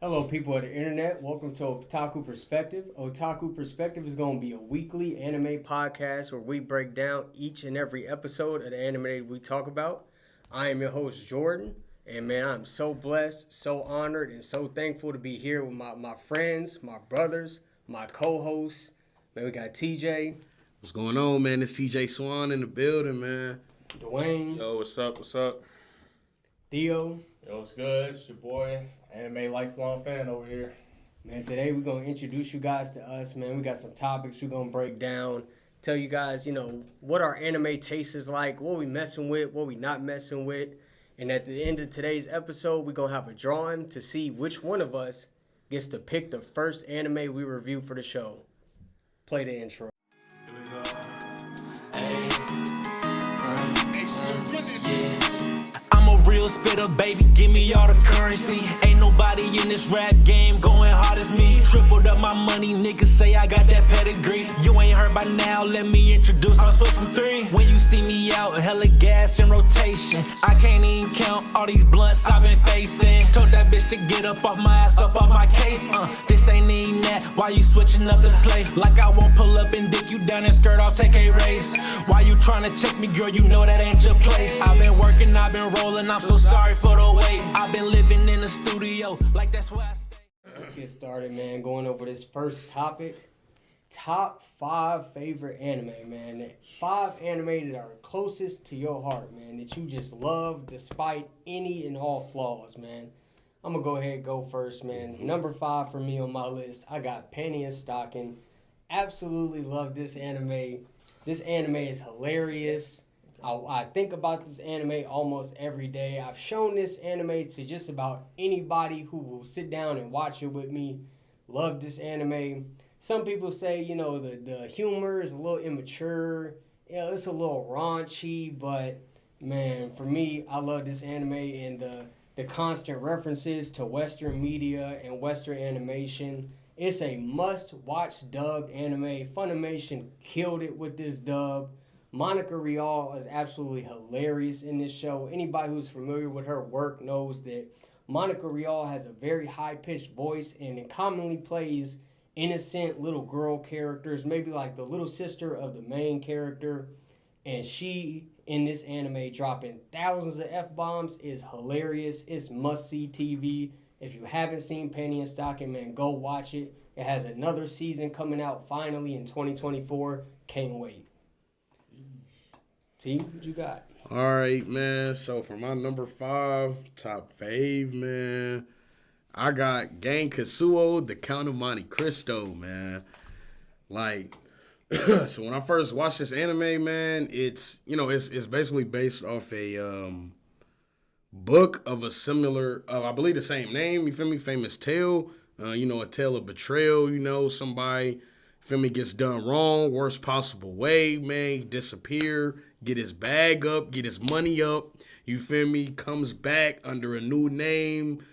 Hello, people of the internet. Welcome to Otaku Perspective. Otaku Perspective is going to be a weekly anime podcast where we break down each and every episode of the anime we talk about. I am your host, Jordan. And man, I'm so blessed, so honored, and so thankful to be here with my friends, my brothers, my co-hosts. Man, we got TJ. What's going on, man? It's TJ Swan in the building, man. Dwayne. Yo, what's up? What's up? Theo. Yo, what's good? It's your boy, anime lifelong fan over here. Man, today we're going to introduce you guys to us, man. We got some topics we're going to break down. Tell you guys, what our anime taste is like, what we messing with, what we not messing with. And at the end of today's episode, we're going to have a drawing to see which one of us gets to pick the first anime we review for the show. Play the intro. Here we go. Hey. I'm a real spitter, baby. Give me all the currency. Ain't nobody in this rap game going hard as me. Tripled up my money, niggas say I got that pedigree. You ain't heard by now, let me introduce also from 3. When you see me out, hella gas in rotation. I can't even count all these blunts I've been facing. Told that bitch to get up off my ass, up off my case. This ain't even that. Why you switching up the play? Like I won't pull up and dick you down and skirt off, take a race. Why you trying to check me, girl? You know that ain't your place. I've been working, I've been rolling, I'm so sorry for the wait. I've been living in the studio, like that's where I stay. Let's get started, man. Going over this first topic. Top 5 favorite anime, man. 5 anime that are closest to your heart, man. That you just love despite any and all flaws, man. I'm going to go ahead and go first, man. Number 5 for me on my list, I got Penny and Stocking. Absolutely love this anime. This anime is hilarious. I think about this anime almost every day. I've shown this anime to just about anybody who will sit down and watch it with me. Love this anime. Some people say, the humor is a little immature. It's a little raunchy, but man, for me, I love this anime and the constant references to Western media and Western animation. It's a must-watch dubbed anime. Funimation killed it with this dub. Monica Rial is absolutely hilarious in this show. Anybody who's familiar with her work knows that Monica Rial has a very high-pitched voice and it commonly plays innocent little girl characters, maybe like the little sister of the main character. And she, in this anime, dropping thousands of F-bombs is hilarious. It's must-see TV. If you haven't seen Penny and Stocking, man, go watch it. It has another season coming out finally in 2024. Can't wait. T, what you got? All right, man. So for my number 5, top fave, man, I got Gang Katsuo, The Count of Monte Cristo, man. Like, so when I first watched this anime, man, it's basically based off a book of a similar, I believe the same name, you feel me, famous tale, a tale of betrayal, somebody, feel me, gets done wrong, worst possible way, man, disappear, get his bag up, get his money up, you feel me, comes back under a new name,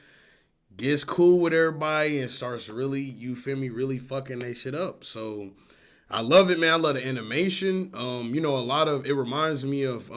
gets cool with everybody, and starts really, you feel me, really fucking that shit up. So I love it, man. I love the animation. A lot of it reminds me of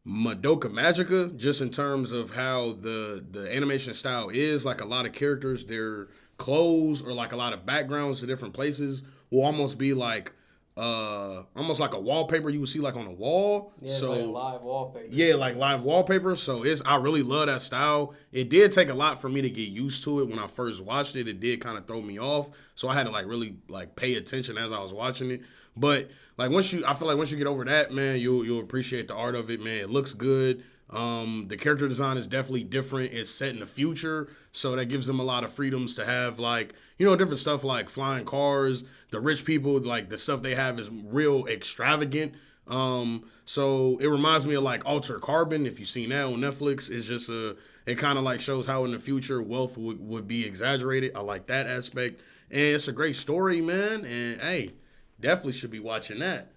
Madoka Magica, just in terms of how the animation style is. Like a lot of characters, their clothes or like a lot of backgrounds to different places will almost be like almost like a wallpaper you would see like on a wall. Yeah, so like live wallpaper. Yeah, like live wallpaper. So I really love that style. It did take a lot for me to get used to it when I first watched it. It did kind of throw me off. So I had to like really like pay attention as I was watching it. But like I feel like once you get over that, man, you'll appreciate the art of it, man. It looks good. The character design is definitely different. It's set in the future, so that gives them a lot of freedoms to have like, different stuff like flying cars. The rich people, like the stuff they have is real extravagant. So it reminds me of like Altered Carbon. If you've seen that on Netflix, it's just it kind of like shows how in the future wealth would be exaggerated. I like that aspect, and it's a great story, man. And hey, definitely should be watching that.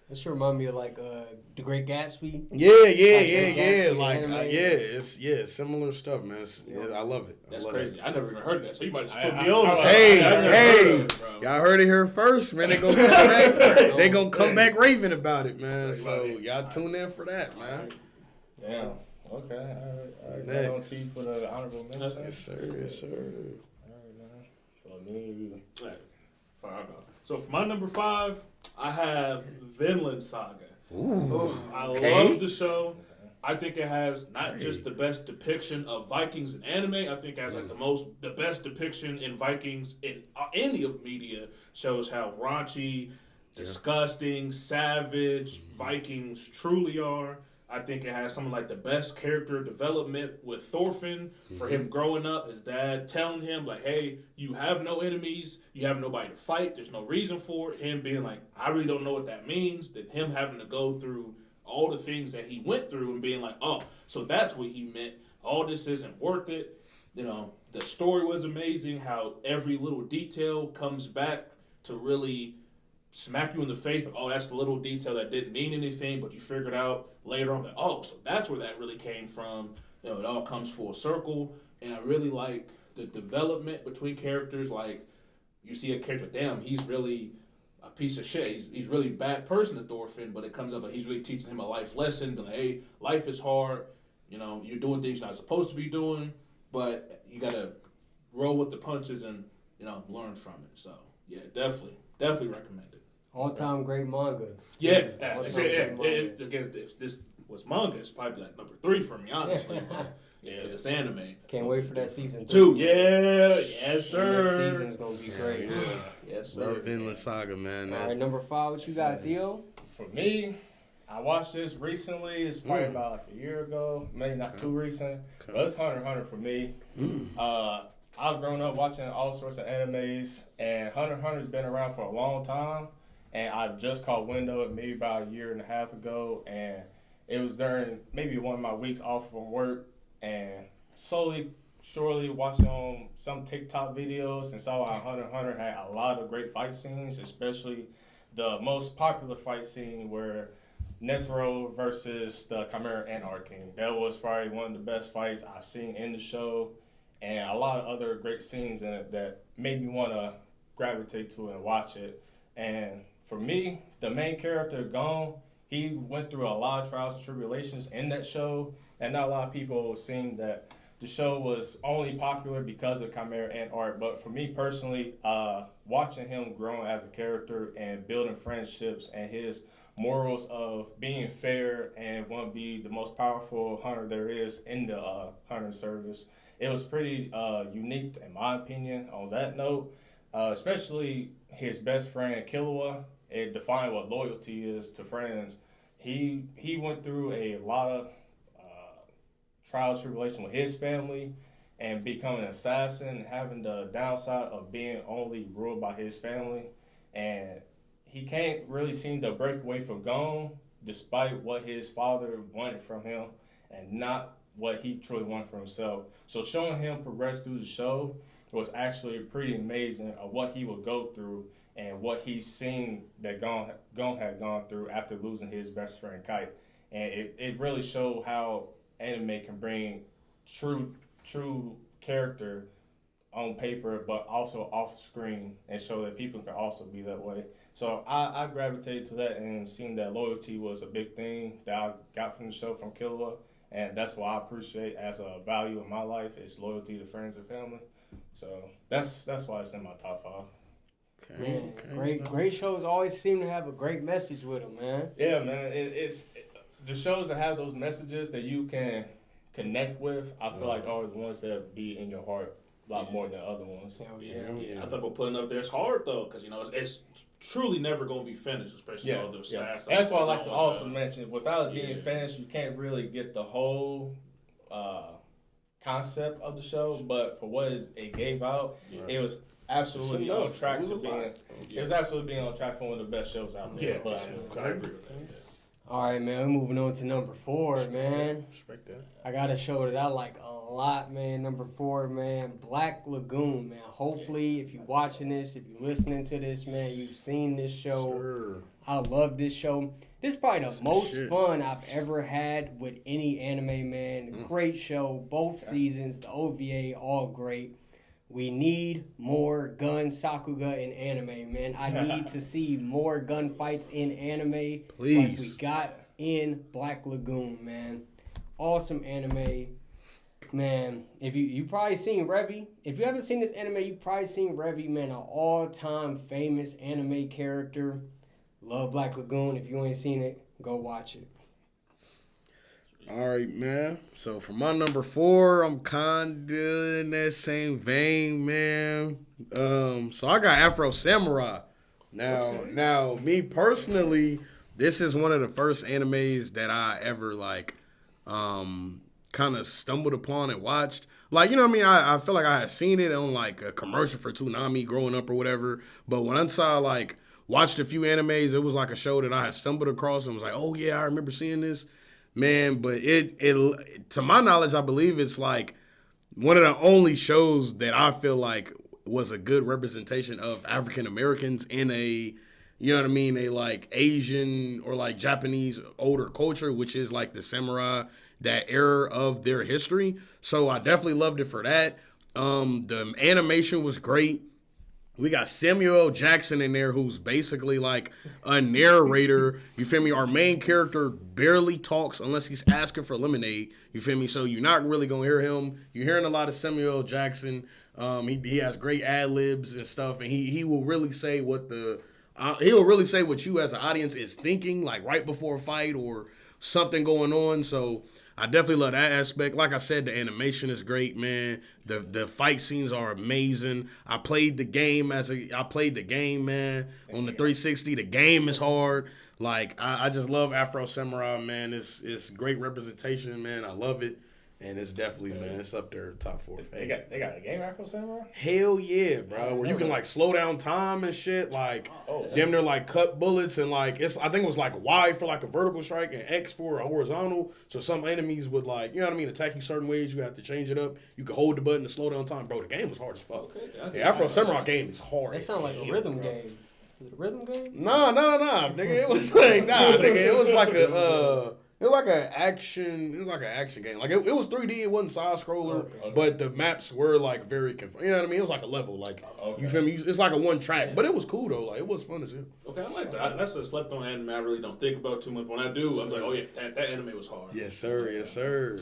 This should remind me of like The Great Gatsby. Yeah. It's similar stuff, man. I love it. That's love crazy. It. I never even heard that. So you might just put me on. Hey, y'all heard it here first, man. They gonna come back. They gonna come back raving about it, man. So y'all tune in for that, man. Damn. Okay, all right. Next. Got on T for the honorable mention. Yes, sir. Yes, sir. All right, man. So me and you. All right. Fire up. So for my number 5, I have Vinland Saga. Ooh. I Okay. love the show. I think it has not just the best depiction of Vikings in anime. I think it has like the best depiction in Vikings in any of media. Shows how raunchy, disgusting, savage Vikings truly are. I think it has some of like the best character development with Thorfinn for him growing up. His dad telling him like, "Hey, you have no enemies. You have nobody to fight. There's no reason for it." Him being like, "I really don't know what that means." Then him having to go through all the things that he went through and being like, "Oh, so that's what he meant. All this isn't worth it." You know, the story was amazing. How every little detail comes back to really smack you in the face, but oh, that's the little detail that didn't mean anything, but you figured out later on that, oh, so that's where that really came from. You know, it all comes full circle, and I really like the development between characters. Like, you see a character, damn, he's really a piece of shit. He's really a bad person to Thorfinn, but it comes up like he's really teaching him a life lesson. Be like, hey, life is hard. You know, you're doing things you're not supposed to be doing, but you gotta roll with the punches and, you know, learn from it. So yeah, definitely recommend it. All-time great manga. Yeah, All-time again, great manga. if this was manga, it's probably like number 3 for me, honestly. But, yeah, it's anime. Can't wait for that season 2, yeah, yes, sir. That season's gonna be great. Yes, sir. Love Vinland Saga, man. All right, number 5, what you got, Theo? For me, I watched this recently. It's probably about like a year ago, maybe not too recent. But it's Hunter x Hunter for me. I've grown up watching all sorts of animes, and Hunter x Hunter's been around for a long time. And I've just caught wind of it maybe about a year and a half ago, and it was during maybe one of my weeks off from work, and surely watching on some TikTok videos and saw how Hunter x Hunter had a lot of great fight scenes, especially the most popular fight scene where Netero versus the Chimera Ant King. That was probably one of the best fights I've seen in the show, and a lot of other great scenes in it that made me want to gravitate to it and watch it. And for me, the main character, Gon, he went through a lot of trials and tribulations in that show, and not a lot of people seeing that the show was only popular because of Chimera Ant Art. But for me personally, watching him growing as a character and building friendships and his morals of being fair and want to be the most powerful hunter there is in the hunter service, it was pretty unique in my opinion on that note, especially his best friend, Killua. It defined what loyalty is to friends. He went through a lot of trials and tribulations with his family and becoming an assassin, having the downside of being only ruled by his family. And he can't really seem to break away from Gon despite what his father wanted from him and not what he truly wanted for himself. So showing him progress through the show was actually pretty amazing of what he would go through and what he's seen that Gon had gone through after losing his best friend Kite. And it really showed how anime can bring true character on paper, but also off screen, and show that people can also be that way. So I gravitated to that, and seeing that loyalty was a big thing that I got from the show from Killua, and that's what I appreciate as a value in my life is loyalty to friends and family. So that's why it's in my top 5. Man, great shows always seem to have a great message with them, man. Yeah, man. It's the shows that have those messages that you can connect with, I feel like are the ones that be in your heart a lot more than other ones. Yeah. I thought about putting up there. It's hard though, because you know it's truly never going to be finished, especially all those stats. That's why I like to also mention, without it being finished, you can't really get the whole concept of the show. But for what it gave out, it was absolutely on track to being. It was absolutely being on track for one of the best shows out there. Yeah, I agree with that. All right, man. We're moving on to number 4, man. Respect that. I got a show that I like a lot, man. Number 4, man. Black Lagoon, man. Hopefully, if you're watching this, if you're listening to this, man, you've seen this show. Sure. I love this show. This is probably the most fun I've ever had with any anime, man. Great show. Both seasons, the OVA, all great. We need more gun sakuga in anime, man. I need to see more gunfights in anime. Please. Like we got in Black Lagoon, man. awesome anime. Man, if you probably seen Revy. If you haven't seen this anime, you probably seen Revy, man, an all-time famous anime character. Love Black Lagoon. If you ain't seen it, go watch it. All right, man. So for my number 4, I'm kinda in that same vein, man. So I got Afro Samurai. Now, me personally, this is one of the first animes that I ever kind of stumbled upon and watched. Like, you know what I mean? I feel like I had seen it on like a commercial for Toonami growing up or whatever. But when I saw watched a few animes, it was like a show that I had stumbled across and was like, oh yeah, I remember seeing this. Man, but it to my knowledge, I believe it's like one of the only shows that I feel like was a good representation of African Americans in a, you know what I mean, a like Asian or like Japanese older culture, which is like the samurai, that era of their history. So I definitely loved it for that. The animation was great. We got Samuel L. Jackson in there, who's basically like a narrator. You feel me? Our main character barely talks unless he's asking for lemonade. You feel me? So you're not really gonna hear him. You're hearing a lot of Samuel L. Jackson. He has great ad libs and stuff, and he will really say what he'll really say what you as an audience is thinking, like right before a fight or something going on. So I definitely love that aspect. Like I said, the animation is great, man. The fight scenes are amazing. I played the game, man, on the 360. The game is hard. Like I just love Afro Samurai, man. It's great representation, man. I love it. And it's definitely, man, it's up there, top 4. They got a game, Afro Samurai? Hell yeah, bro. Where you can like slow down time and shit. Like, damn near like cut bullets and like, I think it was like Y for like a vertical strike and X for a horizontal. So some enemies would like, you know what I mean, attack you certain ways. You have to change it up. You can hold the button to slow down time. Bro, the game was hard as fuck. Okay, Afro Samurai game is hard. That sounds like a rhythm game. Is it a rhythm game? Nah, nigga. It was like, nigga. It was like It was like an action game. Like it was 3D. It wasn't side scroller, but the maps were like very you know what I mean. It was like a level. Like you feel me? It's like a one track, but it was cool though. Like it was fun as hell. Okay, I like that. That's a slept on anime I really don't think about too much. When I do, I'm like, oh yeah, that anime was hard. Yes, sir. Yes, sir.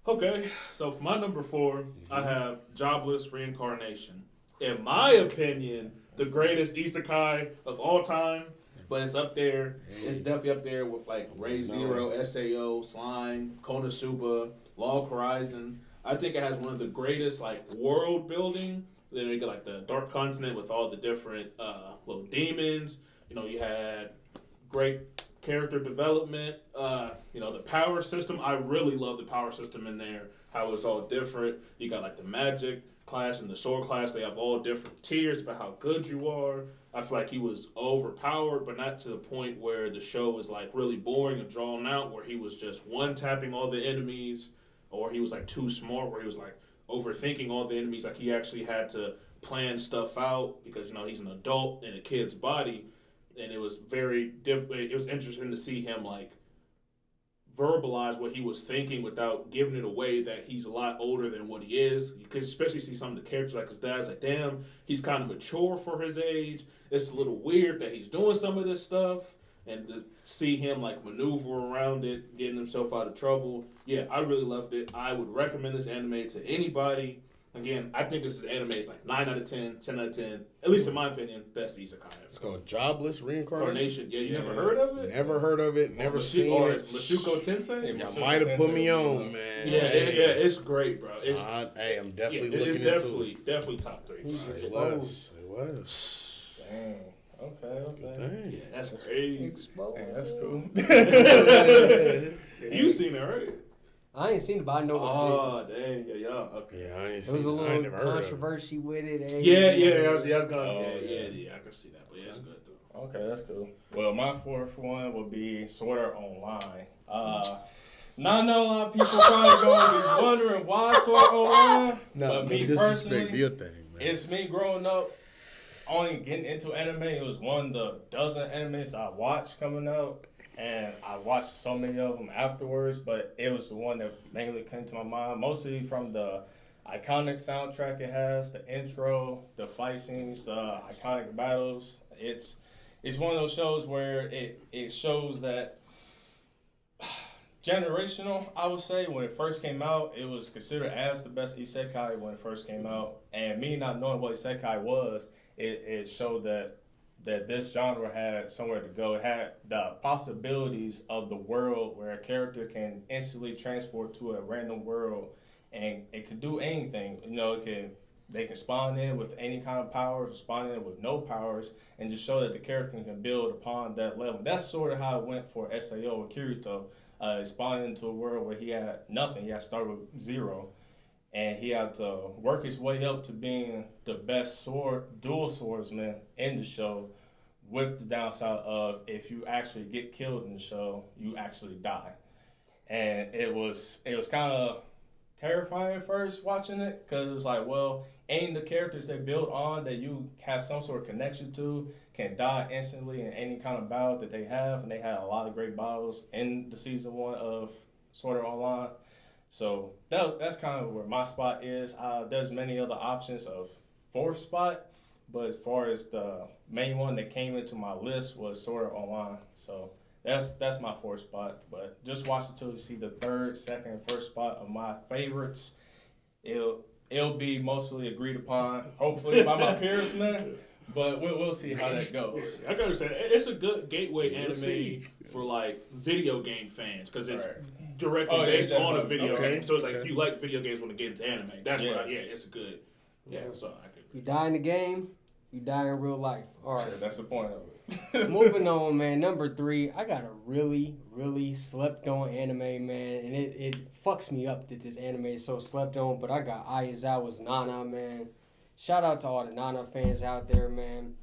Okay, so for my number 4, I have Jobless Reincarnation. In my opinion, the greatest isekai of all time. But it's up there. It's definitely up there with like Ray Zero, SAO, Slime, Konosuba, Log Horizon. I think it has one of the greatest like world building. Then you get like the Dark Continent with all the different little demons. You know, you had great character development. The power system. I really love the power system in there. How it's all different. You got like the magic class and the sword class. They have all different tiers about how good you are. I feel like he was overpowered, but not to the point where the show was like really boring and drawn out, where he was just one-tapping all the enemies, or he was like too smart, where he was like overthinking all the enemies. Like he actually had to plan stuff out because, you know, he's an adult in a kid's body, and it was very different. It was interesting to see him like verbalize what he was thinking without giving it away that he's a lot older than what he is. You could especially see some of the characters, like his dad's like, damn, he's kind of mature for his age. It's a little weird that he's doing some of this stuff, and to see him like maneuver around it, getting himself out of trouble. Yeah, I really loved it. I would recommend this anime to anybody. Again, I think this anime is like 9 out of 10, 10 out of 10. At least in my opinion, best isekai ever. It's called Jobless Reincarnation. Yeah, you never heard of it? Never heard of it. Never seen it. Mashuko Tensei? Y'all might have put me on, man. Yeah, it's great, bro. Hey, I'm definitely looking it's into it. definitely top 3. It was. Dang. Okay. Dang. Yeah, that's crazy. Dang, that's cool. You seen it, right? I ain't seen it, but I know what it is. Dang, yeah. Okay. Yeah, I ain't There was a seen it. I ain't little never heard of it. controversy with it. I was gonna. I can see that, but yeah, it's good though. Okay, that's cool. Well, my 4th one would be Sword Art Online. Now I know a lot of people probably going to be wondering why Sword Art Online, but me personally, your thing, man. it's me growing up, only getting into anime. It was one of the dozen animes I watched coming out, and I watched so many of them afterwards, but it was the one that mainly came to my mind, mostly from the iconic soundtrack it has, the intro, the fight scenes, the iconic battles. It's one of those shows where it shows that generational, I would say. When it first came out, it was considered as the best isekai when it first came out. And me not knowing what isekai was, it showed that this genre had somewhere to go. It had the possibilities of the world where a character can instantly transport to a random world, and it could do anything. You know, they can spawn in with any kind of powers, or spawn in with no powers, and just show that the character can build upon that level. That's sort of how it went for Sao with Kirito. Spawned into a world where he had nothing. He had to start with zero. And he had to work his way up to being the best dual swordsman in the show, with the downside of if you actually get killed in the show, you actually die. And it was kind of terrifying at first watching it, because it was like, well, ain't the characters they build on that you have some sort of connection to can die instantly in any kind of battle that they have, and they had a lot of great battles in the season 1 of Sword Art Online. So that's kind of where my spot is. There's many other options of 4th spot, but as far as the main one that came into my list was Sword Art Online. So that's my 4th spot. But just watch it till you see the 3rd, 2nd, and 1st spot of my favorites. It'll be mostly agreed upon, hopefully, by my peers, man. But we'll see how that goes. I can understand. It's a good gateway anime for like video game fans, because it's directly based on a video game. So it's like if you like video games, want to get into anime, that's what. It's a good. So I could. You die in the game, you die in real life. All right, that's the point of it. Moving on, man. Number 3, I got a really, really slept on anime, man, and it fucks me up that this anime is so slept on. But I got Aizawa's Nana, man. Shout out to all the Nana fans out there, man.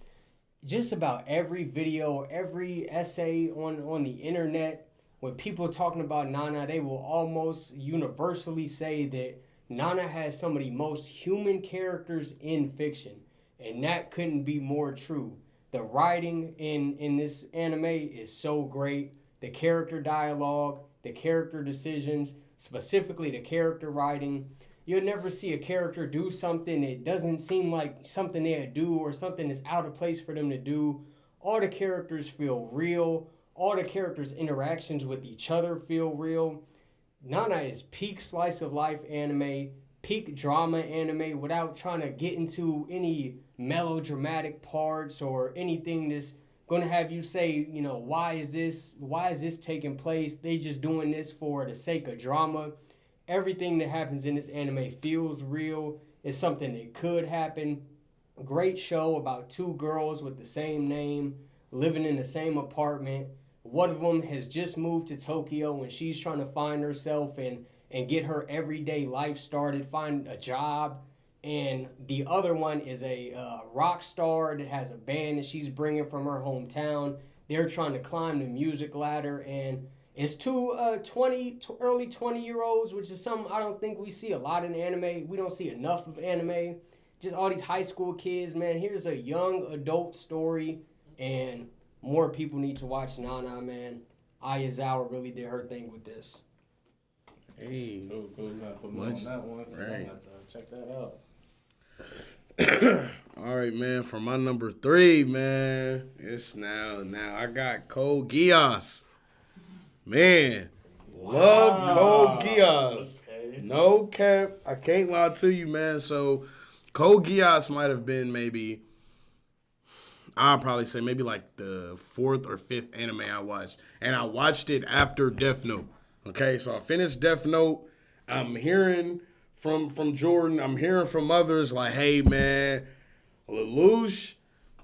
Just about every video, every essay on the internet, when people talking about Nana, they will almost universally say that Nana has some of the most human characters in fiction. And that couldn't be more true. The writing in this anime is so great. The character dialogue, the character decisions, specifically the character writing. You'll never see a character do something that doesn't seem like something they'd do, or something that's out of place for them to do. All the characters feel real. All the characters' interactions with each other feel real. Nana is peak slice of life anime, peak drama anime, without trying to get into any melodramatic parts or anything that's going to have you say, you know, why is this taking place? They just doing this for the sake of drama. Everything that happens in this anime feels real. It's something that could happen. Great show about 2 girls with the same name, living in the same apartment. One of them has just moved to Tokyo, and she's trying to find herself and get her everyday life started, find a job. And the other one is a rock star that has a band that she's bringing from her hometown. They're trying to climb the music ladder, and it's 2 early 20-year-olds, which is something I don't think we see a lot in anime. We don't see enough of anime. Just all these high school kids, man. Here's a young adult story, and more people need to watch Nana, man. Ayazawa really did her thing with this. Hey, Cool. Put me on that one. Right. Have to check that out. All right, man. For my number 3, man, it's now I got Code Geass. Man, love Code Geass. Okay. No cap. I can't lie to you, man. So, Code Geass might have been maybe, I'll probably say maybe like the 4th or 5th anime I watched. And I watched it after Death Note. Okay, so I finished Death Note. I'm hearing from Jordan. I'm hearing from others like, hey, man, Lelouch,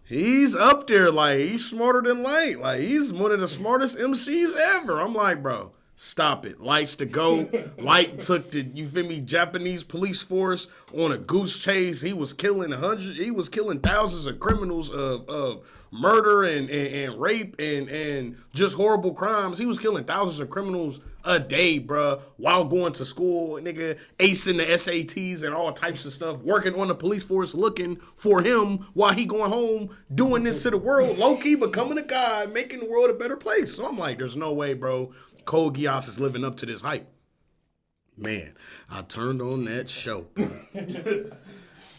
he's up there. Like, he's smarter than Light. Like, he's one of the smartest MCs ever. I'm like, bro, stop it. Light's the GOAT. Light took the, you feel me, Japanese police force on a goose chase. He was killing thousands of criminals of murder and rape and just horrible crimes. He was killing thousands of criminals a day, bruh, while going to school, nigga, acing the SATs and all types of stuff, working on the police force, looking for him while he going home, doing this to the world, low-key becoming a god, making the world a better place. So I'm like, there's no way, bro, Code Geass is living up to this hype. Man, I turned on that show.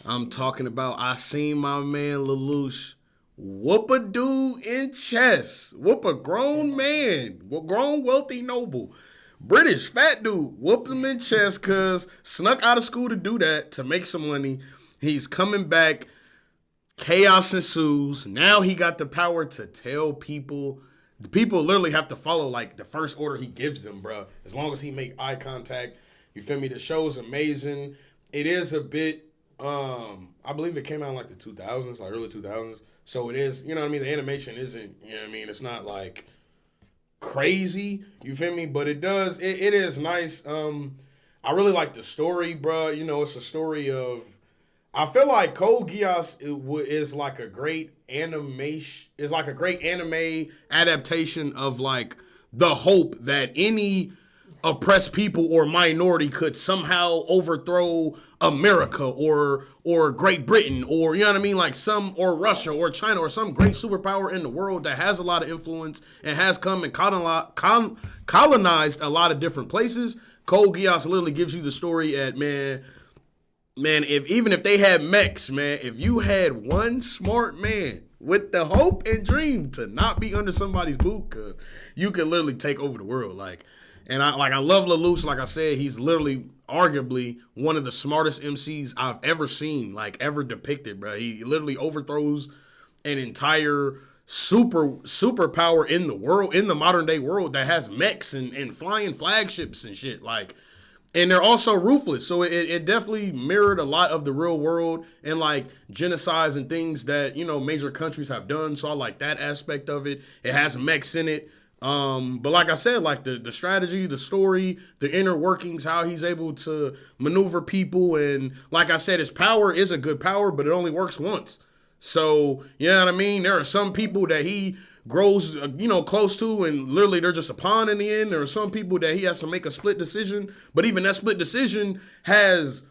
I'm talking about, I seen my man Lelouch whoop a dude in chess, whoop a grown man, grown wealthy noble. British fat dude whooped him in chest cause snuck out of school to do that to make some money. He's coming back. Chaos ensues. Now he got the power to tell people. The people literally have to follow like the first order he gives them, bro. As long as he make eye contact. You feel me? The show's amazing. It is a bit, I believe it came out in like the 2000s, like early 2000s. So it is, you know what I mean? The animation isn't, you know what I mean? It's not like crazy, you feel me? But it does, it is nice. I really like the story, bro. You know, it's a story of, I feel like Code Geass is like a great animation, is like a great anime adaptation of like the hope that any oppressed people or minority could somehow overthrow America or Great Britain or, you know what I mean, like some, or Russia or China or some great superpower in the world that has a lot of influence and has come and colonized a lot of different places. Code Geass literally gives you the story at, man, if they had mechs, man, if you had one smart man with the hope and dream to not be under somebody's boot, cause you could literally take over the world, like. And I love Lelouch. Like I said, he's literally, arguably, one of the smartest MCs I've ever seen, like ever depicted, bro. He literally overthrows an entire superpower in the world, in the modern day world, that has mechs and flying flagships and shit. Like, and they're also ruthless. So it definitely mirrored a lot of the real world and like genocides and things that, you know, major countries have done. So I like that aspect of it. It has mechs in it. But like I said, like the strategy, the story, the inner workings, how he's able to maneuver people, and like I said, his power is a good power, but it only works once. So, you know what I mean? There are some people that he grows, close to, and literally they're just a pawn in the end. There are some people that he has to make a split decision, but even that split decision has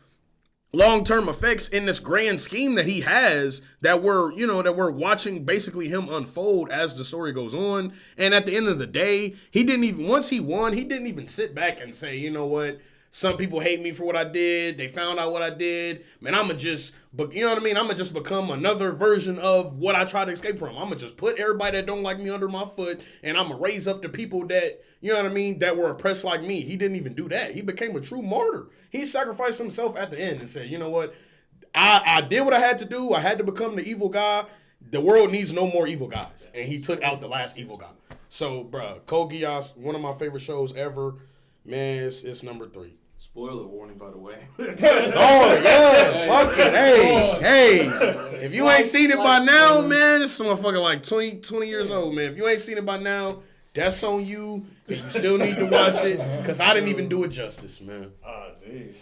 long-term effects in this grand scheme that he has that we're watching basically him unfold as the story goes on. And at the end of the day, once he won, he didn't even sit back and say, you know what, some people hate me for what I did. They found out what I did. Man, I'ma just become another version of what I tried to escape from. I'ma just put everybody that don't like me under my foot, and I'ma raise up the people that, you know what I mean, that were oppressed like me. He didn't even do that. He became a true martyr. He sacrificed himself at the end and said, you know what, I did what I had to do. I had to become the evil guy. The world needs no more evil guys. And he took out the last evil guy. So, bro, Code Geass, one of my favorite shows ever. Man, it's number 3. Spoiler warning, by the way. Oh, yeah. Fuck it. Hey. If you ain't seen it by now, man, this motherfucker like 20 years old, man. If you ain't seen it by now, that's on you. And you still need to watch it, because I didn't even do it justice, man. Oh, geez.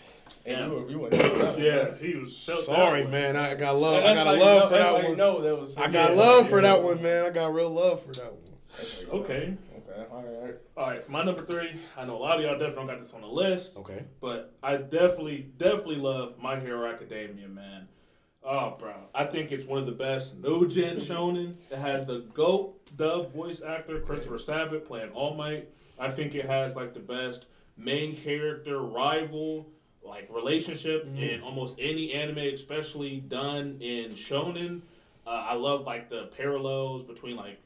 Yeah. You went Yeah, he was. Sorry, man. I got love. I got love for that one. I got love for that one, man. I got real love for that one. Okay. All right. For my number 3, I know a lot of y'all definitely don't got this on the list. Okay. But I definitely love My Hero Academia, man. Oh, bro. I think it's one of the best no-gen shonen. It has the GOAT dub voice actor, Christopher Sabat, playing All Might. I think it has, like, the best main character rival, like, relationship in almost any anime, especially done in shonen. I love, like, the parallels between, like,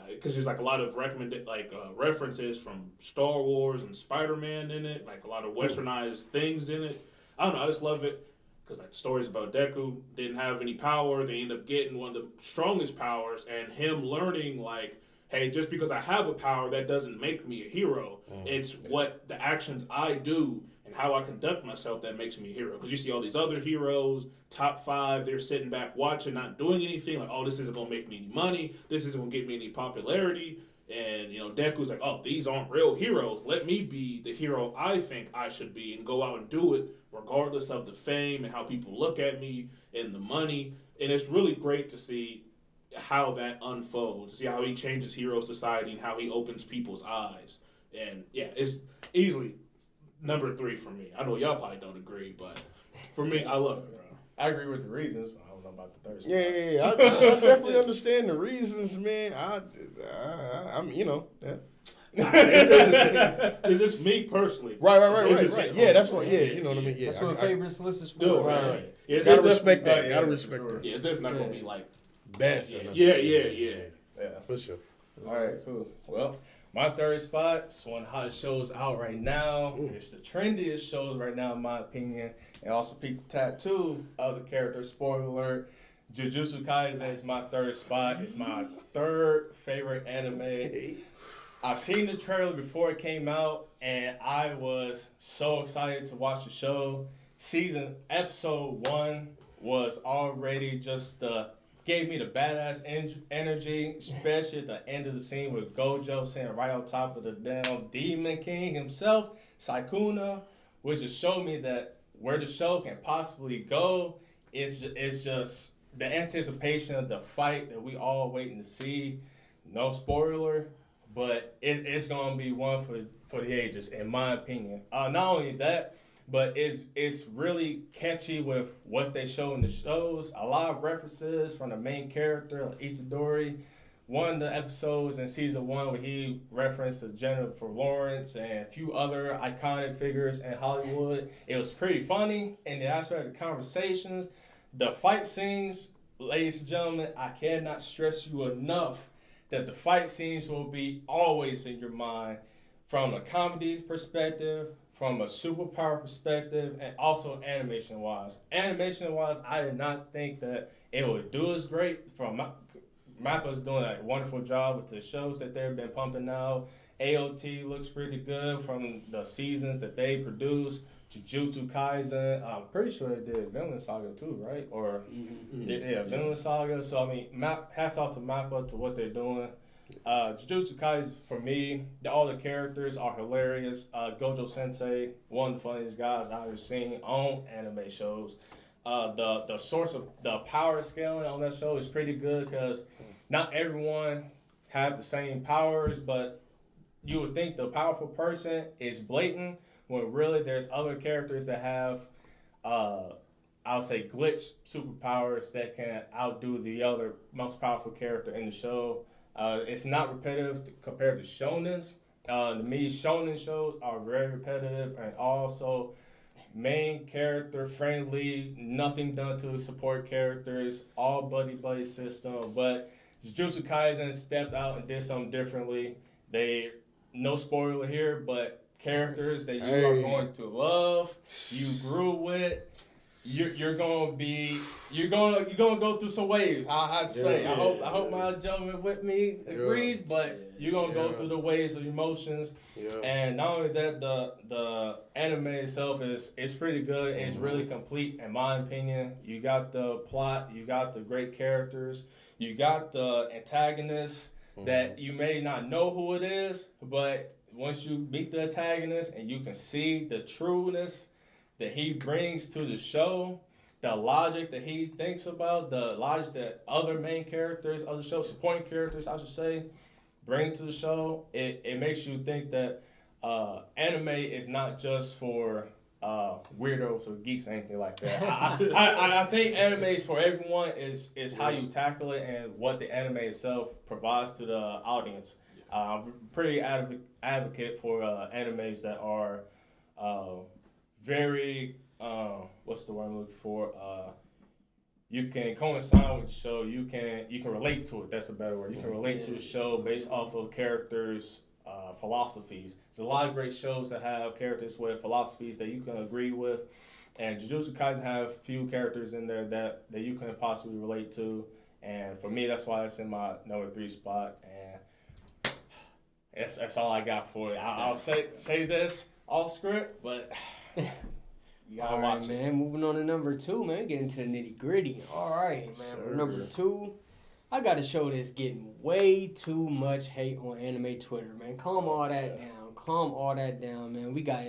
because there's like a lot of references from Star Wars and Spider-Man in it, like a lot of westernized things in it. I don't know, I just love it because like the stories about Deku didn't have any power. They end up getting one of the strongest powers, and him learning like, hey, just because I have a power, that doesn't make me a hero. It's what the actions I do and how I conduct myself that makes me a hero. Because you see all these other heroes, top 5, they're sitting back watching, not doing anything. Like, oh, this isn't going to make me any money. This isn't going to get me any popularity. And, Deku's like, oh, these aren't real heroes. Let me be the hero I think I should be and go out and do it regardless of the fame and how people look at me and the money. And it's really great to see how that unfolds, see how he changes hero society and how he opens people's eyes. And, yeah, it's easily number 3 for me. I know y'all probably don't agree, but for me, I love it, bro. I agree with the reasons, but I don't know about the third. Yeah. I definitely understand the reasons, man. I'm, that. It's just me personally. Right. Yeah, that's what. Yeah, you know what I mean. Yeah, that's what favorites list is for. Right. Yeah, gotta respect that. Gotta respect that. Yeah, it's definitely not gonna be like best. Yeah. For sure. All right, cool. Well, My third spot is one of the hottest shows out right now. It's the trendiest shows right now, in my opinion. And also, people tattoo of the character. Spoiler alert. Jujutsu Kaisen is my third spot. It's my third favorite anime. I've seen the trailer before it came out, and I was so excited to watch the show. Episode 1 was already just gave me the badass energy, especially at the end of the scene with Gojo sitting right on top of the damn Demon King himself, Sukuna, which just showed me that where the show can possibly go is just the anticipation of the fight that we all waiting to see. No spoiler, but it's gonna be one for the ages, in my opinion. Not only that, but it's really catchy with what they show in the shows. A lot of references from the main character, like Itadori. One of the episodes in season 1 where he referenced to Jennifer Lawrence and a few other iconic figures in Hollywood. It was pretty funny, and the aspect of the conversations, the fight scenes, ladies and gentlemen, I cannot stress you enough that the fight scenes will be always in your mind from a comedy perspective, from a superpower perspective, and also animation-wise. Animation-wise, I did not think that it would do as great. Mappa's doing a wonderful job with the shows that they've been pumping out. AOT looks pretty good from the seasons that they produce. Jujutsu Kaisen, I'm pretty sure they did Vinland Saga too, right? Or Vinland Saga. So I mean, hats off to Mappa to what they're doing. Jujutsu Kaisen, for me, all the characters are hilarious. Gojo Sensei, one of the funniest guys I've ever seen on anime shows. The source of the power scaling on that show is pretty good because not everyone have the same powers, but you would think the powerful person is blatant when really there's other characters that have, I would say, glitch superpowers that can outdo the other most powerful character in the show. It's not repetitive compared to shonens. To me, shonen shows are very repetitive and also main character friendly, nothing done to support characters, all buddy system. But Jujutsu Kaisen stepped out and did something differently. No spoiler here, but characters that you are going to love, you grew with. You're gonna go through some waves. I have to say. I hope my gentleman with me agrees, but you're gonna go through the waves of emotions. Yeah. And not only that, the anime itself is pretty good. It's really complete in my opinion. You got the plot, you got the great characters, you got the antagonist that you may not know who it is, but once you meet the antagonist and you can see the trueness that he brings to the show, the logic that he thinks about, the logic that other main characters of the show, supporting characters, I should say, bring to the show, it makes you think that anime is not just for weirdos or geeks or anything like that. I think anime is for everyone. Is how you tackle it and what the anime itself provides to the audience. I'm pretty advocate for animes that are very what's the word I'm looking for? You can coincide with the show. You can relate to it. That's a better word. You can relate to the show based off of characters' philosophies. There's a lot of great shows that have characters with philosophies that you can agree with, and Jujutsu Kaisen have few characters in there that you can possibly relate to. And for me, that's why it's in my number 3 spot. And that's all I got for it. I'll say this off script, but. You gotta watch it. Man. Moving on to number 2, man. Getting to the nitty gritty. All right, man. For number 2, I got a show that's getting way too much hate on anime Twitter, man. Calm all that down, man. We got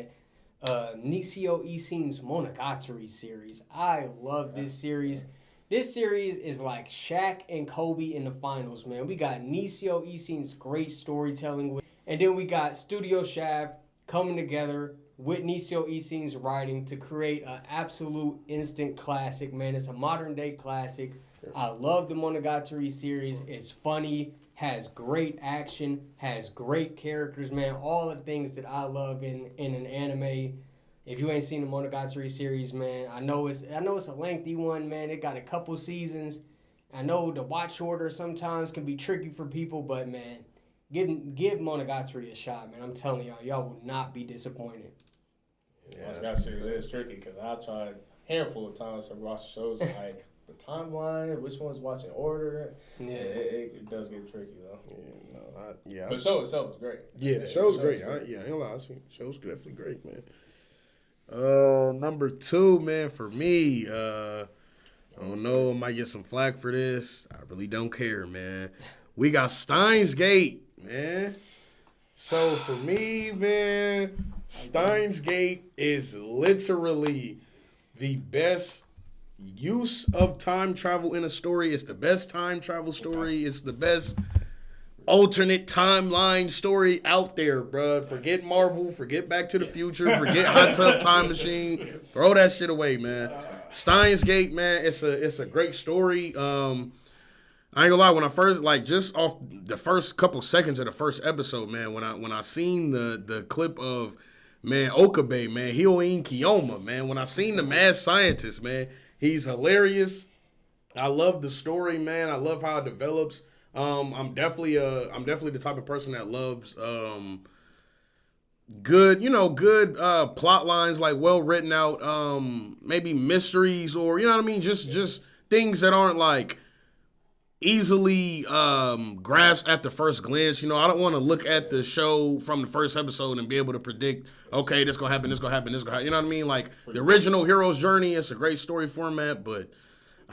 Nisio Isin's Monogatari series. I love this series. This series is like Shaq and Kobe in the finals, man. We got Nisio Isin's great storytelling, and then we got Studio Shaft coming together with Nisio Isin's writing to create an absolute instant classic, man. It's a modern day classic. I love the Monogatari series. It's funny, has great action, has great characters, man. All the things that I love in an anime. If you ain't seen the Monogatari series, man, I know it's a lengthy one, man. It got a couple seasons. I know the watch order sometimes can be tricky for people, but man, give Monogatari a shot, man. I'm telling y'all will not be disappointed. Yeah, that series is tricky because I tried a handful of times to watch shows like the timeline, which one's watching order. Yeah, it does get tricky though. Yeah, But the show itself is great. Yeah, the show's great. I ain't gonna lie, the show's definitely great, man. Number 2, man, for me, I don't know, I might get some flack for this. I really don't care, man. We got Steins Gate, man. So for me, man, Steins Gate is literally the best use of time travel in a story. It's the best time travel story. It's the best alternate timeline story out there, bruh. Forget Marvel, forget Back to the Future, forget Hot Tub Time Machine. Throw that shit away, man. Steins Gate, man, it's a great story. I ain't gonna lie, when I first, like, just off the first couple seconds of the first episode, man, when I seen the clip of, man, Okabe, man, Hyoin Kiyoma, man, when I seen the mad scientist, man, he's hilarious. I love the story, man. I love how it develops. I'm definitely the type of person that loves good plot lines, like well written out, maybe mysteries, or you know what I mean, just things that aren't like easily grasped at the first glance. You know, I don't want to look at the show from the first episode and be able to predict, okay, this gonna happen, this gonna happen, this gonna happen. You know what I mean? Like the original Hero's Journey, it's a great story format, but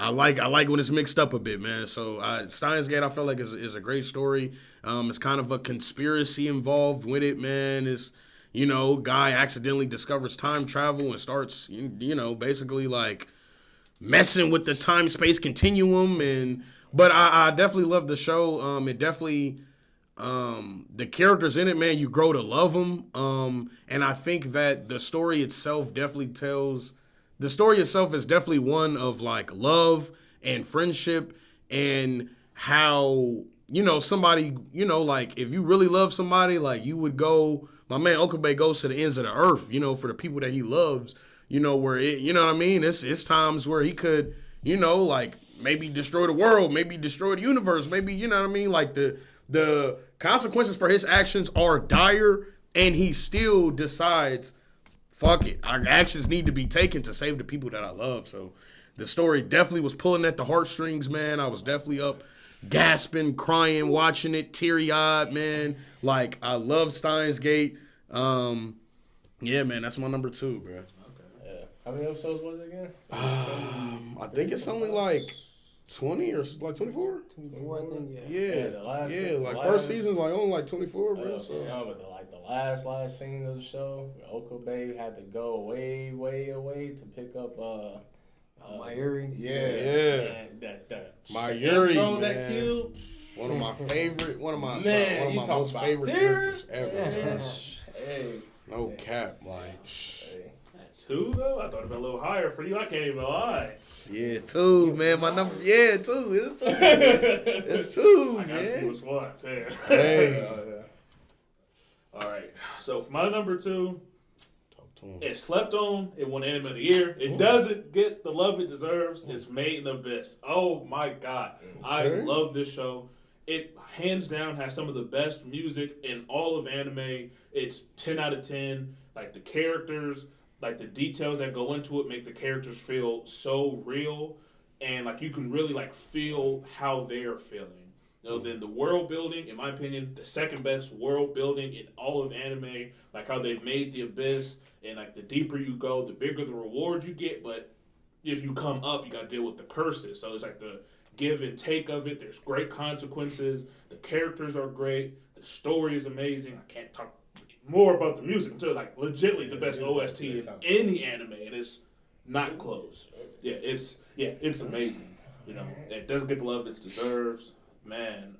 I like when it's mixed up a bit, man. So Steins Gate, I feel like is a great story. It's kind of a conspiracy involved with it, man. It's, you know, guy accidentally discovers time travel and starts, you know, basically like messing with the time-space continuum. But I definitely love the show. It definitely, the characters in it, man, you grow to love them. And I think that the story itself is definitely one of like love and friendship, and how, you know, somebody, you know, like if you really love somebody, like you would go, my man Okabe goes to the ends of the earth, you know, for the people that he loves, you know, where it, you know what I mean? It's times where he could, you know, like maybe destroy the world, maybe destroy the universe, maybe, you know what I mean? Like the consequences for his actions are dire, and he still decides, fuck it, our actions need to be taken to save the people that I love. So the story definitely was pulling at the heartstrings, man. I was definitely up gasping, crying, watching it, teary-eyed, man. Like, I love Steins Gate. Yeah, man, that's my number 2, bro. Okay. Yeah. How many episodes was it again? I think it's only like 20 or like 24. 24, I think. Yeah. First season's like only like 24, bro. So. Yeah, but the last scene of the show, Okabe had to go way, way away to pick up Mayuri. Yeah. That Mayuri, intro, man. that cube. One of my most favorite tears? characters ever. Yeah. Hey. No cap, like. 2 though? I thought it was a little higher for you. I can't even lie. Yeah, 2, man. My number, 2. It's 2. It's 2, I gotta see what's what. Yeah. Hey. All right. So for my number 2, it's slept on. It won Anime of the Year. It doesn't get the love it deserves. It's Made in Abyss. Oh my God. I love this show. It hands down has some of the best music in all of anime. It's 10 out of 10. Like the characters, like the details that go into it make the characters feel so real, and like you can really like feel how they're feeling. You know, then the world building, in my opinion, the second best world building in all of anime. Like how they've made the Abyss, and like the deeper you go, the bigger the reward you get. But if you come up, you got to deal with the curses. So it's like the give and take of it. There's great consequences. The characters are great. The story is amazing. I can't talk more about the music until like legitly the best OST in any anime, and it's not close. Yeah, it's amazing. You know, it doesn't get the love it deserves. Man,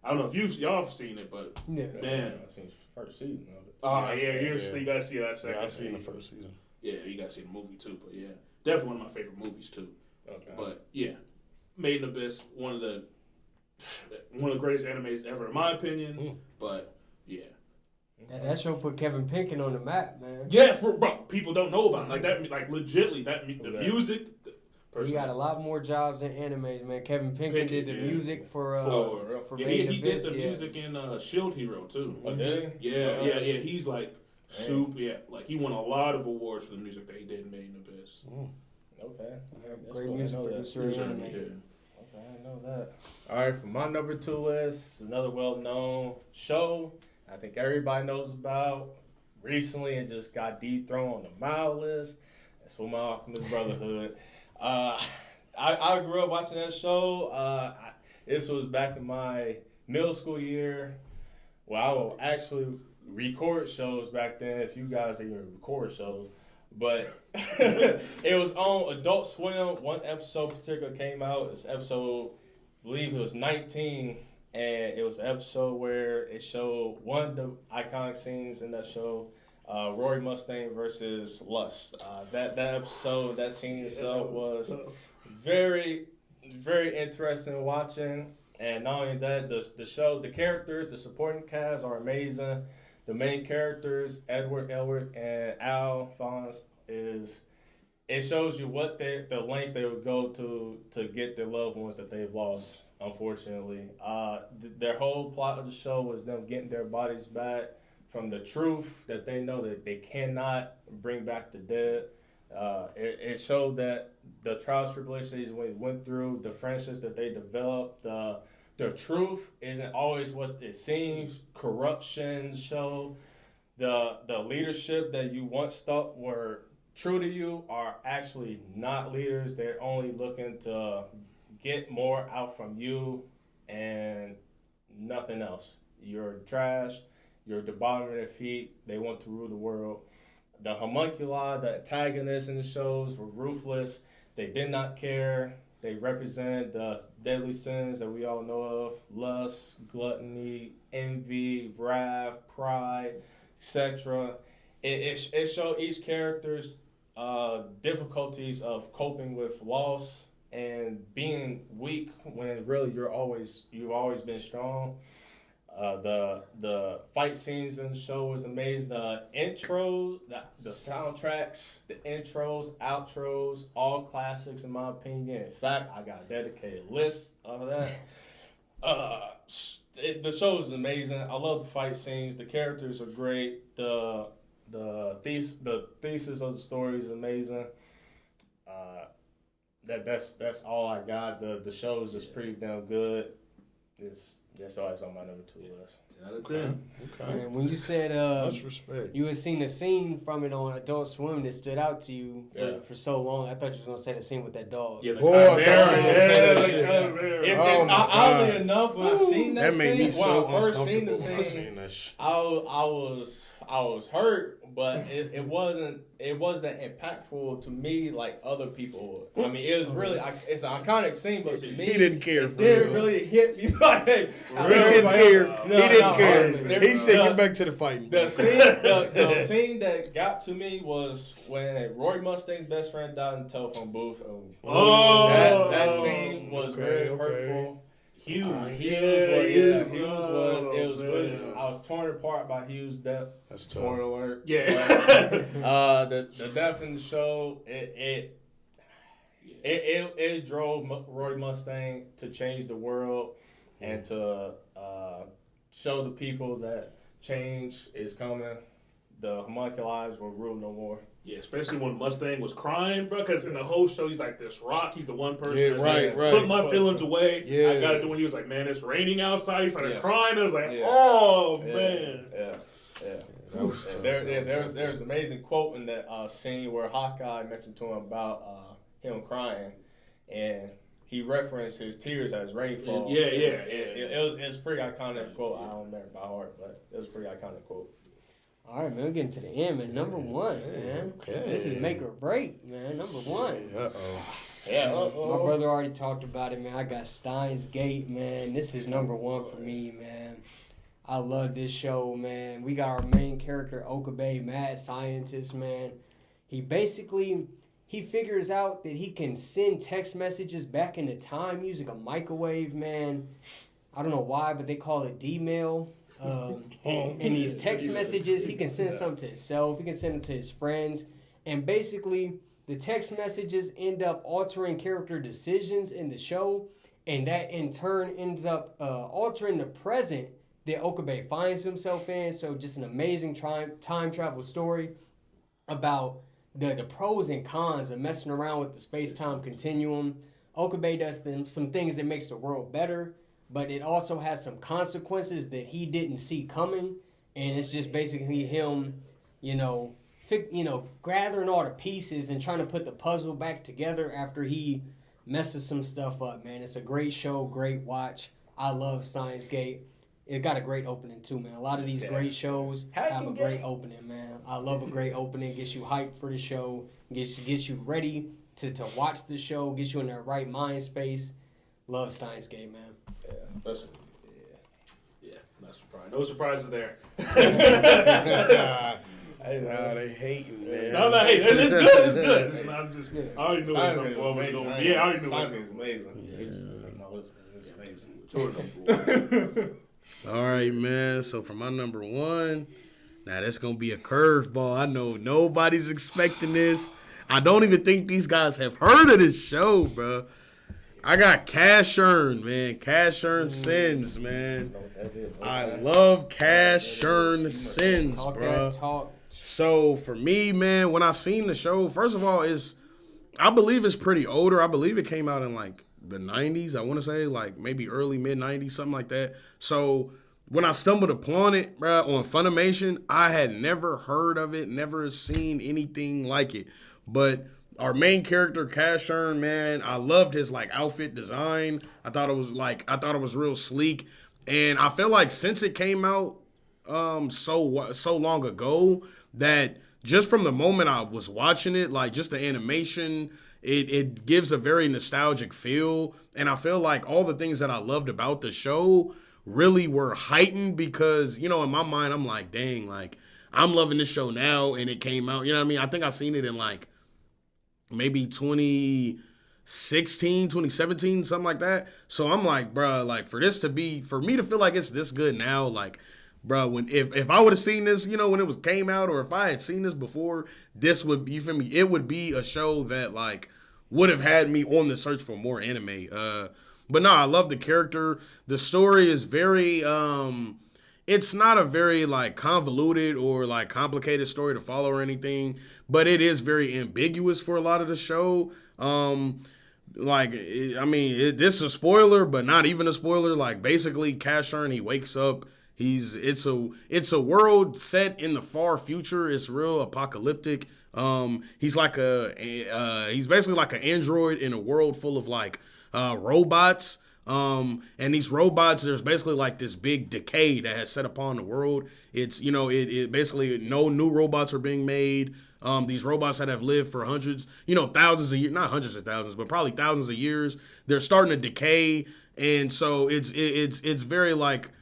I don't know if y'all have seen it, but man, I've seen the first season of it. Oh you gotta see that second. Yeah, I've seen the first season. Yeah, you gotta see the movie too. But yeah, definitely one of my favorite movies too. Okay. But yeah, Made in Abyss, one of the greatest animes ever, in my opinion. But yeah. That show put Kevin Pinkin on the map, man. Yeah, bro, people don't know about it. Like that, like legitly, the music, the We got a lot more jobs in animes, man. Kevin Pinkett did the music for he did the music in Shield Hero too. Oh, did he? Yeah. He's like super. Yeah, like he won a lot of awards for the music that he did in Made in Abyss. Okay. Great music producer in anime. Okay, I didn't know that. All right, for my number 2 list, it's another well-known show I think everybody knows about. Recently, it just got dethroned on the Mile list. That's for my Alchemist Brotherhood. I grew up watching that show. This was back in my middle school year. Well, I will actually record shows back then, if you guys even record shows. But it was on Adult Swim. One episode particular came out. This episode, I believe it was 19, and it was an episode where it showed one of the iconic scenes in that show, Rory Mustang versus Lust. That episode, that scene itself was very, very interesting watching. And not only that, the show, the characters, the supporting cast are amazing. The main characters, Edward, and Alphonse, it shows you what the lengths they would go to get their loved ones that they've lost, unfortunately. Their whole plot of the show was them getting their bodies back from the truth that they know that they cannot bring back the dead. It showed that the trials, tribulations they went through, the friendships that they developed, the truth isn't always what it seems. Corruption show the leadership that you once thought were true to you are actually not leaders. They're only looking to get more out from you and nothing else. You're trash. You're at the bottom of their feet. They want to rule the world. The homunculi, the antagonists in the shows, were ruthless. They did not care. They represent the deadly sins that we all know of: lust, gluttony, envy, wrath, pride, etc. It showed each character's difficulties of coping with loss and being weak when really you've always been strong. The fight scenes in the show was amazing. The intro, the soundtracks, the intros, outros, all classics in my opinion. In fact, I got a dedicated list of that. The show is amazing. I love the fight scenes. The characters are great. The thesis of the story is amazing. That's all I got. The show is just pretty damn good. That's always on my number 2 list. 10 out of 10. Okay. And when you said Much respect. you had seen the scene from it on Adult Swim that stood out to you for so long, I thought you was gonna say the scene with that dog. Yeah, the Boy, I thought you was gonna say that Chimera. shit. Yeah, Oh my God. Oddly enough, when I seen that That made scene, me so when I first seen the uncomfortable when I scene, seen that shit. I was hurt, but it wasn't that impactful to me like other people. I mean, it was really it's an iconic scene, but to me, He didn't care it for didn't real. really hit me like how He didn't everybody care. else- He didn't care. there- He said, the- "Get back to the fighting." The scene that got to me was when Roy Mustang's best friend died in the telephone booth. That scene was very hurtful. Hughes. It was really. I was torn apart by Hughes' death. That's Spoiler tough. alert. Yeah. The death in the show it drove Roy Mustang to change the world and to show the people that change is coming. The homunculi will rule no more. Yeah, especially when Mustang was crying, bro. Because in the whole show, he's like this rock. He's the one person Yeah, that's right, like, right. put my feelings away. Yeah. I got to do when he was like, man, it's raining outside. He started Yeah. crying. I was like, Yeah. oh, Yeah, man. Yeah. That was tough. There was an amazing quote in that scene where Hawkeye mentioned to him about him crying, and he referenced his tears as rainfall. Yeah. It was a pretty iconic quote. I don't remember it by heart, but it was a pretty iconic quote. All right, man, we're getting to the end, man. Number 1, man. Okay. This is make or break, man. Number 1. Uh-oh. Yeah. My brother already talked about it, man. I got Steins Gate, man. This is number 1 for me, man. I love this show, man. We got our main character, Okabe, mad scientist, man. He figures out that he can send text messages back into time using a microwave, man. I don't know why, but they call it D-mail. And these text messages, he can send some to himself. He can send them to his friends. And basically, the text messages end up altering character decisions in the show, and that in turn ends up altering the present that Okabe finds himself in. So just an amazing time travel story about the pros and cons of messing around with the space-time continuum. Okabe does some things that makes the world better, but it also has some consequences that he didn't see coming, and it's just basically him, gathering all the pieces and trying to put the puzzle back together after he messes some stuff up, man. It's a great show, great watch. I love Steins Gate. It got a great opening too, man. A lot of these great shows have a great opening, man. I love a great opening. Gets you hyped for the show. Gets you ready to watch the show. Gets you in that right mind space. Love Steins Gate, man. Yeah, especially. Yeah, not surprised. No surprises there. Nah, they hating, man. No, hey, it's good. It's good. It's not just. I already knew what was going. Yeah, I already knew. Steins was amazing. It's amazing. All right, man. So for my number one, now that's going to be a curveball. I know nobody's expecting this. I don't even think these guys have heard of this show, bro. I got Cash Earn, man. Cash Earn Sins, man. I love Cash Earn Sins, bro. So for me, man, when I seen the show, first of all, I believe it's pretty older. I believe it came out in like the 90s, I want to say, like maybe early, mid-90s, something like that. So when I stumbled upon it, bro, on Funimation, I had never heard of it, never seen anything like it. But our main character, Cash Earn, man, I loved his like outfit design. I thought it was real sleek. And I feel like since it came out so long ago, that just from the moment I was watching it, like just the animation, it gives a very nostalgic feel. And I feel like all the things that I loved about the show really were heightened because, in my mind, I'm like, dang, like I'm loving this show now and it came out, you know what I mean? I think I seen it in like maybe 2016, 2017, something like that. So I'm like, bro, like for me to feel like it's this good now, like, bro, if I would have seen this, when it came out, or if I had seen this before, this would be, you feel me? It would be a show that like would have had me on the search for more anime. But no, I love the character. The story is very, it's not a very like convoluted or like complicated story to follow or anything, but it is very ambiguous for a lot of the show. This is a spoiler, but not even a spoiler. Like basically, Cash Earn, he wakes up. It's a world set in the far future. It's real apocalyptic. He's basically like an android in a world full of like robots. And these robots, there's basically like this big decay that has set upon the world. It's, it basically no new robots are being made. These robots that have lived for hundreds, thousands of years, not hundreds of thousands, but probably thousands of years, they're starting to decay. And so it's very like,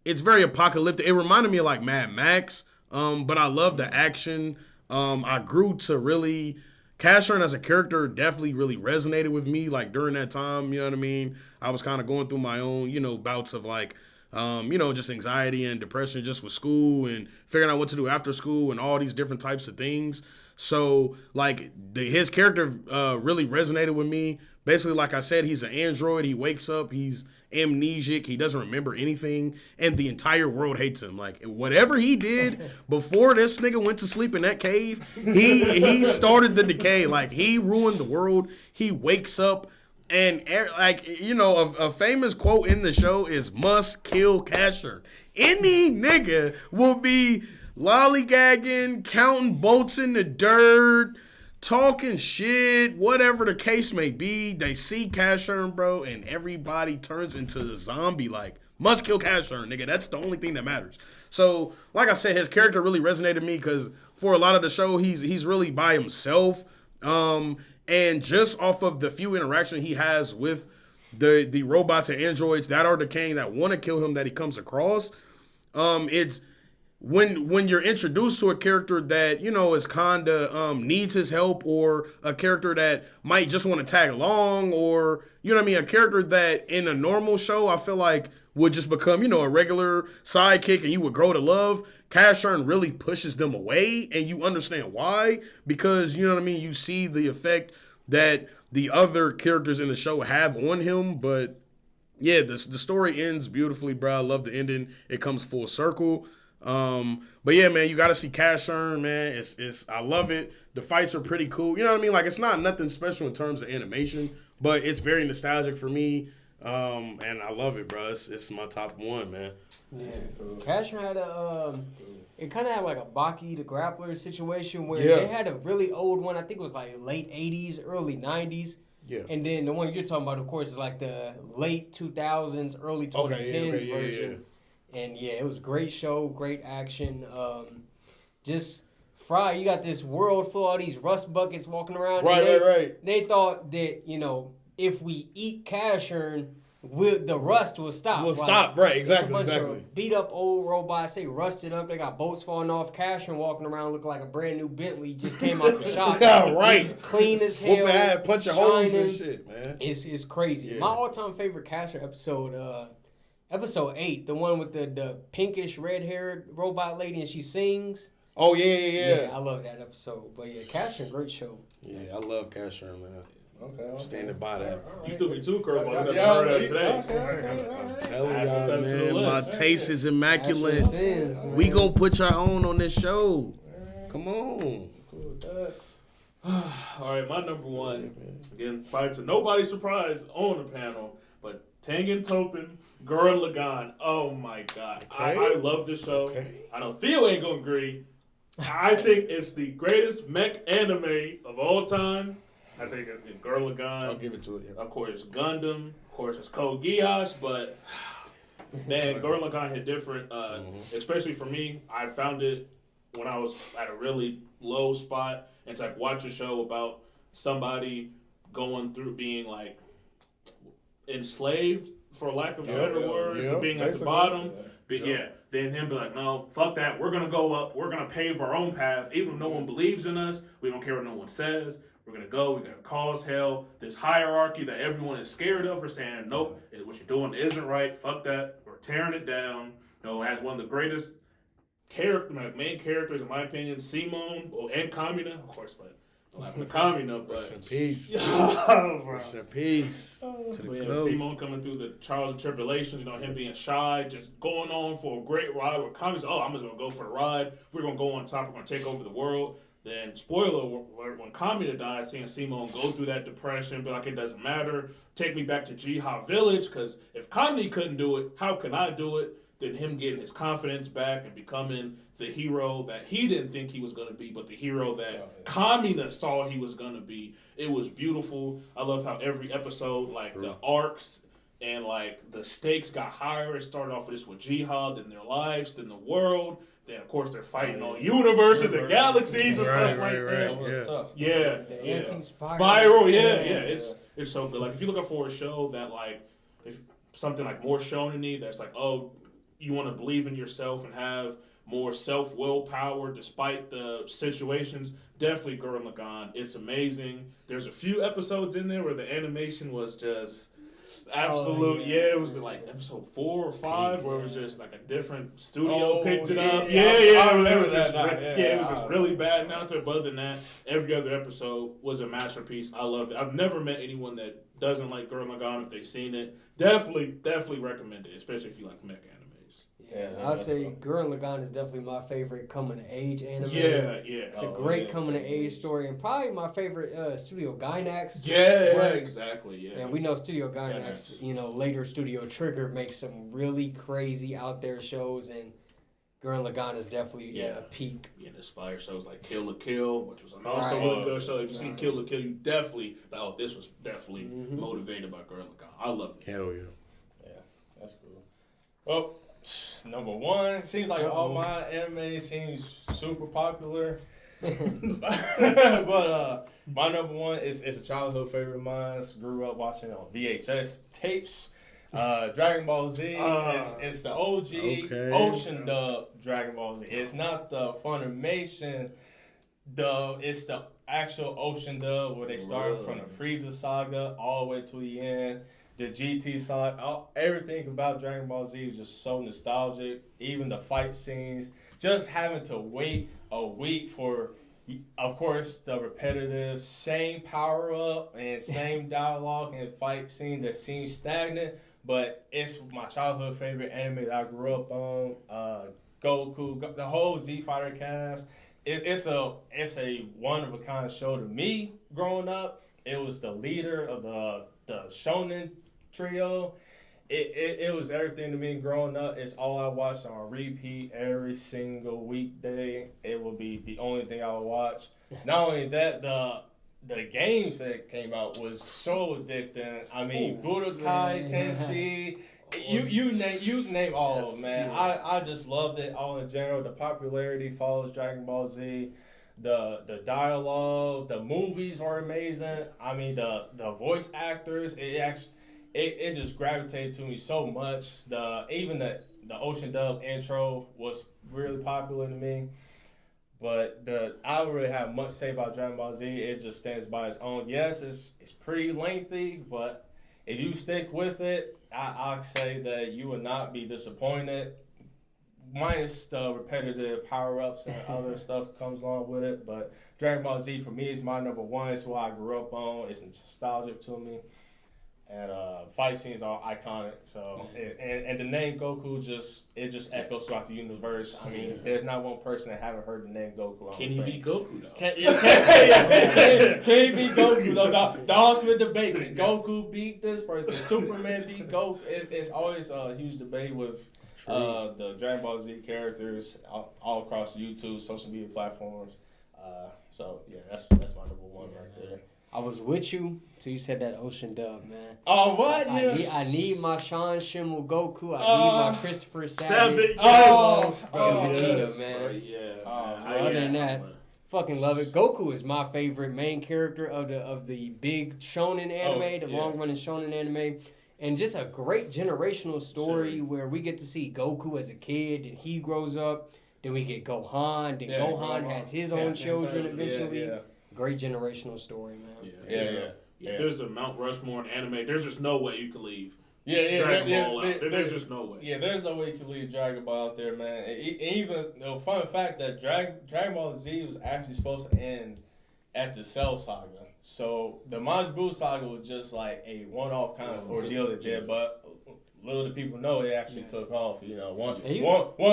it's very apocalyptic. It reminded me of like Mad Max, but I love the action. I grew to really, Cash Earn as a character definitely really resonated with me like during that time, you know what I mean? I was kind of going through my own, bouts of like, just anxiety and depression just with school and figuring out what to do after school and all these different types of things. So like his character really resonated with me. Basically, like I said, he's an android. He wakes up. He's amnesic. He doesn't remember anything. And the entire world hates him. Like, whatever he did before this nigga went to sleep in that cave, he started the decay. Like, he ruined the world. He wakes up. And, like, a famous quote in the show is, must kill Cash Earn. Any nigga will be lollygagging, counting bolts in the dirt, talking shit, whatever the case may be. They see Cash Earn, bro, and everybody turns into a zombie. Like, must kill Cash Earn, nigga. That's the only thing that matters. So, like I said, his character really resonated with me because for a lot of the show, he's really by himself. And just off of the few interactions he has with the robots and androids that are decaying, that want to kill him, that he comes across, it's when you're introduced to a character that, is kind of needs his help, or a character that might just want to tag along, or, a character that in a normal show, I feel like would just become, a regular sidekick and you would grow to love, Cash Earn really pushes them away, and you understand why, because, you know what I mean, you see the effect that the other characters in the show have on him. But yeah, the story ends beautifully, bro. I love the ending. It comes full circle. But yeah, man, you got to see Cash Earn, man. It's I love it. The fights are pretty cool. You know what I mean? Like, it's not nothing special in terms of animation, but it's very nostalgic for me. And I love it, bro. It's my top one, man. Yeah. Cash Earn had it kind of had like a Baki the Grappler situation where they had a really old one. I think it was like late 80s, early 90s. Yeah. And then the one you're talking about, of course, is like the late 2000s, early 2010s version. Yeah. And yeah, it was a great show, great action. Just Fry, you got this world full of all these rust buckets walking around. Right. They thought that, if we eat Cash Earn, the rust will stop. Will stop, right, exactly. Of beat up old robots, they rusted up, they got bolts falling off. Cash Earn walking around looking like a brand new Bentley just came out the shop. Yeah, right. He's clean as hell. Punch your holes and shit, man. It's crazy. Yeah. My all-time favorite Cash Earn episode, episode 8, the one with the pinkish red-haired robot lady and she sings. Oh, yeah. I love that episode. But yeah, Cash Earn, great show. Yeah, I love Cash Earn, man. Okay. I'm standing by that. You threw me two curveballs. I never heard that today. I'm telling y'all, man, my taste is immaculate. We gonna put y'all on this show. Come on. All right, my number one, again, probably to nobody's surprise on the panel, but Tengen Toppan, Gurren Lagann. Oh my God. Okay. I love this show. Okay. I know Theo ain't gonna agree. I think it's the greatest mech anime of all time. I think it's Gurren Lagann. I'll give it to it. Yeah. Of course, Gundam. Of course, it's Code Geass. But man, Gurren Lagann hit different. Especially for me, I found it when I was at a really low spot. And to watch a show about somebody going through being enslaved, for lack of a better word, for being at the bottom. Then him be like, no, fuck that. We're going to go up. We're going to pave our own path. Even if no one believes in us, we don't care what no one says. We're going to go. We're going to cause hell. This hierarchy that everyone is scared of, we're saying, nope, what you're doing isn't right. Fuck that. We're tearing it down. It has one of the greatest main characters, in my opinion, Simone and Kamina, of course, but not the Kamina, but... Rest in peace. Rest in peace. Simone coming through the trials and tribulations, him being shy, just going on for a great ride, where Kamina's, I'm just going to go for the ride. We're going to go on top. We're going to take over the world. Then, spoiler alert, when Kamina died, seeing Simone go through that depression, be like, it doesn't matter. Take me back to Jiha Village, because if Kamina couldn't do it, how can I do it? Then him getting his confidence back and becoming the hero that he didn't think he was going to be, but the hero that Kamina saw he was going to be. It was beautiful. I love how every episode, the arcs and, the stakes got higher. It started off with Jiha, then their lives, then the world. Then, of course, they're fighting on universes and galaxies and stuff like that. Yeah. The anti-spiral. It's so good. If you look up for a show that, if something more shonen-y, that's you want to believe in yourself and have more self-will power despite the situations, definitely Gurren Lagann. It's amazing. There's a few episodes in there where the animation was just absolute. It was episode 4 or 5 where it was just a different studio picked it up. I remember that. It was just really bad out there. But other than that, every other episode was a masterpiece. I loved it. I've never met anyone that doesn't like Gurren Lagann if they've seen it. Definitely recommend it, especially if you like mecha animes. I'd say Gurren Lagann is definitely my favorite coming of age anime. It's a great coming of age story, and probably my favorite Studio Gainax. Exactly. And we know Studio Gainax, later Studio Trigger makes some really crazy out there shows, and Gurren Lagann is definitely a peak. And inspired shows like Kill la Kill, which was also a good show. If you've seen Kill la Kill, you definitely this was definitely motivated by Gurren Lagann. I love it. Hell yeah. Yeah, that's cool. Well, number one, seems like all my anime seems super popular. But my number one is a childhood favorite of mine. Grew up watching on VHS tapes. Dragon Ball Z it's the OG Ocean dub Dragon Ball Z. It's not the Funimation dub. It's the actual Ocean dub where they start from the Frieza saga all the way to the end. the GT side, everything about Dragon Ball Z is just so nostalgic. Even the fight scenes, just having to wait a week for, of course, the repetitive same power up and same dialogue and fight scene that seems stagnant, but it's my childhood favorite anime that I grew up on. Goku, the whole Z Fighter cast. It's a one of a kind show to me growing up. It was the leader of the shonen trio. It was everything to me growing up. It's all I watched on repeat every single weekday. It will be the only thing I would watch. Not only that, the games that came out was so addicting. I mean, Budokai Tenshi. You name all of them, man. Yeah. I just loved it all in general. The popularity follows Dragon Ball Z. The dialogue, the movies were amazing. I mean, the voice actors, it just gravitated to me so much. Even the Ocean Dub intro was really popular to me. But I don't really have much to say about Dragon Ball Z. It just stands by its own. Yes, it's pretty lengthy, but if you stick with it, I'll say that you will not be disappointed. Minus the repetitive power-ups and other stuff comes along with it. But Dragon Ball Z, for me, is my number one. It's what I grew up on. It's nostalgic to me. And fight scenes are iconic. So and the name Goku just echoes throughout the universe. I mean, there's not one person that haven't heard the name Goku. Can he be Goku though? Can he be Goku though? The ultimate debate: can Goku beat this person? Can Superman beat Goku? It's always a huge debate with the Dragon Ball Z characters all across YouTube, social media platforms. So yeah, that's my number one right there. I was with you till you said that Ocean Dub, man. Oh, what? I need my Sean Schimmel Goku. I need my Christopher Savage. Vegeta, man. Yeah. Other than that, fucking love it. Goku is my favorite main character of the big shonen anime, long running shonen anime. And just a great generational story where we get to see Goku as a kid and he grows up. Then we get Gohan. Then Gohan has his own children eventually. Yeah. Great generational story, man. Yeah. There's a Mount Rushmore in anime. There's just no way you can leave. Dragon Ball out. There's just no way. Yeah, there's no way you can leave Dragon Ball out there, man. Even fun fact that Dragon Ball Z was actually supposed to end at the Cell Saga. So the Majin Buu Saga was just like a one-off kind of ordeal they did, but little do people know it actually took off. You know, one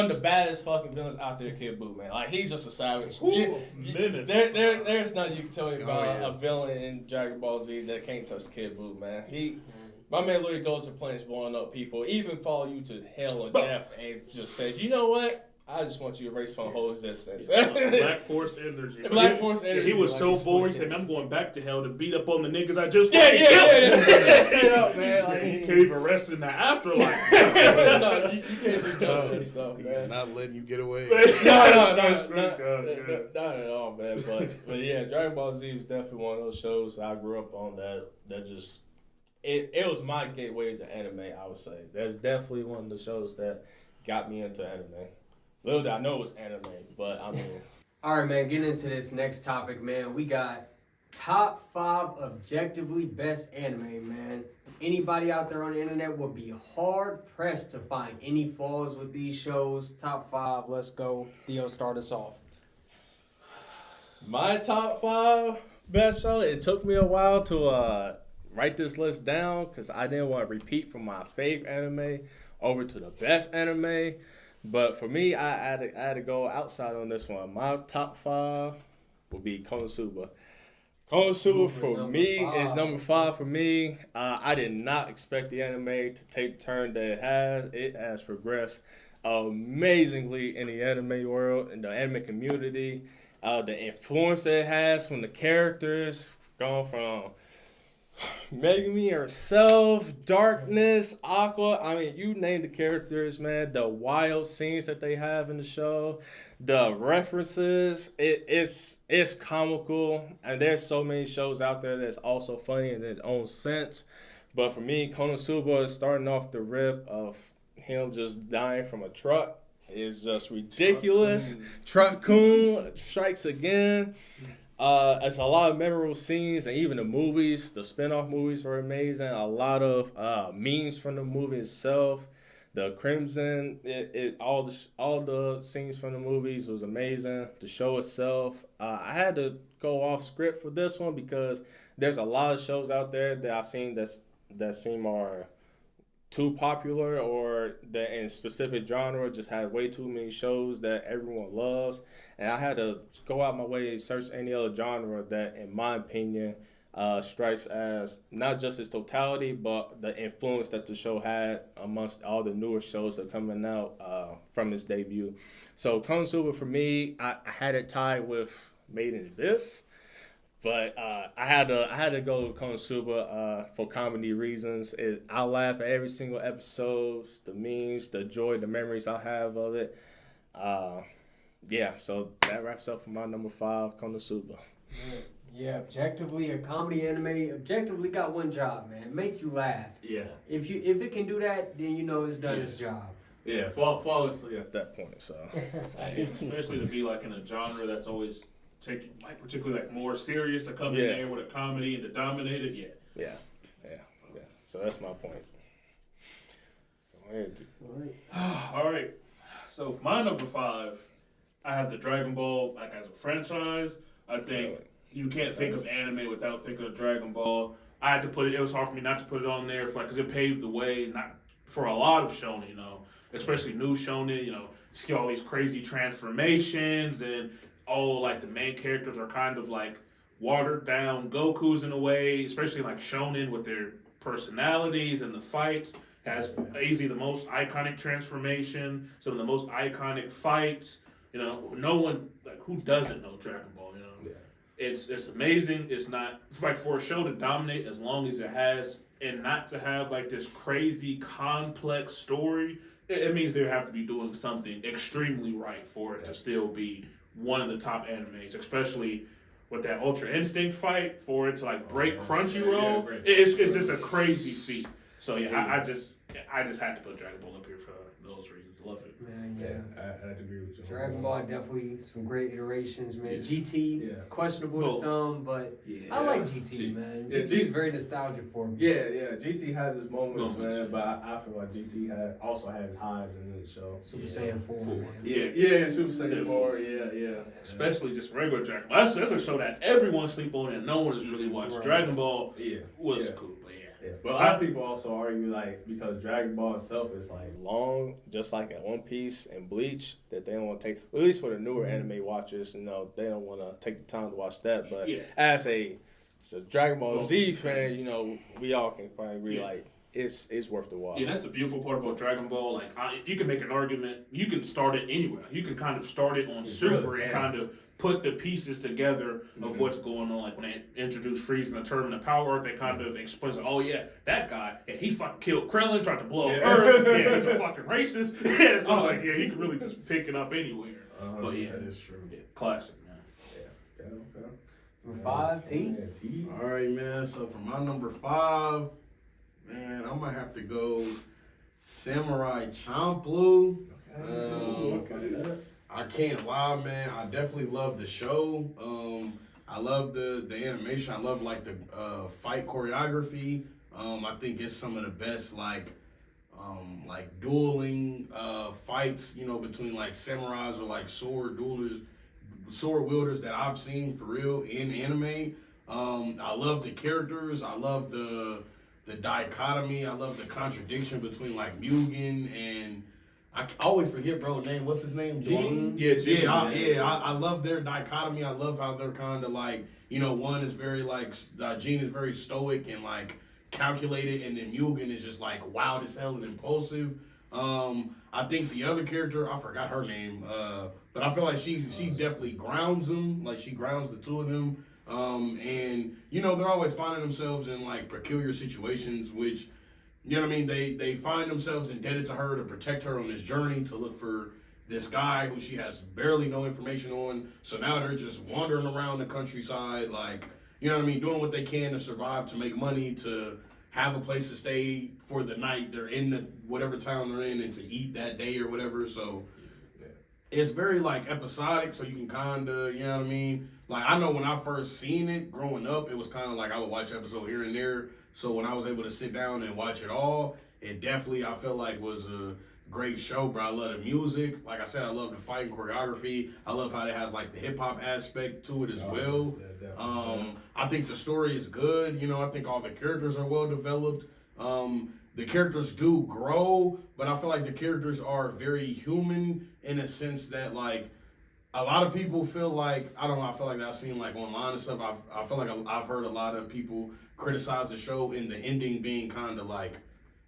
of the baddest fucking villains out there, Kid Buu, man. Like, he's just a savage. There's nothing you can tell me about a villain in Dragon Ball Z that can't touch Kid Buu, man. My man literally goes to planets blowing up people, even follow you to hell and death, and just says, you know what? I just want you to erase from the whole existence. Black Force energy. He was so bored. He said, I'm going back to hell to beat up on the niggas I just killed. Straight up, man. Like, he can't even rest in the afterlife. No, you can't do that stuff, man. He's not letting you get away. Not at all, man. But yeah, Dragon Ball Z was definitely one of those shows I grew up on that just... It was my gateway to anime, I would say. That's definitely one of the shows that got me into anime. Little did I know it was anime, but I mean... All right, man, getting into this next topic, man. We got top 5 objectively best anime, man. Anybody out there on the internet will be hard-pressed to find any flaws with these shows. Top 5, let's go. Theo, start us off. My top 5 best show, it took me a while to write this list down because I didn't want to repeat from my favorite anime over to the best anime. But for me, I had to go outside on this one. My top 5 will be Konosuba. Konosuba for me is number 5 for me. I did not expect the anime to take the turn that it has. It has progressed amazingly in the anime world, in the anime community. The influence that it has from the characters, going from Megumi herself, Darkness, Aqua. I mean, you name the characters, man. The wild scenes that they have in the show, the references. It's comical, and there's so many shows out there that's also funny in its own sense. But for me, Konosuba is starting off the rip of him just dying from a truck. It's just ridiculous. Truck-kun strikes again. It's a lot of memorable scenes, and even the movies, the spin-off movies were amazing. A lot of memes from the movie itself. The Crimson, all the scenes from the movies was amazing. The show itself, I had to go off script for this one because there's a lot of shows out there that I've seen that seem are too popular, or that in specific genre just had way too many shows that everyone loves, and I had to go out my way and search any other genre that, in my opinion, strikes as not just its totality, but the influence that the show had amongst all the newer shows that are coming out from its debut. So Konosuba for me, I had it tied with Made in Abyss. But I had to go with Konosuba for comedy reasons. I laugh at every single episode, the memes, the joy, the memories I have of it. Yeah, so that wraps up for my number 5, Konosuba. Yeah, objectively, a comedy anime objectively got one job, man. Make you laugh. Yeah. If it can do that, then you know it's done its job. Yeah, flawlessly At that point, so. Especially to be like in a genre that's always taking, like, particularly like more serious, to come in there with a comedy and to dominate it. Yeah. So that's my point. All right. So for my number 5, I have the Dragon Ball, like, as a franchise. I think you can't think of anime without thinking of Dragon Ball. I had to put it. It was hard for me not to put it on there, because it paved the way not for a lot of shonen, especially new shonen. You see all these crazy transformations, and all like the main characters are kind of like watered down Gokus in a way, especially like shonen with their personalities and the fights. Has easily the most iconic transformation, some of the most iconic fights. No one, like, who doesn't know Dragon Ball? It's amazing. It's not like for a show to dominate as long as it has, and not to have like this crazy complex story. It means they have to be doing something extremely right for it to still be one of the top animes, especially with that Ultra Instinct fight, for it to like break Crunchyroll. It's just a crazy feat. So I just had to put Dragon Ball up here for those reasons. Love it. Man, I agree with you. Dragon Ball definitely some great iterations, man. GT, questionable to some, but I like GT, man. GT is very nostalgic for me. Yeah. GT has its moments, man, but I feel like GT also has highs in the show. Super Saiyan 4. Man. Yeah, Super Saiyan 4, yeah. Especially just regular Dragon Ball. That's a show that everyone sleep on and no one has really watched. Right. Dragon Ball was cool. But a lot of people also argue, like, because Dragon Ball itself is like long, just like in One Piece and Bleach, that they don't want to take, at least for the newer anime watchers, they don't want to take the time to watch that. But as a Dragon Ball Z fan, we all can probably agree, like, it's worth the watch. Yeah, that's the beautiful part about Dragon Ball. Like, you can make an argument. You can start it anywhere. You can kind of start it on Super and kind of put the pieces together of what's going on. Like when they introduce Frieza and the Tournament of Power, they kind of explain, that guy, he fucking killed Krillin, tried to blow up Earth. He's a fucking racist. So I was like, you can really just pick it up anywhere. But that is true. Classic, man. Okay. Number 5, T. All right, man. So for my number 5, man, I'm gonna have to go Samurai Champloo. Okay. I can't lie, man. I definitely love the show. I love the animation. I love like the fight choreography. I think it's some of the best like dueling fights, between like samurais or like sword wielders that I've seen for real in anime. I love the characters. I love the dichotomy. I love the contradiction between like Mugen and I always forget bro name. What's his name? Gene? Gene. I love their dichotomy. I love how they're kind of like, one is very like, Gene is very stoic and like calculated, and then Mugen is just like wild as hell and impulsive. I think the other character, I forgot her name, but I feel like she definitely grounds them. Like she grounds the two of them. And they're always finding themselves in like peculiar situations, which, they find themselves indebted to her to protect her on this journey to look for this guy who she has barely no information on. So now they're just wandering around the countryside, like, doing what they can to survive, to make money, to have a place to stay for the night. They're in whatever town they're in, and to eat that day or whatever. So it's very like episodic, so you can kind of, like I know when I first seen it growing up, it was kind of like I would watch episode here and there. So when I was able to sit down and watch it all, it definitely I felt like was a great show, bro. I love the music. Like I said, I love the fighting choreography. I love how it has like the hip hop aspect to it as well. I think the story is good. You know, I think all the characters are well developed. The characters do grow, but I feel like the characters are very human in a sense that like a lot of people feel like, I don't know, I feel like I've seen like online and stuff. I feel like I've heard a lot of people criticize the show in the ending being kind of like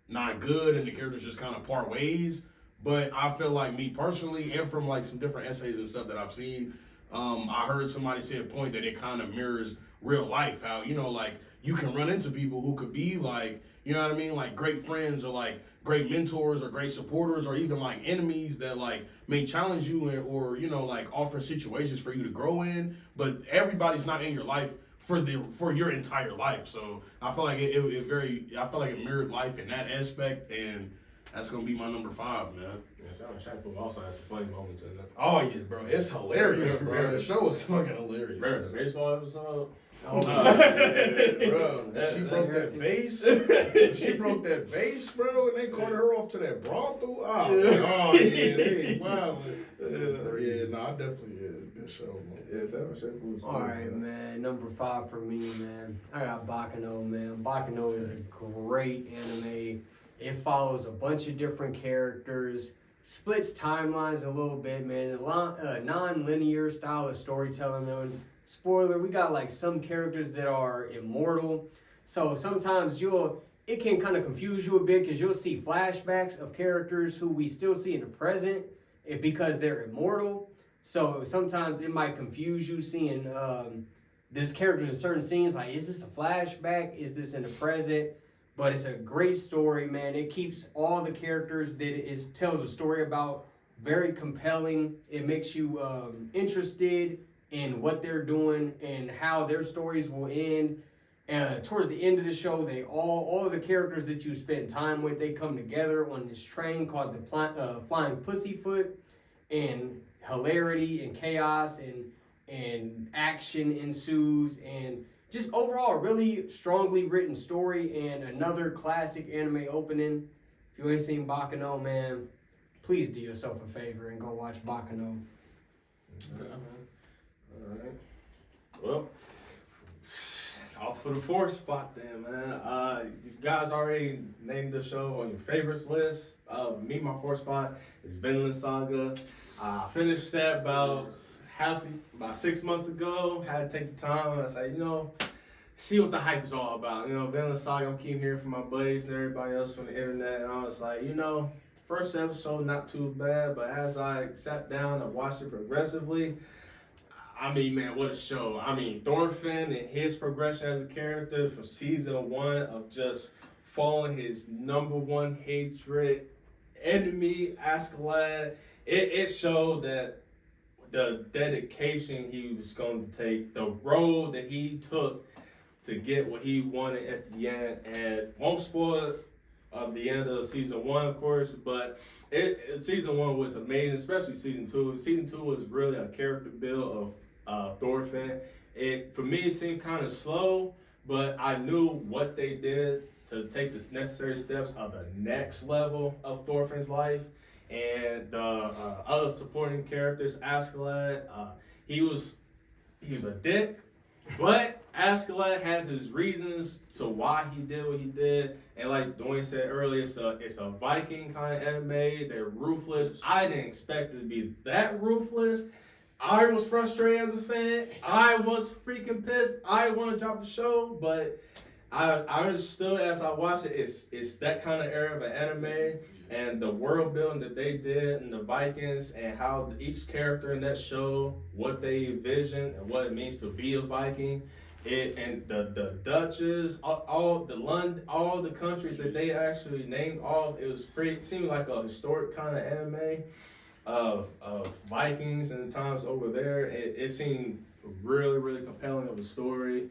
not good and the characters just kind of part ways. But I feel like me personally, and from like some different essays and stuff that I've seen, I heard somebody say a point that it kind of mirrors real life. How, you know, like you can run into people who could be like, you know what I mean? Like great friends or like great mentors or great supporters or even like enemies that like may challenge you or, you know, like offer situations for you to grow in. But everybody's not in your life for your entire life. So I feel like I feel like it mirrored life in that aspect, and that's gonna be my number 5, man. Yeah, Sound Shampoo also has some funny moments in it. Oh yeah, bro, it's hilarious, bro. The show is fucking hilarious. Remember the baseball episode? Oh, Bro, she broke that vase. She broke that vase, bro, and they carted her off to that brothel. Oh yeah, they wow. Yeah, no, I definitely good show, man. Yeah, Sound Shampoo. all right, man. Number 5 for me, man. I got Bakano, man. Bakano is a great anime. It follows a bunch of different characters, splits timelines a little bit, man. A non-linear style of storytelling, man. Spoiler, we got like some characters that are immortal. So sometimes it can kind of confuse you a bit because you'll see flashbacks of characters who we still see in the present because they're immortal. So sometimes it might confuse you seeing this characters in certain scenes. Like, is this a flashback? Is this in the present? But it's a great story, man. It keeps all the characters that it tells a story about very compelling. It makes you interested in what they're doing and how their stories will end. Towards the end of the show, they all of the characters that you spend time with, they come together on this train called the Flying Pussyfoot, and hilarity and chaos and action ensues, and just overall a really strongly written story and another classic anime opening. If you ain't seen Bakano, man, please do yourself a favor and go watch Bakano. Alright. Well, off for the 4th spot then, man. You guys already named the show on your favorites list. My 4th spot is Vinland Saga. I finished that about 6 months ago. Had to take the time and I said, see what the hype is all about. Vinland Saga, I'm keep hearing from my buddies and everybody else from the internet, and I was like, first episode not too bad, but as I sat down and watched it progressively, I mean, man, what a show. I mean, Thorfinn and his progression as a character from season 1 of just following his number 1 hatred enemy, Askeladd. It showed that the dedication he was going to take, the road that he took to get what he wanted at the end, and won't spoil the end of season 1, of course, but season 1 was amazing, especially season 2. Season 2 was really a character build of Thorfinn. For me, it seemed kind of slow, but I knew what they did to take the necessary steps of the next level of Thorfinn's life. And the other supporting characters, Askeladd, he was a dick, but Askeladd has his reasons to why he did what he did. And like Dwayne said earlier, it's a Viking kind of anime. They're ruthless. I didn't expect it to be that ruthless. I was frustrated as a fan. I was freaking pissed. I want to drop the show, but I understood as I watched it. It's that kind of era of an anime. And the world building that they did and the Vikings and how each character in that show, what they envision and what it means to be a Viking, and the Dutches, all the countries that they actually named off, it seemed like a historic kind of anime of Vikings and the times over there. It seemed really, really compelling of a story.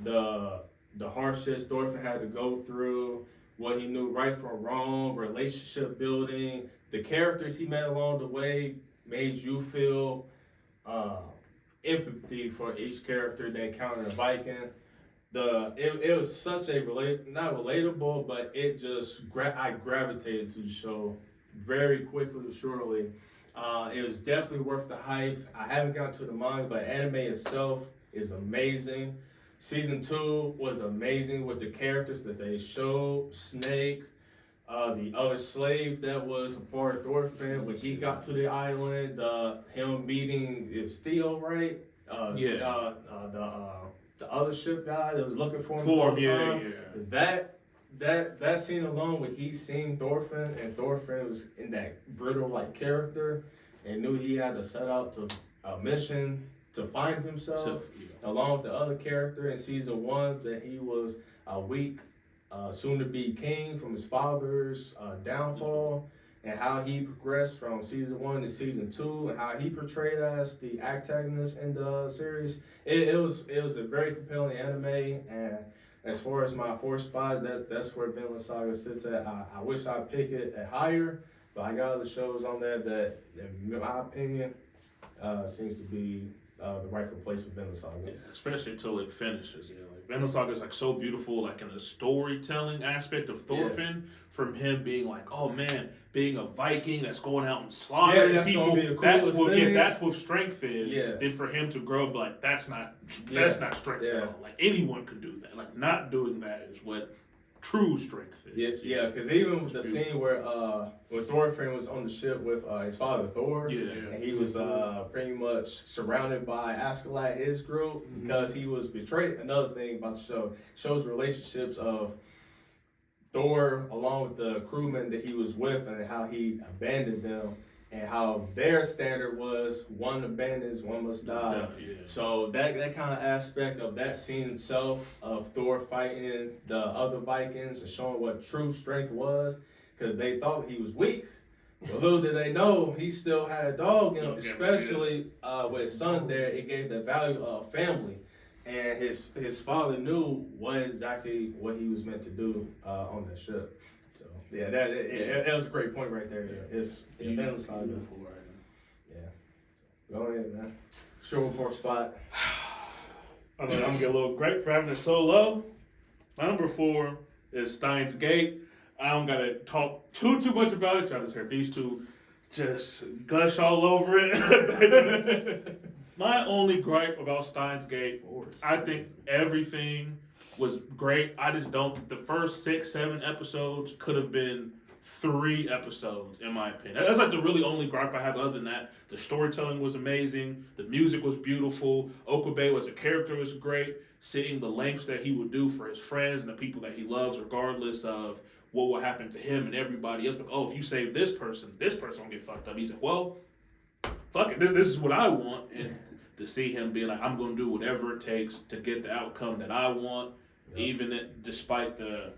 The hardships Thorfinn had to go through, what he knew right from wrong, relationship building, the characters he met along the way made you feel empathy for each character they encountered in Viking. It was such a not relatable, but it just I gravitated to the show very quickly, surely. It was definitely worth the hype. I haven't gotten to the manga, but anime itself is amazing. Season 2 was amazing with the characters that they showed. Snake, the other slave that was a part of Thorfinn, when he got to the island, him meeting, it was Theo, right? The other ship guy that was looking for him all the time. That scene alone, when he seen Thorfinn, and Thorfinn was in that brittle like character, and knew he had to set out to a mission to find himself, along with the other character in season 1, that he was a weak, soon-to-be king from his father's downfall, and how he progressed from season 1 to season 2, and how he portrayed as the antagonist in the series. It was a very compelling anime, and as far as my 4th spot, that's where Vinland Saga sits at. I wish I'd pick it at higher, but I got other shows on there that, in my opinion, seems to be the rightful place for Vinland Saga. Yeah, especially until it finishes. Yeah, like Vinland Saga is like so beautiful, like in the storytelling aspect of Thorfinn, from him being like, oh man, being a Viking that's going out and slaughtering people. Gonna be the coolest thing. That's what strength is. Yeah. Then for him to grow up, like that's not strength at all. Like anyone could do that. Like not doing that is what true strength is. Yeah, because even with the scene where Thorfinn was on the ship with his father Thor, and he was pretty much surrounded by Askeladd, his group, because he was betrayed. Another thing about the show shows relationships of Thor along with the crewmen that he was with, and how he abandoned them, and how their standard was one abandons, one must die. So that kind of aspect of that scene itself of Thor fighting the other Vikings and showing what true strength was, because they thought he was weak. But little did they know he still had a dog in him, especially with his son there. It gave the value of family. And his father knew exactly what he was meant to do on that ship. So yeah, that was a great point right there. Yeah. It's Vinland Saga. Yeah. Go ahead, man. Show 4th spot. I'm gonna get a little great for having it so low. My number 4 is Steins Gate. I don't gotta talk too much about it. I just heard these two just gush all over it. My only gripe about Steins Gate, I think everything was great. I just don't. The first 6-7 episodes could have been 3 episodes, in my opinion. That's like the really only gripe I have. Other than that, the storytelling was amazing. The music was beautiful. Okabe was a character was great. Seeing the lengths that he would do for his friends and the people that he loves, regardless of what will happen to him and everybody else. But if you save this person will get fucked up. He said, well, fuck it. This is what I want. And to see him be like, I'm going to do whatever it takes to get the outcome that I want, even despite the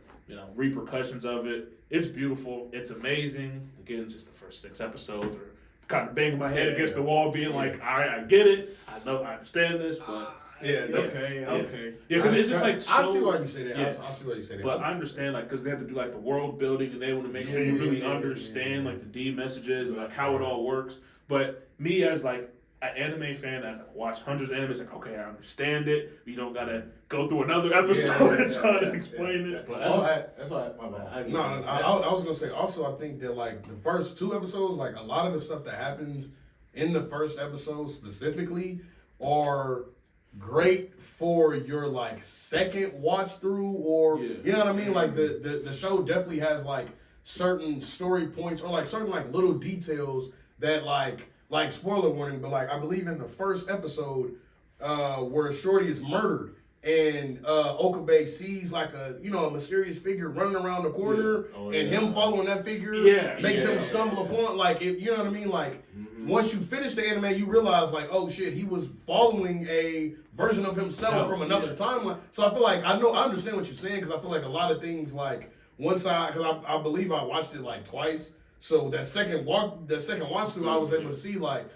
repercussions of it. It's beautiful. It's amazing. Again, just the first 6 episodes are kind of banging my head against the wall, being like, all right, I get it. I know, I understand this, but... Okay. Yeah, because it's just like so... I see why you say that. Yeah. I see why you say that. But I understand, like, because they have to do, like, the world building, and they want to make sure you really understand, like, the D messages and, like, how it all works. But me as, like, an anime fan that's like watch hundreds of animes, like, okay, I understand it. You don't gotta go through another episode and try to explain it. But that's why my bad. I was gonna say also, I think that like the first 2 episodes, like a lot of the stuff that happens in the first episode specifically are great for your like second watch through, or you know what I mean? Like the show definitely has like certain story points or like certain like little details that like spoiler warning, but like I believe in the first episode where Shorty is murdered and Okabe sees like a mysterious figure running around the corner, and him following that figure makes him stumble upon like it, you know what I mean? Like once you finish the anime, you realize like, oh shit, he was following a version of himself from another timeline. So I feel like I understand what you're saying, because I feel like a lot of things like because I believe I watched it like twice. So that second watch through, I was able to see like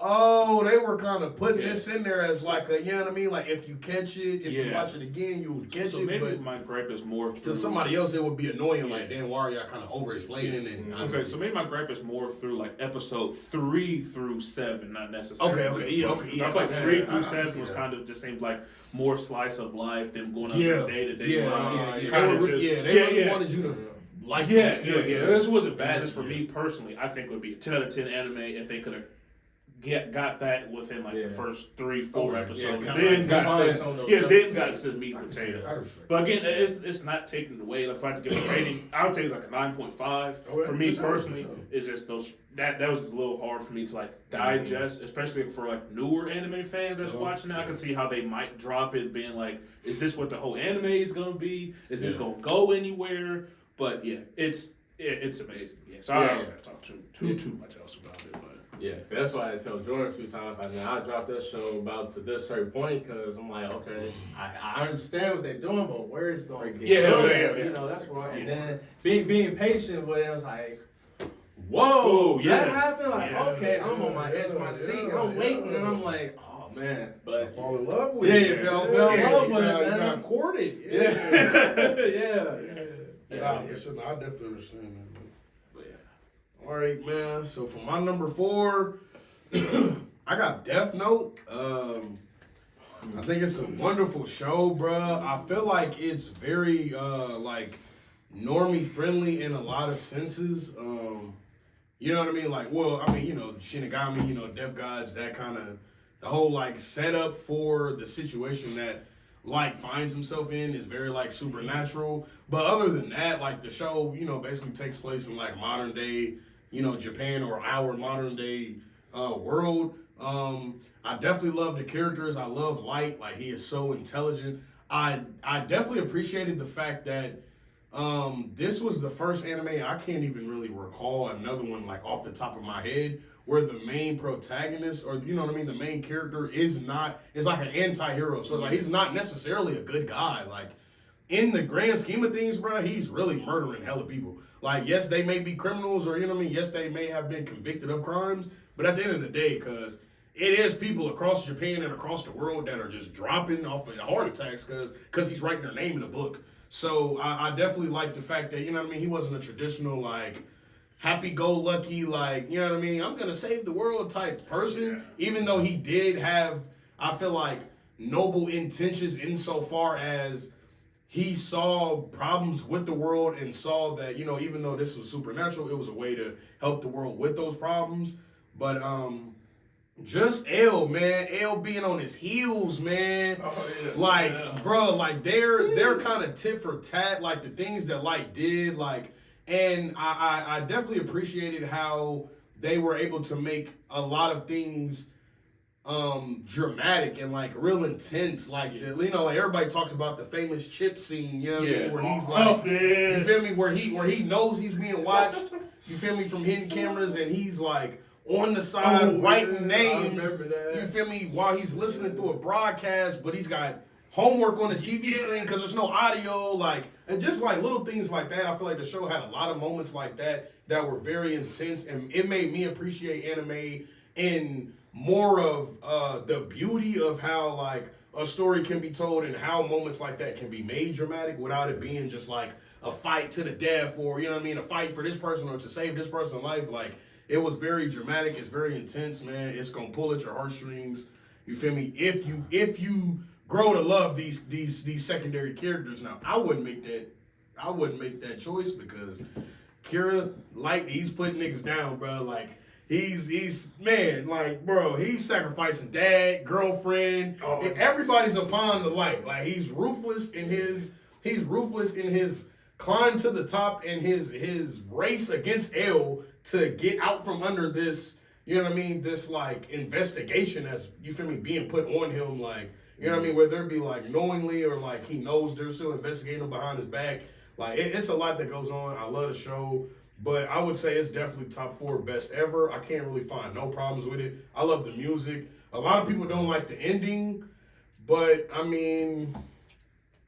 Oh, they were kind of putting this in there as like a, you know what I mean? Like if you catch it, if you watch it again, you would catch so it. Maybe but my gripe is more through, to somebody else, it would be annoying. Like, damn, why are y'all kind of over-explaining it? Okay, so maybe my gripe is more through like episode 3 through 7, not necessarily. Yeah. I feel like 3 through 7 was kind of just seemed like more slice of life, them going on their day-to-day life. They really wanted you to like This wasn't bad. This for me personally, I think it would be a 10 out of 10 anime if they could have got that within like the first 3-4 episodes. Then got to the meat and potatoes. But again, it's not taking it away. Like if I had to give a rating, I would say it's like a 9.5. For me personally, it's just those that was a little hard for me to like digest, especially for like newer anime fans that's watching it. I can see how they might drop it, being like, "Is this what the whole anime is gonna be? Is this gonna go anywhere?" But yeah, it's amazing. Yeah, so I don't gotta talk too much else about it, but. Yeah, that's why I tell Jordan a few times, like, man, I dropped that show about to this certain point because I'm like, okay, I understand what they're doing, but where is it going to get? You know, that's right. And then being patient with it, I was like, whoa, that happened? Like, okay, I'm on my edge of my seat, I'm waiting, and I'm like, oh, man. But fall in love with it. Yeah, you fell in love with it, man. You got courted. Yeah. For sure. I definitely understand that. All right, man. So for my number 4, I got Death Note. I think it's a wonderful show, bruh. I feel like it's very like normie friendly in a lot of senses. You know what I mean? Like, well, I mean, you know, Shinigami, you know, deaf guys, that kind of the whole like setup for the situation that Light finds himself in is very like supernatural. But other than that, like the show, you know, basically takes place in like modern day, you know, Japan or our modern day world. I definitely love the characters. I love Light. Like, he is so intelligent. I definitely appreciated the fact that this was the first anime, I can't even really recall another one like off the top of my head, where the main protagonist, or you know what I mean, the main character is like an anti-hero. So like, he's not necessarily a good guy. Like, in the grand scheme of things, bro, he's really murdering hella people. Like, yes, they may be criminals, or, you know what I mean, yes, they may have been convicted of crimes, but at the end of the day, because it is people across Japan and across the world that are just dropping off of heart attacks because he's writing their name in a book. So I definitely like the fact that, you know what I mean, he wasn't a traditional, like, happy-go-lucky, like, you know what I mean, I'm going to save the world type person, even though he did have, I feel like, noble intentions insofar as he saw problems with the world and saw that, you know, even though this was supernatural, it was a way to help the world with those problems. But just L, man, L being on his heels, man. Bro, like they're kind of tit for tat, like the things that Light did, like, and I definitely appreciated how they were able to make a lot of things dramatic and like real intense, like you know, like everybody talks about the famous chip scene, you know what I mean, where he's like, you feel me, where he knows he's being watched, you feel me, from hidden cameras, and he's like on the side writing names, you feel me, while he's listening through a broadcast, but he's got homework on the TV screen because there's no audio, like, and just like little things like that. I feel like the show had a lot of moments like that were very intense, and it made me appreciate anime in more of the beauty of how like a story can be told and how moments like that can be made dramatic without it being just like a fight to the death, or, you know what I mean, a fight for this person or to save this person's life. Like, it was very dramatic. It's very intense, man. It's gonna pull at your heartstrings. You feel me? If you grow to love these secondary characters. Now, I wouldn't make that choice because Kira, like, he's putting niggas down, bro. Like, he's man, like, bro, he's sacrificing dad, girlfriend, everybody's upon the Light. Like, he's ruthless in his climb to the top and his race against L to get out from under this, you know what I mean, this like investigation that's, you feel me, being put on him, like, you know what I mean, whether it be like knowingly or like he knows they're still investigating him behind his back. Like, it's a lot that goes on. I love the show. But I would say it's definitely top 4 best ever. I can't really find no problems with it. I love the music. A lot of people don't like the ending, but I mean,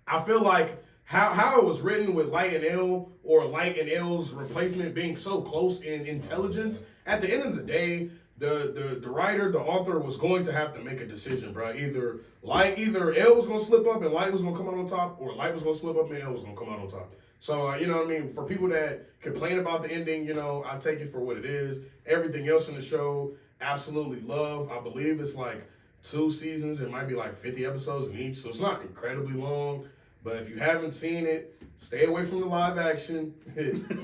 I feel like how it was written with Light and L, or Light and L's replacement being so close in intelligence, at the end of the day, the writer, the author was going to have to make a decision, bro. Either L was gonna slip up and Light was gonna come out on top, or Light was gonna slip up and L was gonna come out on top. So you know what I mean. For people that complain about the ending, you know, I take it for what it is. Everything else in the show, absolutely love. I believe it's like 2 seasons. It might be like 50 episodes in each, so it's not incredibly long. But if you haven't seen it, stay away from the live action.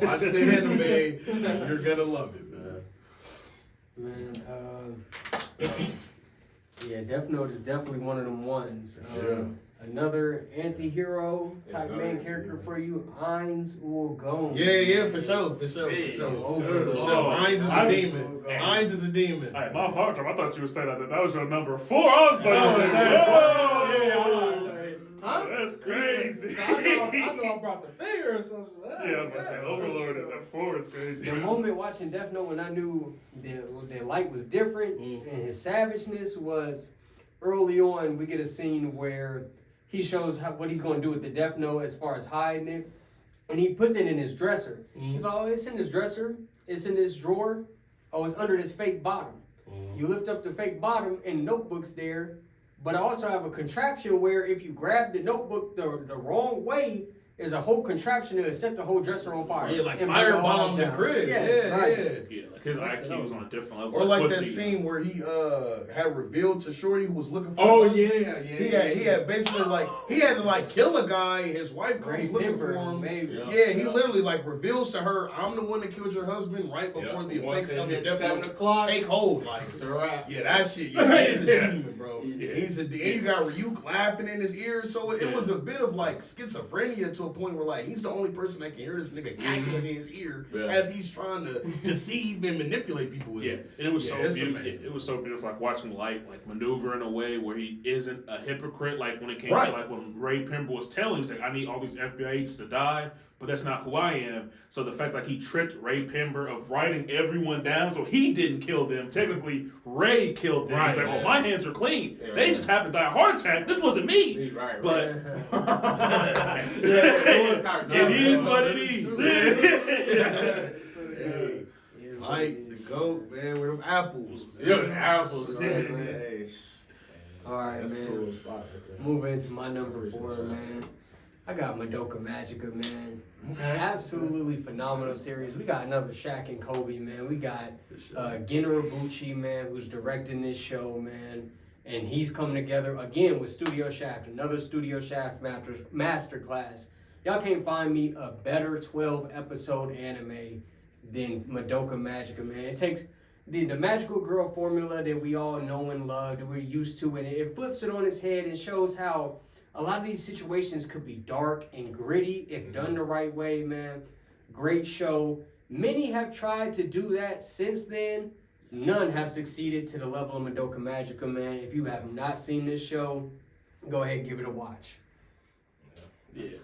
Watch the anime. You're gonna love it, man. Yeah, Death Note is definitely one of them ones. Yeah. Another anti-hero type main character for you, Ainz Gon. Yeah, for sure. Ainz is a demon. Ainz is a demon. Hey, my heart, I thought you were saying that was your number 4. I was about to say, whoa! That's crazy. I know I brought the finger or something. Yeah, I was about to say, Overlord is at 4. It's crazy. The moment watching Death Note when I knew the Light was different and his savageness was early on. We get a scene where he shows what he's going to do with the Death Note as far as hiding it, and he puts it in his dresser. He's like, oh, it's in his dresser. It's in this drawer. Oh, it's under this fake bottom. You lift up the fake bottom and the notebook's there. But I also have a contraption where if you grab the notebook the wrong way, there's a whole contraption to set the whole dresser on fire. Yeah, like and firebomb the crib. Yeah. Yeah, like his IQ was on a different level. Or like that scene where he had revealed to Shorty who was looking for. Oh him. yeah. He had basically he had to kill a guy. His wife comes looking for him. Yeah, he literally reveals to her, "I'm the one that killed your husband," right before the effects of the devil take hold. Like, it's a wrap. Yeah, that shit. Yeah, he's a demon, bro. Yeah. He's a demon. You got Ryuk laughing in his ear, so it was a bit of schizophrenia to a point where he's the only person that can hear this nigga cackling in his ear as he's trying to deceive and manipulate people with it. And it was so beautiful. It was so beautiful, watching Light maneuver in a way where he isn't a hypocrite. Like when it came to when Ray Pember was telling him, he's like, I need all these FBI agents to die, but that's not who I am. So the fact he tricked Ray Pember of writing everyone down so he didn't kill them. Technically, Ray killed them. He's like, oh, my hands are clean. They just happened to die of a heart attack. This wasn't me. But it is what it is. Light, the goat, man, with them apples. Apples, All right, man. Moving into my number 4, man. I got Madoka Magica, man. Absolutely phenomenal series. We got another Shaq and Kobe, man. We got Geno Ibuchi, man, who's directing this show, man. And he's coming together again with Studio Shaft, another Studio Shaft masterclass. Y'all can't find me a better 12-episode anime than Madoka Magica, man. It takes the magical girl formula that we all know and love, that we're used to, and it flips it on its head and shows how a lot of these situations could be dark and gritty if done the right way, man. Great show. Many have tried to do that since then. None have succeeded to the level of Madoka Magica, man. If you have not seen this show, go ahead and give it a watch.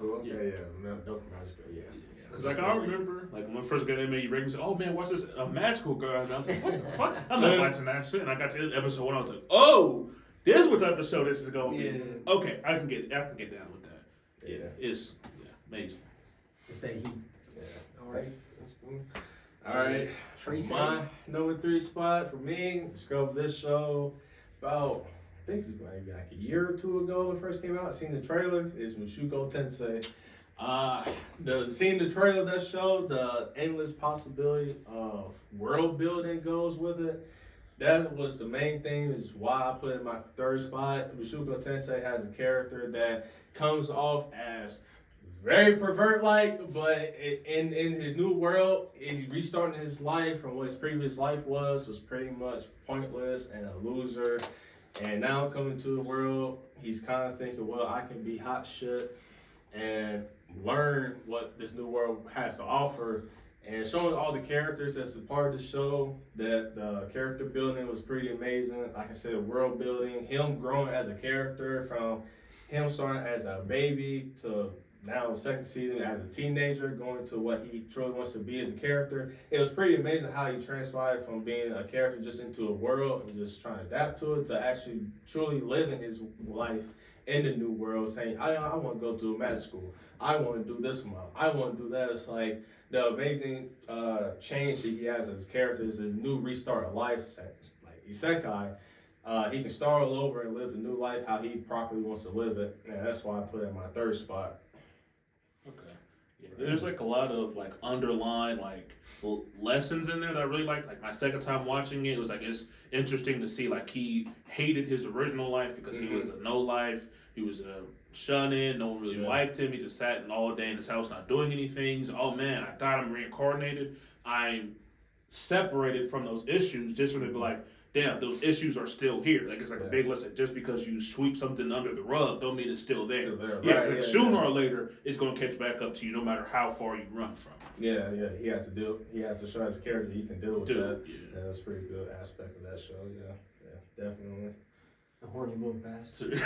Cool. Yeah. Madoka Magica, yeah. Because I remember, when I first got anime, you read me and said, "Oh man, watch this magical girl." And I was like, "What the fuck?" I'm not watching that shit. And I got to episode 1, I was like, "Oh, this is what type of show this is gonna be." Yeah. Okay, I can get down with that. Yeah, it's amazing. It's that heat. Yeah. All right. All right. Tracy. My number 3 spot for me, discovered this show about, I think it's maybe a year or 2 ago when it first came out. I seen the trailer. It's Mushoku Tensei. Seeing the trailer of that show, the endless possibility of world building goes with it. That was the main thing, is why I put it in my 3rd spot. Mushoku Tensei has a character that comes off as very pervert-like, but in his new world, he's restarting his life from what his previous life was pretty much pointless and a loser. And now coming to the world, he's kind of thinking, well, I can be hot shit and learn what this new world has to offer. And showing all the characters that's a part of the show, that the character building was pretty amazing. Like I said, world building, him growing as a character from him starting as a baby to now 2nd season as a teenager, going to what he truly wants to be as a character. It was pretty amazing how he transformed from being a character just into a world and just trying to adapt to it to actually truly living his life in the new world saying, I want to go to a magic school. I want to do this amount. I want to do that. It's like the amazing change that he has as his character is a new restart of life. Like Isekai, he can start all over and live the new life how he properly wants to live it. And that's why I put it in my third spot. Okay. Yeah, there's like a lot of like underlying like lessons in there that I really like. Like my second time watching it, it was like it's interesting to see like he hated his original life because he was a no life. He was a shun-in. No one really liked him. He just sat all day in his house not doing anything. He's oh man, I thought I'm reincarnated. I'm separated from those issues just for them to be like, damn, those issues are still here. Like it's like a big lesson. Just because you sweep something under the rug, don't mean it's still there. Sooner or later, it's gonna catch back up to you, no matter how far you run from it. Yeah. He had to show as a character he can deal with that. Yeah, that's a pretty good aspect of that show. Yeah, definitely. A horny little bastard.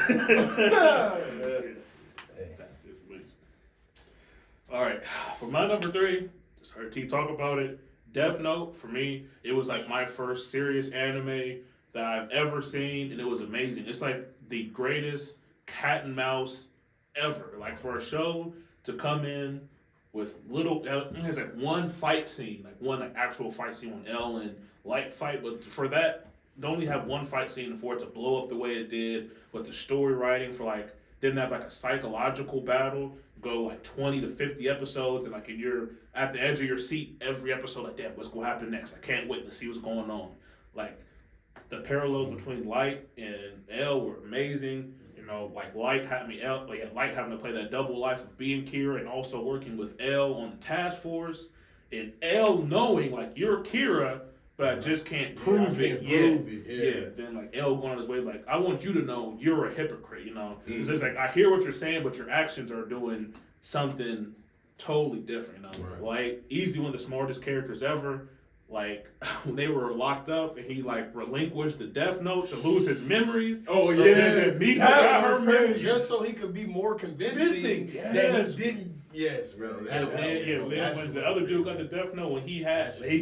All right, for my number 3, just heard T talk about it. Death Note, for me, it was like my first serious anime that I've ever seen, and it was amazing. It's like the greatest cat and mouse ever. Like for a show to come in with it has like one fight scene, like one like actual fight scene on L and Light fight, but for that, to only have one fight scene and for it to blow up the way it did, with the story writing for like, didn't have like a psychological battle, go like 20 to 50 episodes, and like you're at the edge of your seat every episode, like, damn, what's gonna happen next? I can't wait to see what's going on. Like the parallels between Light and L were amazing. You know, like Light having to play that double life of being Kira and also working with L on the task force, and L knowing like you're Kira, but I just can't prove it yet. Then like L going on his way, like I want you to know you're a hypocrite. You know, it's just like I hear what you're saying, but your actions are doing something totally different. You know, like easily one of the smartest characters ever. Like when they were locked up and he like relinquished the Death Note to lose his memories. Oh so yeah, Misa got her memories just so he could be more convincing that he didn't. Yes, bro. When the other dude got the Death Note, when he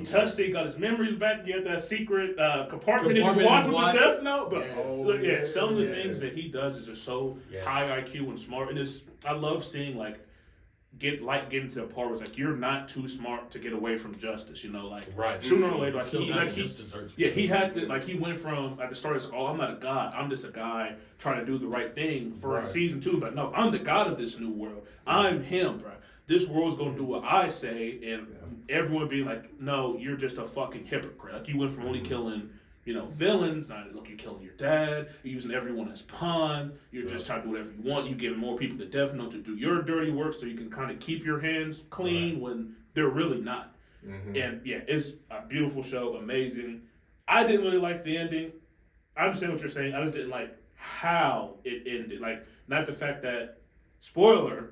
touched it, he got his memories back. He had that secret compartment in his watch with the Death Note. But some of the things that he does is just so high IQ and smart. And I love seeing like get into a part where it's like you're not too smart to get away from justice. You know, like sooner or later, he had to he went from at the start it's I'm not a god, I'm just a guy trying to do the right thing for season 2, but no, I'm the god of this new world. I'm him, bro. This world's gonna do what I say, and everyone being like, no, you're just a fucking hypocrite. Like you went from only killing villains. Now look, you're killing your dad. You're using everyone as pawns. You're just trying to do whatever you want. You give more people the Death Note to do your dirty work, so you can kind of keep your hands clean when they're really not. And it's a beautiful show, amazing. I didn't really like the ending. I understand what you're saying. I just didn't like how it ended. Like not the fact that spoiler.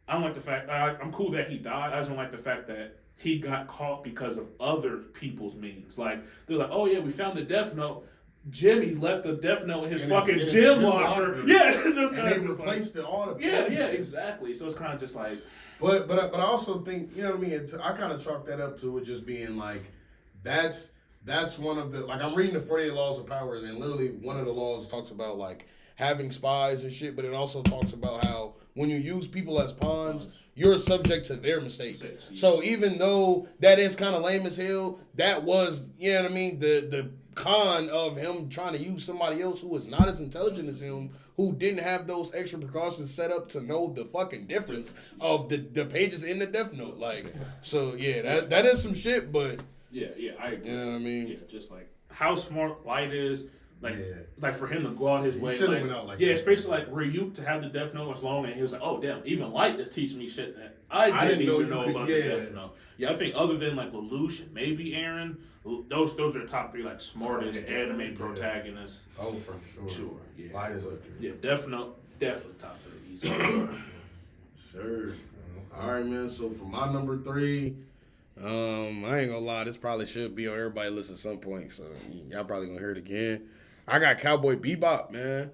I don't like the fact. I'm cool that he died. I just don't like the fact that he got caught because of other people's means. Like, they're like, oh yeah, we found the Death Note. Jimmy left the Death Note in his fucking gym locker. Yeah, it's just kind of just replaced it all. Yeah, exactly. So it's kind of just like. But I also think, you know what I mean? I kind of chalk that up to it just being like, that's one of the, like I'm reading the 48 Laws of Power, and literally one of the laws talks about like having spies and shit, but it also talks about how when you use people as pawns, you're subject to their mistakes. So even though that is kind of lame as hell, that was, you know what I mean, the con of him trying to use somebody else who was not as intelligent as him, who didn't have those extra precautions set up to know the fucking difference of the pages in the Death Note. Like, so yeah, that is some shit, but yeah, I agree. You know what I mean? Yeah, just like how smart Light is. Like for him to go out his way, especially like Ryuk to have the Death Note was long, and he was like, "Oh damn, even Light is teaching me shit that I didn't even know about the Death Note." Yeah, I think other than like Lelouch and maybe Aaron, those are the top 3 like smartest anime protagonists. Oh, for sure. Sure, yeah. Light is up there. Yeah, definitely top 3. Easy. Sir. All right, man. So for my number 3. I ain't gonna lie, this probably should be on everybody's list at some point, so y'all probably gonna hear it again. I got Cowboy Bebop, man.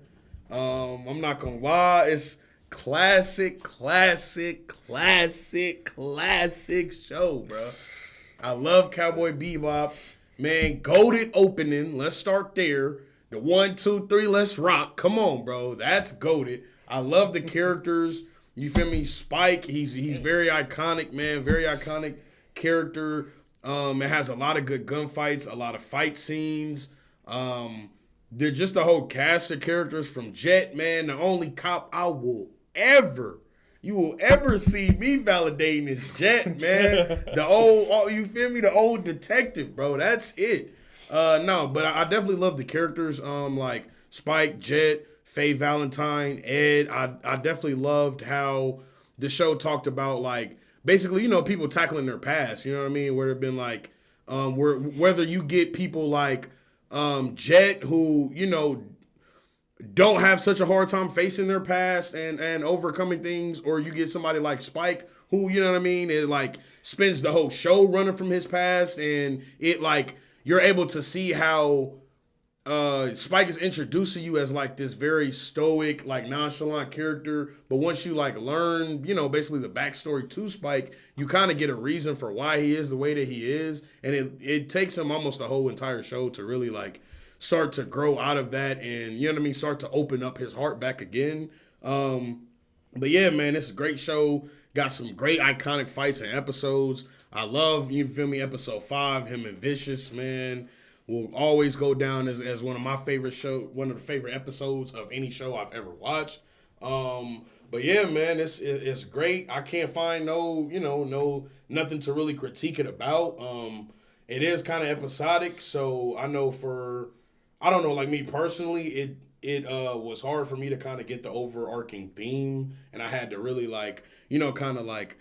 I'm not gonna lie, it's classic show, bro. I love Cowboy Bebop, man. Goated opening. Let's start there. The 1, 2, 3, let's rock. Come on, bro. That's goated. I love the characters. You feel me? Spike, he's very iconic, man. Very iconic character. It has a lot of good gunfights, a lot of fight scenes. They're just the whole cast of characters from Jet, man. The only cop you will ever see me validating is Jet, man. You feel me? The old detective, bro. That's it. No, but I definitely love the characters. Like Spike, Jet, Faye Valentine, Ed. I definitely loved how the show talked about, like, basically, people tackling their past. You know what I mean? Where they've been like, whether you get people like Jet who don't have such a hard time facing their past and overcoming things, or you get somebody like Spike who, it like spends the whole show running from his past, and it like you're able to see how Spike is introduced to you as like this very stoic, like nonchalant character. But once you like learn, basically the backstory to Spike, you kind of get a reason for why he is the way that he is. And it takes him almost the whole entire show to really like start to grow out of that and, start to open up his heart back again. But yeah, man, it's a great show. Got some great iconic fights and episodes. I love, episode 5, him and Vicious, man, will always go down as one of my favorite one of the favorite episodes of any show I've ever watched. But yeah, man, it's great. I can't find nothing to really critique it about. It is kind of episodic, so I know like me personally, it was hard for me to kind of get the overarching theme, and I had to really like, kind of like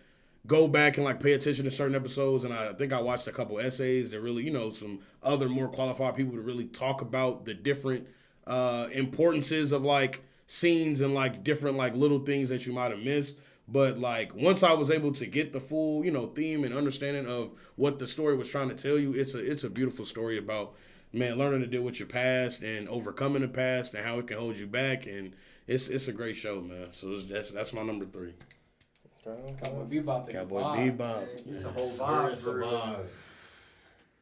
go back and like pay attention to certain episodes. And I think I watched a couple essays that really, some other more qualified people to really talk about the different importances of like scenes and like different like little things that you might have missed. But like once I was able to get the full, theme and understanding of what the story was trying to tell you, it's a beautiful story about, man, learning to deal with your past and overcoming the past and how it can hold you back. And it's a great show, man. So that's my number 3. Cowboy Bebop. Cowboy Bebop. It's a whole vibe. It's a vibe.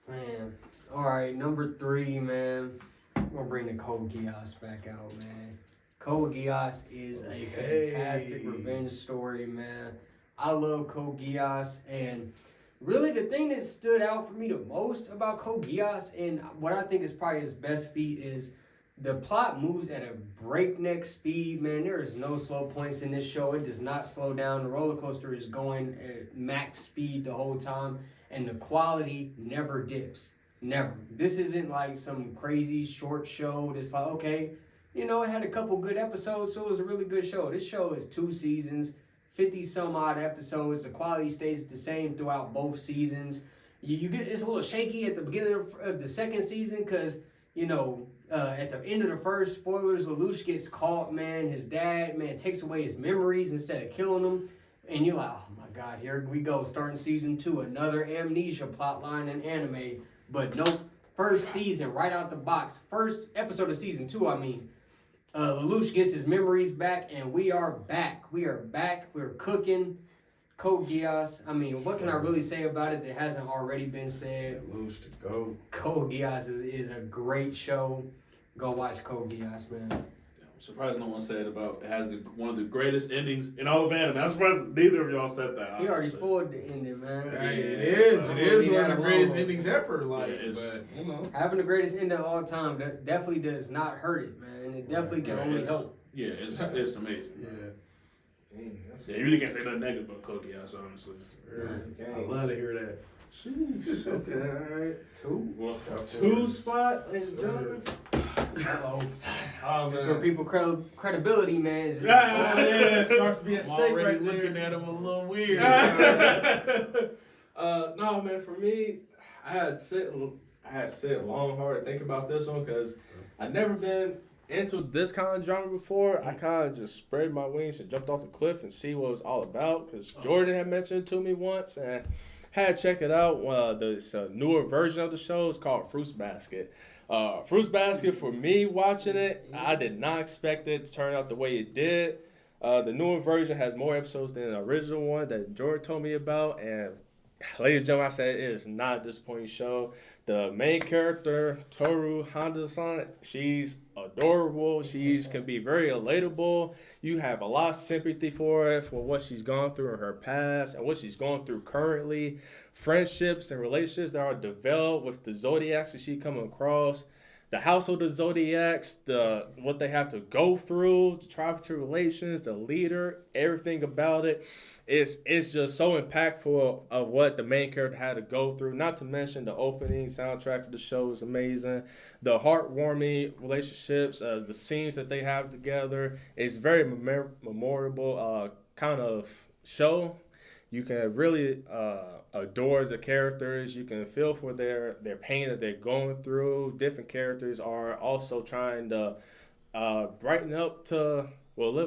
Man. All right, number 3, man. We're going to bring the Code Geass back out, man. Code Geass is a fantastic revenge story, man. I love Code Geass, and really the thing that stood out for me the most about Code Geass, and what I think is probably his best feat, is the plot moves at a breakneck speed, man. There is no slow points in this show. It does not slow down. The roller coaster is going at max speed the whole time, and the quality never dips. Never. This isn't like some crazy short show that's like, okay, it had a couple good episodes, so it was a really good show. This show is 2 seasons, 50 some odd episodes. The quality stays the same throughout both seasons. You get, it's a little shaky at the beginning of the second season because, at the end of the first, spoilers, Lelouch gets caught, man. His dad, man, takes away his memories instead of killing him. And you're like, oh my God, here we go. Starting season 2, another amnesia plotline in anime. But nope, first season, right out the box. First episode of season 2, Lelouch gets his memories back, and we are back. We are back. We're cooking. Code Geass. What can I really say about it that hasn't already been said? Lelouch to go. Code Geass is a great show. Go watch Code Geass, man. I'm surprised no one said about it has one of the greatest endings in all of anime. I'm surprised neither of y'all said that. You already spoiled the ending, man. Hey, it is one of the greatest endings ever. Having the greatest ending of all time definitely does not hurt it, man. It definitely can only help. Yeah, it's amazing. Yeah, you really can't say nothing negative about Code Geass, honestly. I love to hear that. Jeez. Okay, all right. 2. Well, 2 spot, ladies and gentlemen. Uh-oh. Oh, That's where people credibility, man. It starts to be at stake right there. Looking at him a little weird. No, man. For me, I had to sit long, hard to think about this one because I'd never been into this kind of genre before. I kind of just spread my wings and jumped off the cliff and see what it was all about because Jordan had mentioned it to me once and had to check it out. This newer version of the show is called Fruits Basket. Fruits Basket, for me watching it, I did not expect it to turn out the way it did. The newer version has more episodes than the original one that Jordan told me about, and ladies and gentlemen, I said it is not a disappointing show. The main character, Toru Honda-san, she's adorable. She's can be very relatable. You have a lot of sympathy for her, for what she's gone through in her past and what she's going through currently. Friendships and relationships that are developed with the Zodiacs that she come across. The household of Zodiacs, what they have to go through, the tribal tribulations, the leader, everything about it. It's just so impactful of what the main character had to go through. Not to mention the opening soundtrack of the show is amazing. The heartwarming relationships, the scenes that they have together. It's very memorable kind of show. You can really adore the characters. You can feel for their pain that they're going through. Different characters are also trying to live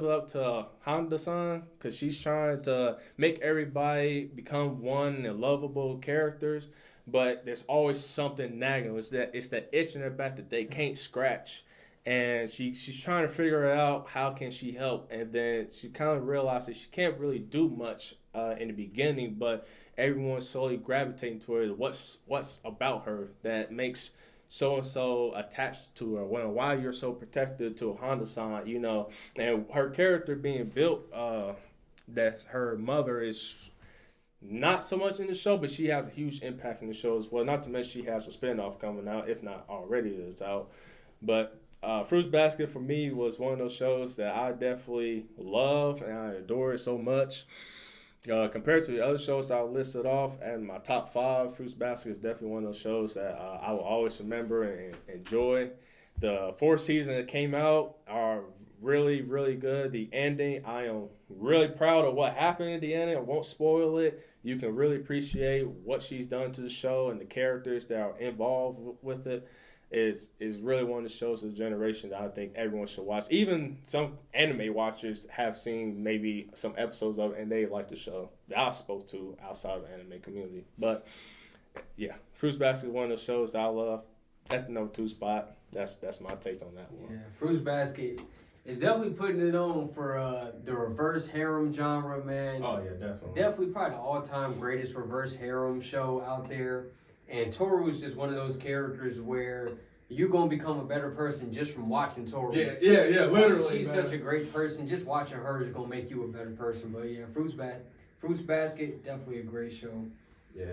up to Honda-san, because she's trying to make everybody become one and lovable characters. But there's always something nagging. It's that itch in their back that they can't scratch. And she's trying to figure out how can she help. And then she kind of realizes she can't really do much in the beginning, but everyone's slowly gravitating toward what's about her that makes so-and-so attached to her. Why you're so protected to Honda-san, and her character being built, that her mother is not so much in the show, but she has a huge impact in the show as well. Not to mention she has a spinoff coming out, if not already is out. But Fruits Basket for me was one of those shows that I definitely love and I adore it so much. Compared to the other shows I listed off and my top 5, Fruits Basket is definitely one of those shows that I will always remember and enjoy. The 4th season that came out are really, really good. The ending, I am really proud of what happened at the ending. I won't spoil it. You can really appreciate what she's done to the show and the characters that are involved with it. Is really one of the shows of the generation that I think everyone should watch. Even some anime watchers have seen maybe some episodes of it and they like the show that I spoke to outside of the anime community. But yeah, Fruits Basket is one of those shows that I love. At the number 2 spot, that's my take on that one. Yeah, Fruits Basket is definitely putting it on for the reverse harem genre, man. Oh yeah, definitely. Definitely probably the all-time greatest reverse harem show out there. And Toru is just one of those characters where you're going to become a better person just from watching Toru. Yeah, literally. She's such a great person. Just watching her is going to make you a better person. But yeah, Fruits Basket, definitely a great show. Yeah.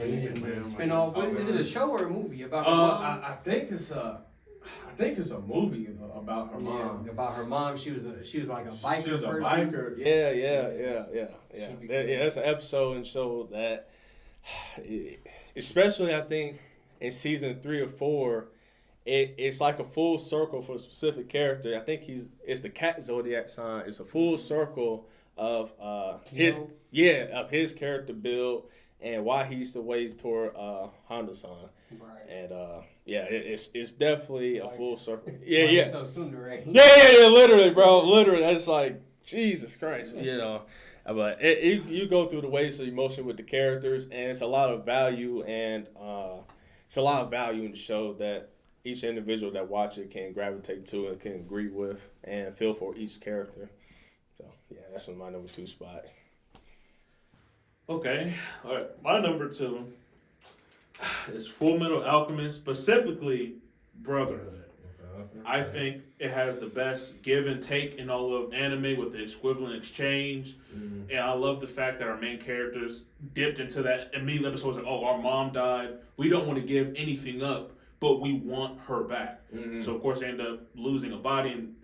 And then spin-off. Is it a show or a movie about her mom? I think it's a movie about her mom. Yeah, about her mom. She was like a biker She was a person. biker. Yeah. That's an episode and show that, especially I think in season 3 or 4, it's like a full circle for a specific character. I think it's the cat Zodiac sign. It's a full circle of his character build and why he's the way toward Honda-san. Right. And it's definitely a full circle. So Sundere. Yeah, literally, bro. Literally, that's like Jesus Christ, But you go through the waves of emotion with the characters, and it's a lot of value, and it's a lot of value in the show that each individual that watch it can gravitate to and can agree with and feel for each character. So yeah, that's my number 2 spot. Okay, all right. My number 2 is Full Metal Alchemist, specifically Brotherhood. I think it has the best give and take in all of anime with the equivalent exchange. Mm-hmm. And I love the fact that our main characters dipped into that immediate episode. Like, our mom died. We don't want to give anything up, but we want her back. Mm-hmm. So, of course, they end up losing a body and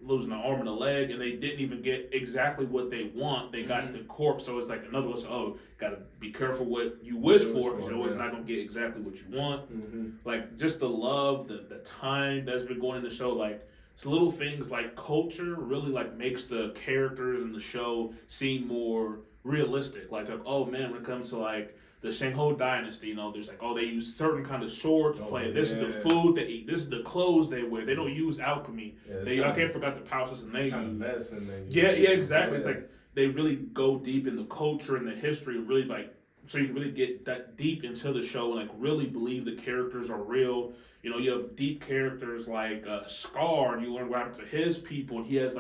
losing an arm and a leg, and they didn't even get exactly what they want. They got the corpse, so it's like another lesson. Got to be careful what you wish for, because you're always not going to get exactly what you want. Mm-hmm. Like, just the love, the time that's been going in the show, like, it's little things like culture really, like, makes the characters in the show seem more realistic. Like, oh, man, when it comes to, like, the Shangho dynasty, there's like, they use certain kind of swords to play. This is the food they eat. This is the clothes they wear. They don't use alchemy. I can't forget the power system they use. Yeah, exactly. It's like they really go deep in the culture and the history, really so you can really get that deep into the show and really believe the characters are real. You have deep characters like Scar, and you learn what happened to his people, and he has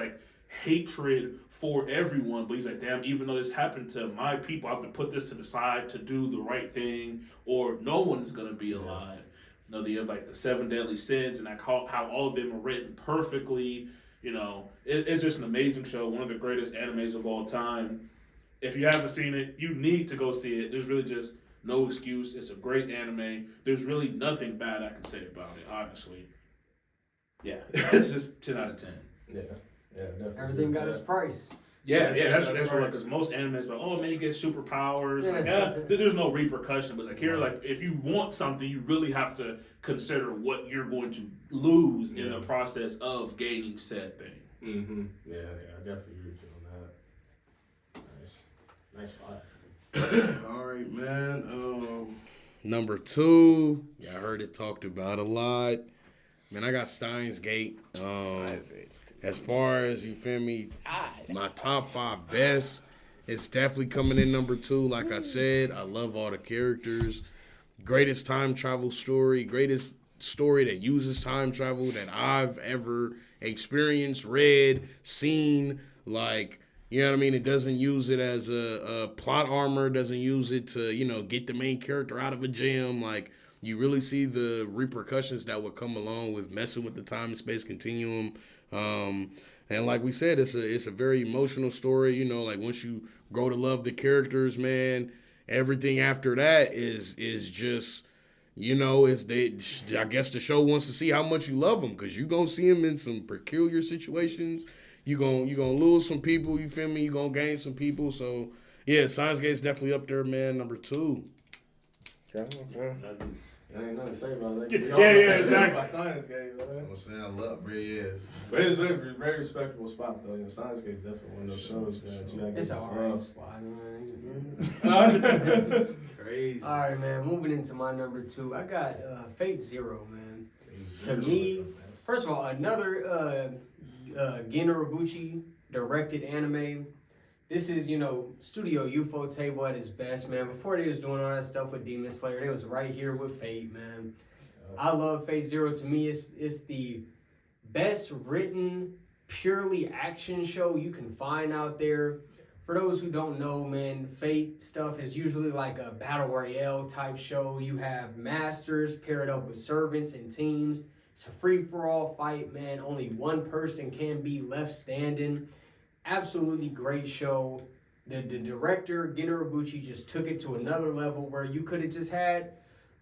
hatred for everyone, but he's like, damn, even though this happened to my people, I have to put this to the side to do the right thing, or no one's gonna be alive. You know, you have like the 7 deadly sins, and like how all of them are written perfectly. You know, it's just an amazing show, one of the greatest animes of all time. If you haven't seen it, you need to go see it. There's really just no excuse. It's a great anime. There's really nothing bad I can say about it, honestly. Yeah, it's just 10 out of 10. Yeah, definitely. Everything got its price. Yeah, that's right. what, because most animes, like, oh man, you get superpowers. Like, there's no repercussion. But it's like here, like if you want something, you really have to consider what you're going to lose in the process of gaining said thing. Mm-hmm. Yeah, I definitely agree with you on that. Nice spot. All right, man. Number 2, I heard it talked about a lot. Man, I got Steins Gate. As far as, you feel me, my top 5 best, it's definitely coming in number 2. Like I said, I love all the characters. Greatest time travel story, greatest story that uses time travel that I've ever experienced, read, seen. Like, you know what I mean? It doesn't use it as a plot armor, doesn't use it to, you know, get the main character out of a jam. Like, you really see the repercussions that would come along with messing with the time and space continuum. And like we said, it's a very emotional story. You know, like once you grow to love the characters, man, everything after that is just, you know, I guess the show wants to see how much you love them, because you gonna see them in some peculiar situations. You gonna lose some people. You feel me? You gonna gain some people. So yeah, Steins Gate's definitely up there, man. Number 2. Okay. There ain't nothing to say about that. Yeah, exactly. By Science Gate, man. I'm saying I love Reyes. But it's a very, very respectable spot, though. You know, Science Gate's definitely one of those shows that you gotta get It's a some hard love. spot, man. Crazy. All right, man. Moving into my number 2, I got Fate Zero, man. To me, first of all, another Gen Urobuchi directed anime. This is, you know, Studio Ufotable at its best, man. Before they was doing all that stuff with Demon Slayer, they was right here with Fate, man. I love Fate Zero. To me, it's the best written, purely action show you can find out there. For those who don't know, man, Fate stuff is usually like a battle royale type show. You have masters paired up with servants and teams. It's a free-for-all fight, man. Only one person can be left standing. Absolutely great show. The director, Gen Urobuchi, just took it to another level where you could have just had,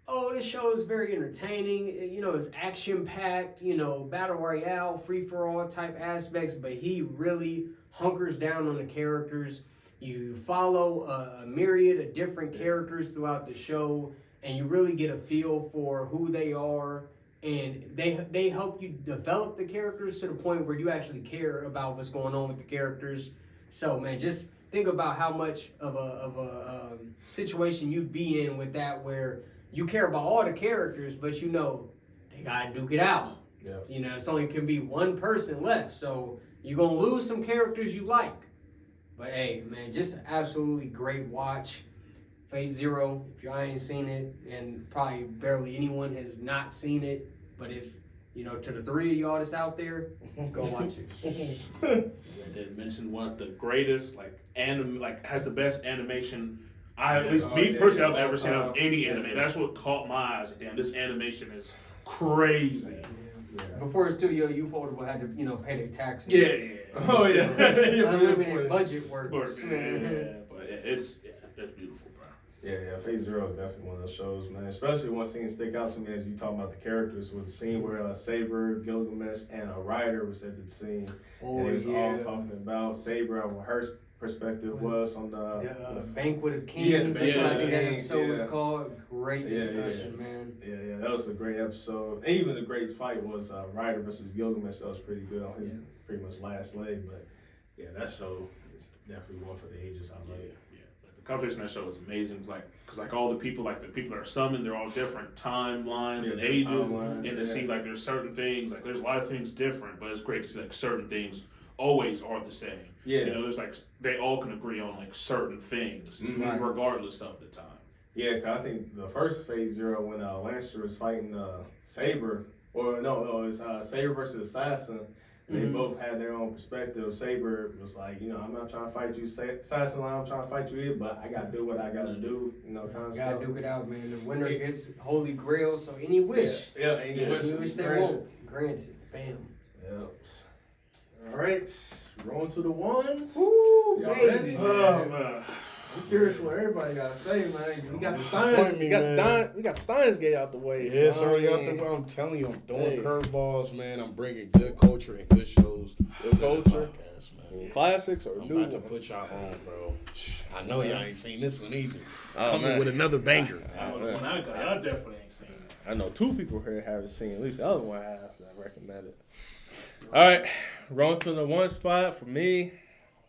oh, this show is very entertaining, you know, it's action-packed, you know, battle royale, free-for-all type aspects, but he really hunkers down on the characters. You follow a myriad of different characters throughout the show, and you really get a feel for who they are. And they help you develop the characters to the point where you actually care about what's going on with the characters. So, man, just think about how much of a situation you'd be in with that, where you care about all the characters, but you know they gotta duke it out. Yes. You know, it's only can be one person left, so you're gonna lose some characters you like. But hey, man, just absolutely great watch. Fate Zero, if y'all ain't seen it, and probably barely anyone has not seen it, but if, you know, to the 3 of y'all that's out there, go watch it. I did mention one of the greatest, has the best animation, at least me personally, I've ever seen of any anime. That's what caught my eyes. Damn, this animation is crazy. Yeah. Before Studio Ufotable had to, you know, pay their taxes. Yeah. Oh, yeah. Unlimited budget works. Yeah, but it's beautiful, bro. Yeah, Fate Zero is definitely one of those shows, man. Especially one scene stick out to me as you talk about the characters was a scene where Saber, Gilgamesh, and a Ryder was at the scene. And they was all talking about Saber and what her perspective was on the Banquet of Kings. That's what I think that episode was yeah. called. Great discussion, man. Yeah, that was a great episode. And even the great fight was Ryder versus Gilgamesh. That was pretty good on his pretty much last leg. But yeah, that show is definitely one for the ages. I love it. The competition in that show is amazing, because all the people that are summoned, they're all different timelines and ages, and to see there's certain things, there's a lot of things different, but it's great to see certain things always are the same. Yeah, you know, there's they all can agree on certain things, regardless of the time. Yeah, cause I think the first Fate Zero when Lancer was fighting Saber, or no, it's Saber versus Assassin. They both had their own perspective. Saber was like, I'm not trying to fight you, Assassin Line, I'm trying to fight you here, but I gotta do what I gotta do, kind of Gotta stuff. duke it out, man. The winner gets Holy Grail, so any wish. Yeah, any wish they want. Granted. Bam. Yep. All right, rolling to the ones. Woo, Y'all baby. ready? Oh, man. I'm curious what everybody got to say, man. We got the Disappoint Steins. me, We got man. we got the Steins gate out the way. Yeah, it's so, already I out mean, there. I'm telling you, I'm throwing Hey. curveballs, man. I'm bringing good culture and good shows Good to the culture. podcast, man. Classics or I'm new about to ones? put y'all on, bro. I know y'all ain't seen this one either. Oh, Coming man. with another banger. The one I got, y'all definitely ain't seen it. I know 2 people here haven't seen. At least the other one has. That I recommend it. All right, rolling to the one spot for me.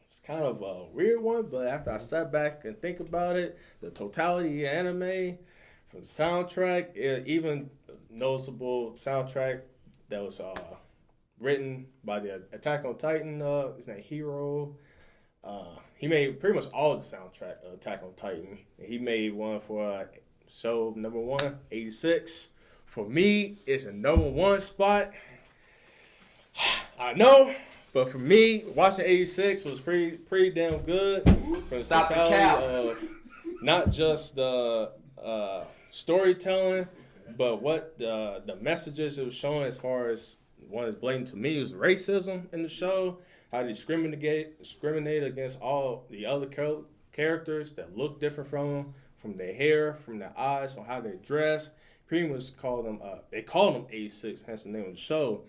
It's kind of a weird one, but after I sat back and think about it, the totality of anime, from the soundtrack, even noticeable soundtrack that was written by the Attack on Titan, his name Hero. He made pretty much all the soundtrack of Attack on Titan. He made one for show number 1, 86. For me, it's a number 1 spot. I know, but for me, watching 86 was pretty damn good. From the Stop the totality cap. of not just the storytelling, but what the messages it was showing as far as one is blatant to me was racism in the show. How they discriminate against all the other characters that look different from their hair, from their eyes, from how they dress. Pretty much call them they call them 86, hence the name of the show,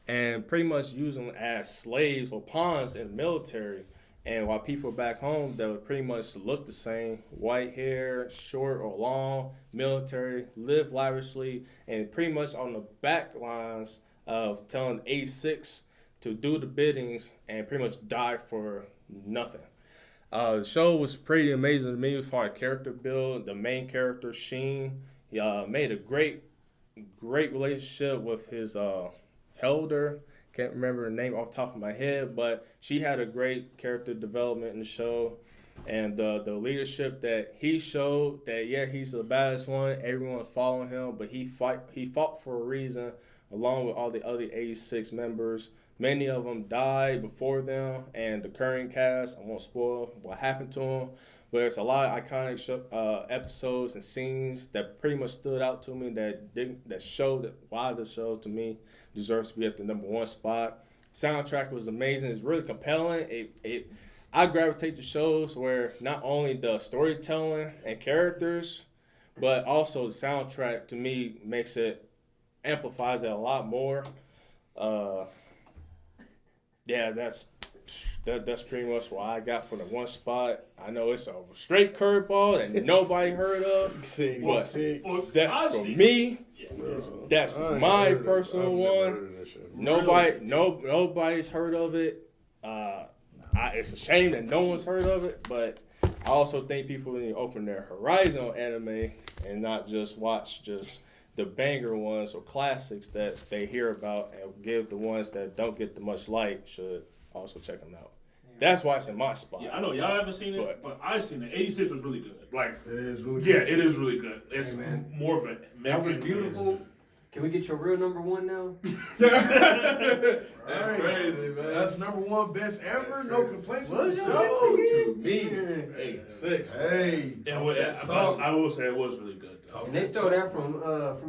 and pretty much use them as slaves or pawns in the military. And while people back home that would pretty much look the same, white hair, short or long, military, live lavishly, and pretty much on the back lines of telling 86 to do the biddings and pretty much die for nothing. The show was pretty amazing to me as far as character build. The main character, Sheen, he made a great relationship with his elder. Can't remember her name off the top of my head, but she had a great character development in the show. And the leadership that he showed, that yeah, he's the baddest one, everyone's following him, but he fought for a reason, along with all the other 86 members. Many of them died before them, and the current cast, I won't spoil what happened to them, but there's a lot of iconic episodes and scenes that pretty much stood out to me that showed that why the show to me deserves to be at the number 1 spot. Soundtrack was amazing. It's really compelling. I gravitate to shows where not only the storytelling and characters, but also the soundtrack to me amplifies it a lot more. Yeah, that's pretty much what I got for the 1 spot. I know it's a straight curveball that nobody heard of, but that's for me. That's my personal one. Nobody's heard of it. It's a shame that no one's heard of it, but I also think people need to open their horizon on anime and not just watch the banger ones or classics that they hear about, and give the ones that don't get the much light should also check them out. That's why it's in my spot. Yeah, I know y'all haven't seen it, but I've seen it. 86 was really good. Like, It is really yeah, it is really good. It's man. more of a That was beautiful. Can we get your real number 1 now? That's crazy, man. That's number 1 best ever. That's No crazy. complaints What on was the your show. To me, 86. Hey, I will say it was really good. Though. And they stole that from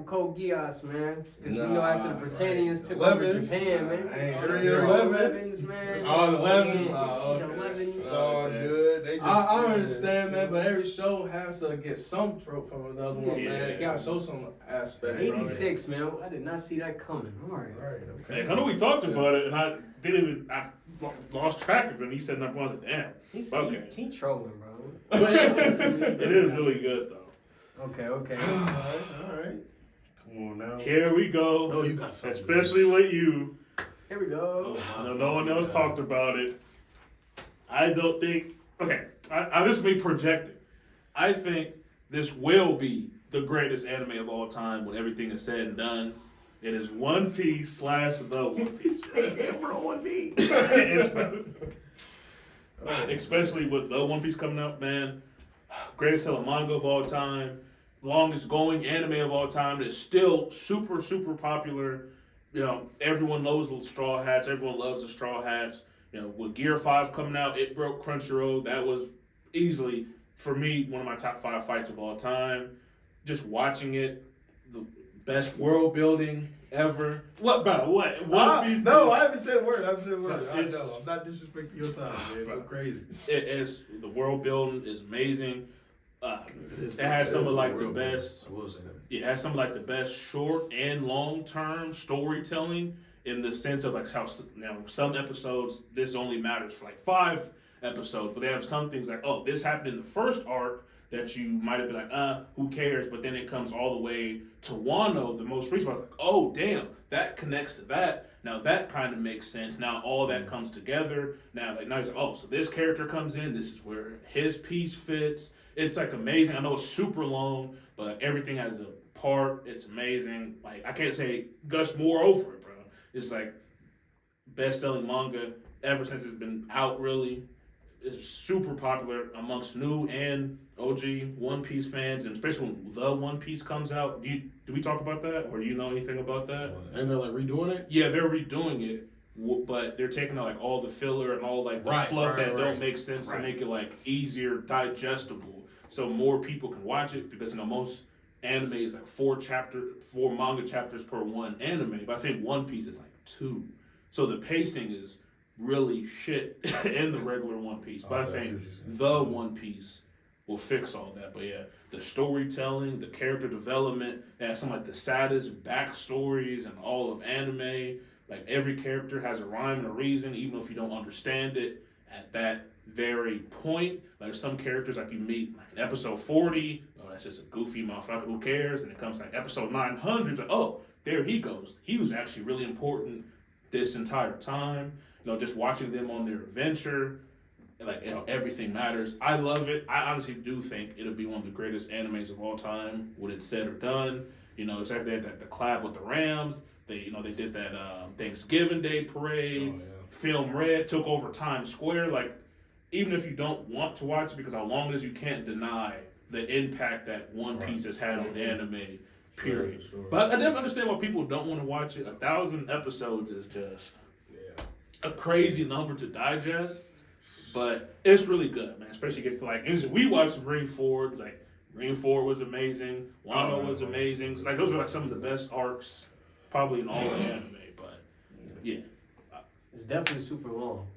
Code Geass, man. Because we know after the Britannians took over 11s. Japan, man. I ain't All heard these of 11s, man. Oh, the 11s. These Oh, okay. 11s. it's all good. They just, I understand, man, but every show has to get some trope from another one, Yeah. man. You gotta show some aspect. 86, man. I did not see that coming. All right. Right, okay. Hey, I know we talked about it, and I lost track of it. And he said number 1. I was like, damn. He's Okay. he trolling, bro. It is really good, though. Okay. All right. Come on now. Here we go. No, you got something. Especially with you. Here we go. I know no one else talked about it. I don't think. Okay, this is me projecting. I think this will be the greatest anime of all time when everything is said and done. It is One Piece / the One Piece. Camera on me. Especially with the One Piece coming out, man. Greatest selling manga of all time. Longest going anime of all time. It's still super, super popular. everyone knows the Straw Hats. Everyone loves the Straw Hats. With Gear 5 coming out, it broke Crunchyroll. That was easily, for me, one of my top 5 fights of all time. Just watching it, the Best world building ever. what, bro? What? No, I haven't said a word. I know. I'm not disrespecting your time, man. Bro. Go crazy. It is, the world building is amazing. It has some of like the best. I will say that. It has some of like the best short and long term storytelling in the sense of like how some episodes this only matters for like 5 episodes, but they have some things like, oh, this happened in the first arc that you might have been like, who cares? But then it comes all the way to Wano, the most recent one. Like, oh, damn, that connects to that. Now that kind of makes sense. Now all that comes together. Now it's like, oh, so this character comes in. This is where his piece fits. It's like amazing. I know it's super long, but everything has a part. It's amazing. Like, I can't say gush more over it, bro. It's like best-selling manga ever since it's been out, really. It's super popular amongst new and OG One Piece fans, and especially when the One Piece comes out. Do we talk about that, or do you know anything about that? And they're like redoing it? Yeah, they're redoing it, but they're taking out like all the filler and all like the fluff that don't make sense to make it like easier digestible, so more people can watch it, because most anime is like 4 manga chapters per one anime, but I think One Piece is like 2, so the pacing is really shit in the regular One Piece. But I think the One Piece will fix all that. But yeah, the storytelling, the character development, it has some like the saddest backstories in all of anime. Like every character has a rhyme and a reason, even if you don't understand it at that very point. Like some characters like you meet like in episode 40, oh, that's just a goofy motherfucker, who cares? And it comes like episode 900, like, oh, there he goes. He was actually really important this entire time. Just watching them on their adventure, like everything matters. I love it. I honestly do think it'll be one of the greatest animes of all time when it's said or done. It's like they had the collab with the Rams. They did that Thanksgiving Day parade. Oh, yeah. Film Red took over Times Square. Like, even if you don't want to watch it, because how long as you can't deny the impact that One Piece has had on anime. Period. Sure. But I definitely understand why people don't want to watch it. 1,000 episodes is just a crazy number to digest, but it's really good, man. Especially gets to like, we watched Green Ford. Like, Green Ford was amazing. Wano was amazing. So, like, those are like some of the best arcs probably in all of anime. But yeah, it's definitely super long.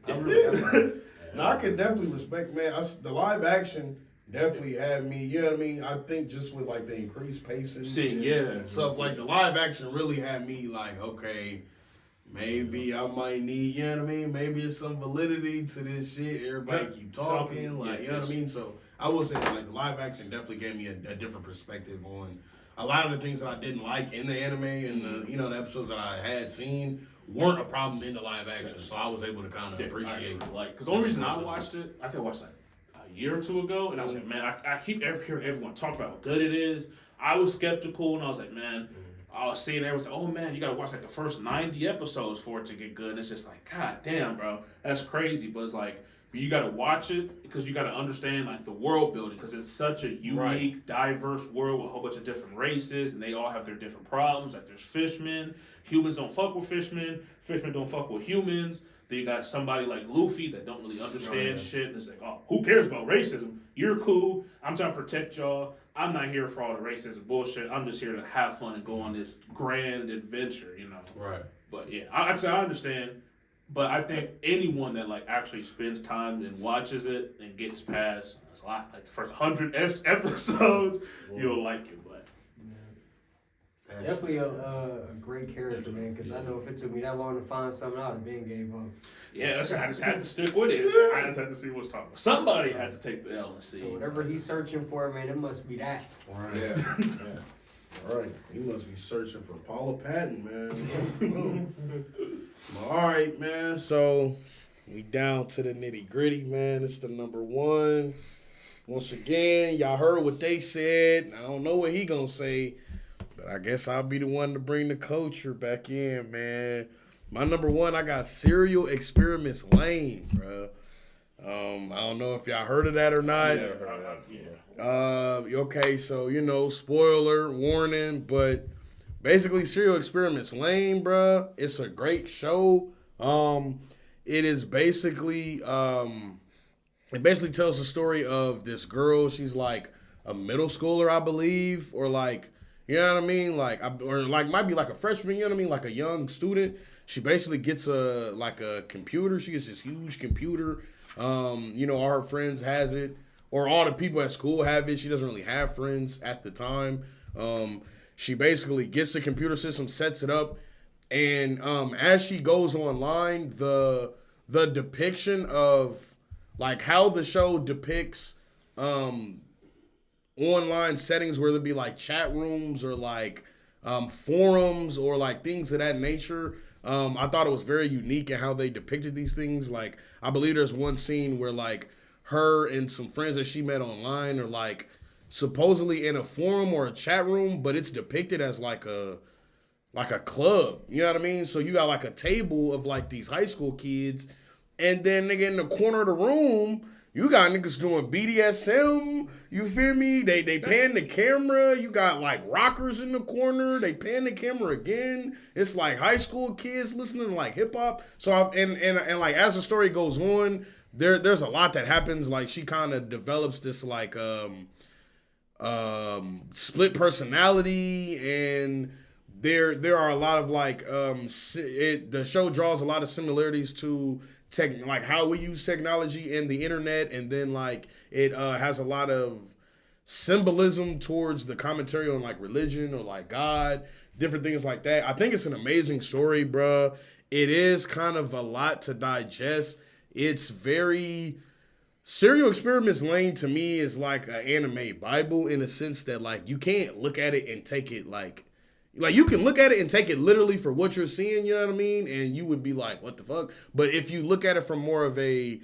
No, I can definitely respect, man. The live action definitely had me. You know what I mean? I think just with like the increased pacing, stuff like the live action really had me like, okay, maybe I might need, you know what I mean? Maybe it's some validity to this shit. Everybody keep talking, like, you know what I mean? So I will say, like, the live action definitely gave me a different perspective on a lot of the things that I didn't like in the anime, and the episodes that I had seen weren't a problem in the live action. So I was able to kind of appreciate it. Like, because the only reason I watched it, I think I watched like a year or two ago, and I was like, man, I keep hearing everyone talk about how good it is. I was skeptical, and I was like, man, I was seeing everyone say, oh man, you gotta watch like the first 90 episodes for it to get good. And it's just like, god damn, bro, that's crazy. But it's like, you gotta watch it because you gotta understand like the world building, because it's such a unique, diverse world with a whole bunch of different races, and they all have their different problems. Like, there's fishmen, humans don't fuck with fishmen don't fuck with humans. Then you got somebody like Luffy that don't really understand shit, and it's like, oh, who cares about racism? You're cool. I'm trying to protect y'all. I'm not here for all the racism bullshit. I'm just here to have fun and go on this grand adventure, Right. But yeah, I understand. But I think anyone that like actually spends time and watches it and gets past, it's a lot, like the first 100 episodes, you'll like it. But definitely a great character, man. Because I know if it took me that long to find something out, I been gave up. Yeah, I just had to stick with it. I just had to see what's talking about. Somebody had to take the L and see. So whatever he's searching for, man, it must be that. Right. Yeah. All right. He must be searching for Paula Patton, man. All right, man. So we down to the nitty gritty, man. It's the number 1. Once again, y'all heard what they said. I don't know what he gonna say, but I guess I'll be the one to bring the culture back in, man. My number 1, I got Serial Experiments Lane, bro. I don't know if y'all heard of that or not. Okay, so spoiler warning, but basically Serial Experiments Lane, bruh. It's a great show. It is basically it basically tells the story of this girl. She's like a middle schooler, I believe, or like, you know what I mean, like, or like might be like a freshman, you know what I mean, like a young student. She basically gets a computer. She gets this huge computer. You know, all her friends has it, or all the people at school have it. She doesn't really have friends at the time. She basically gets the computer system, sets it up, and as she goes online, the depiction of like how the show depicts online settings, whether it be like chat rooms or like forums or like things of that nature. I thought it was very unique in how they depicted these things. Like, I believe there's one scene where like her and some friends that she met online are like supposedly in a forum or a chat room, but it's depicted as like a club. You know what I mean? So you got like a table of like these high school kids, and then nigga in the corner of the room, you got niggas doing BDSM. You feel me? They pan the camera. You got like rockers in the corner. They pan the camera again. It's like high school kids listening to like hip hop. So and like as the story goes on, there's a lot that happens. Like she kind of develops this like split personality, and there are a lot of like the show draws a lot of similarities to like how we use technology and the internet, and then like it has a lot of symbolism towards the commentary on like religion or like God, different things like that. I think it's an amazing story, bruh. It is kind of a lot to digest. It's very Serial Experiments Lane to me is like an anime Bible in a sense that like you can't look at it and take it like you can look at it and take it literally for what you're seeing, you know what I mean? And you would be like, what the fuck? But if you look at it from more of a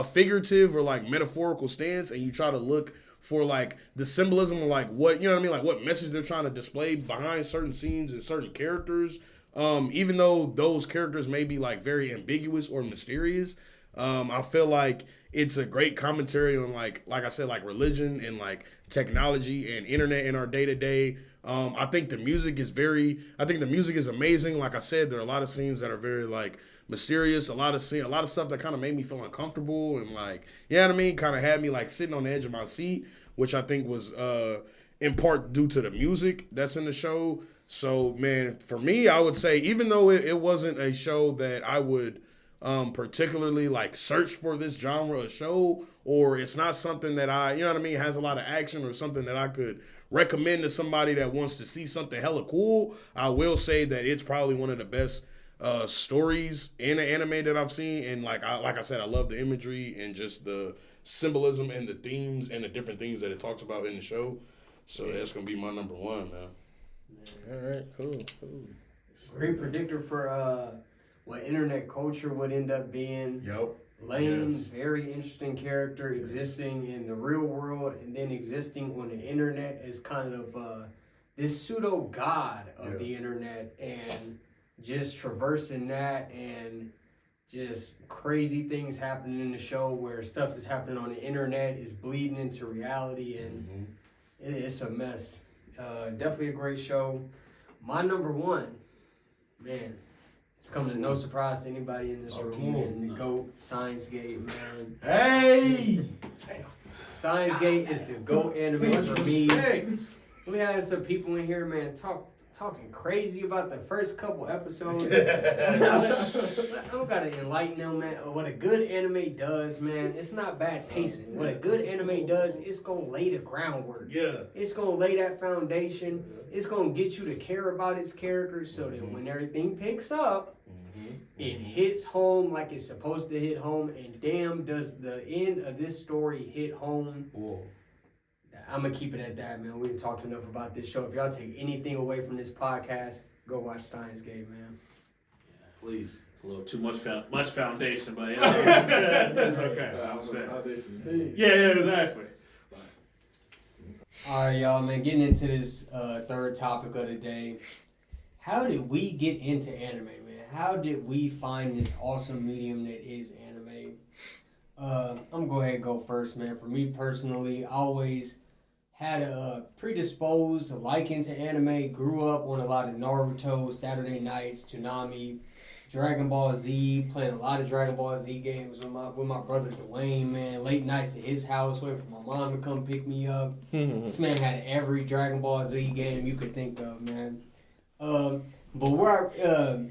figurative or like metaphorical stance, and you try to look for like the symbolism of like what, you know what I mean? Like what message they're trying to display behind certain scenes and certain characters, even though those characters may be like very ambiguous or mysterious, I feel like it's a great commentary on like I said, like religion and like technology and internet in our day to day. I think the music is amazing. Like I said, there are a lot of scenes that are very like mysterious. A lot of stuff that kind of made me feel uncomfortable and like, you know what I mean, kind of had me like sitting on the edge of my seat, which I think was in part due to the music that's in the show. So man, for me, I would say even though it wasn't a show that I would particularly like search for this genre of show, or it's not something that I, you know what I mean, has a lot of action or something that I could recommend to somebody that wants to see something hella cool, I will say that it's probably one of the best stories in an anime that I've seen. And like I said, I love the imagery and just the symbolism and the themes and the different things that it talks about in the show. So that's gonna be my number one, man. All right, cool. Great predictor for what internet culture would end up being. Yep. Lane, Yes. very interesting character, existing in the real world and then existing on the internet as kind of this pseudo god of the internet, and just traversing that, and just crazy things happening in the show where stuff that's happening on the internet is bleeding into reality, and it's a mess. Definitely a great show. My number one, man. It's coming to no surprise to anybody in this room, man. The GOAT, Steins, man. Hey! Steins is the GOAT anime for me. We had some people in here, man, talking crazy about the first couple episodes. I'm gotta enlighten them, man. What a good anime does, man, it's not bad pacing. What a good anime does, it's gonna lay the groundwork. Yeah. It's gonna lay that foundation. It's gonna get you to care about its characters, so that when everything picks up, it hits home like it's supposed to hit home. And damn, does the end of this story hit home. Whoa. I'm gonna keep it at that, man. We didn't talk enough about this show. If y'all take anything away from this podcast, go watch Steins Gate, man. Please. A little too much foundation, but it's okay. Yeah, exactly. All right, y'all, man. Getting into this third topic of the day. How did we get into anime, man? How did we find this awesome medium that is anime? I'm gonna go ahead and go first, man. For me personally, I always had a predisposed liking to anime, grew up on a lot of Naruto, Saturday nights, Toonami, Dragon Ball Z, playing a lot of Dragon Ball Z games with my brother Dwayne, man. Late nights at his house, waiting for my mom to come pick me up. This man had every Dragon Ball Z game you could think of, man. But where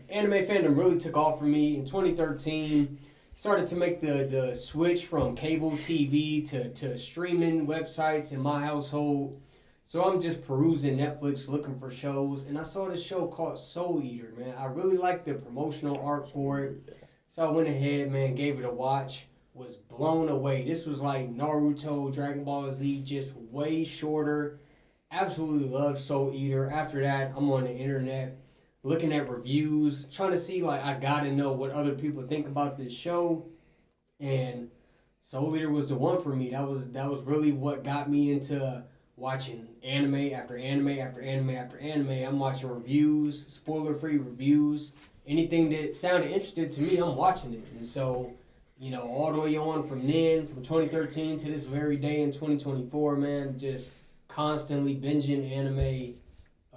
anime fandom really took off for me in 2013, started to make the switch from cable TV to streaming websites in my household. So I'm just perusing Netflix looking for shows, and I saw this show called Soul Eater, man. I really liked the promotional art for it. So I went ahead, man, gave it a watch, was blown away. This was like Naruto, Dragon Ball Z, just way shorter. Absolutely loved Soul Eater. After that, I'm on the internet looking at reviews, trying to see, like, I gotta know what other people think about this show. And Soul Eater was the one for me. That was really what got me into watching anime after anime after anime after anime. I'm watching reviews, spoiler-free reviews. Anything that sounded interesting to me, I'm watching it. And so, you know, all the way on from then, from 2013 to this very day in 2024, man, just constantly binging anime.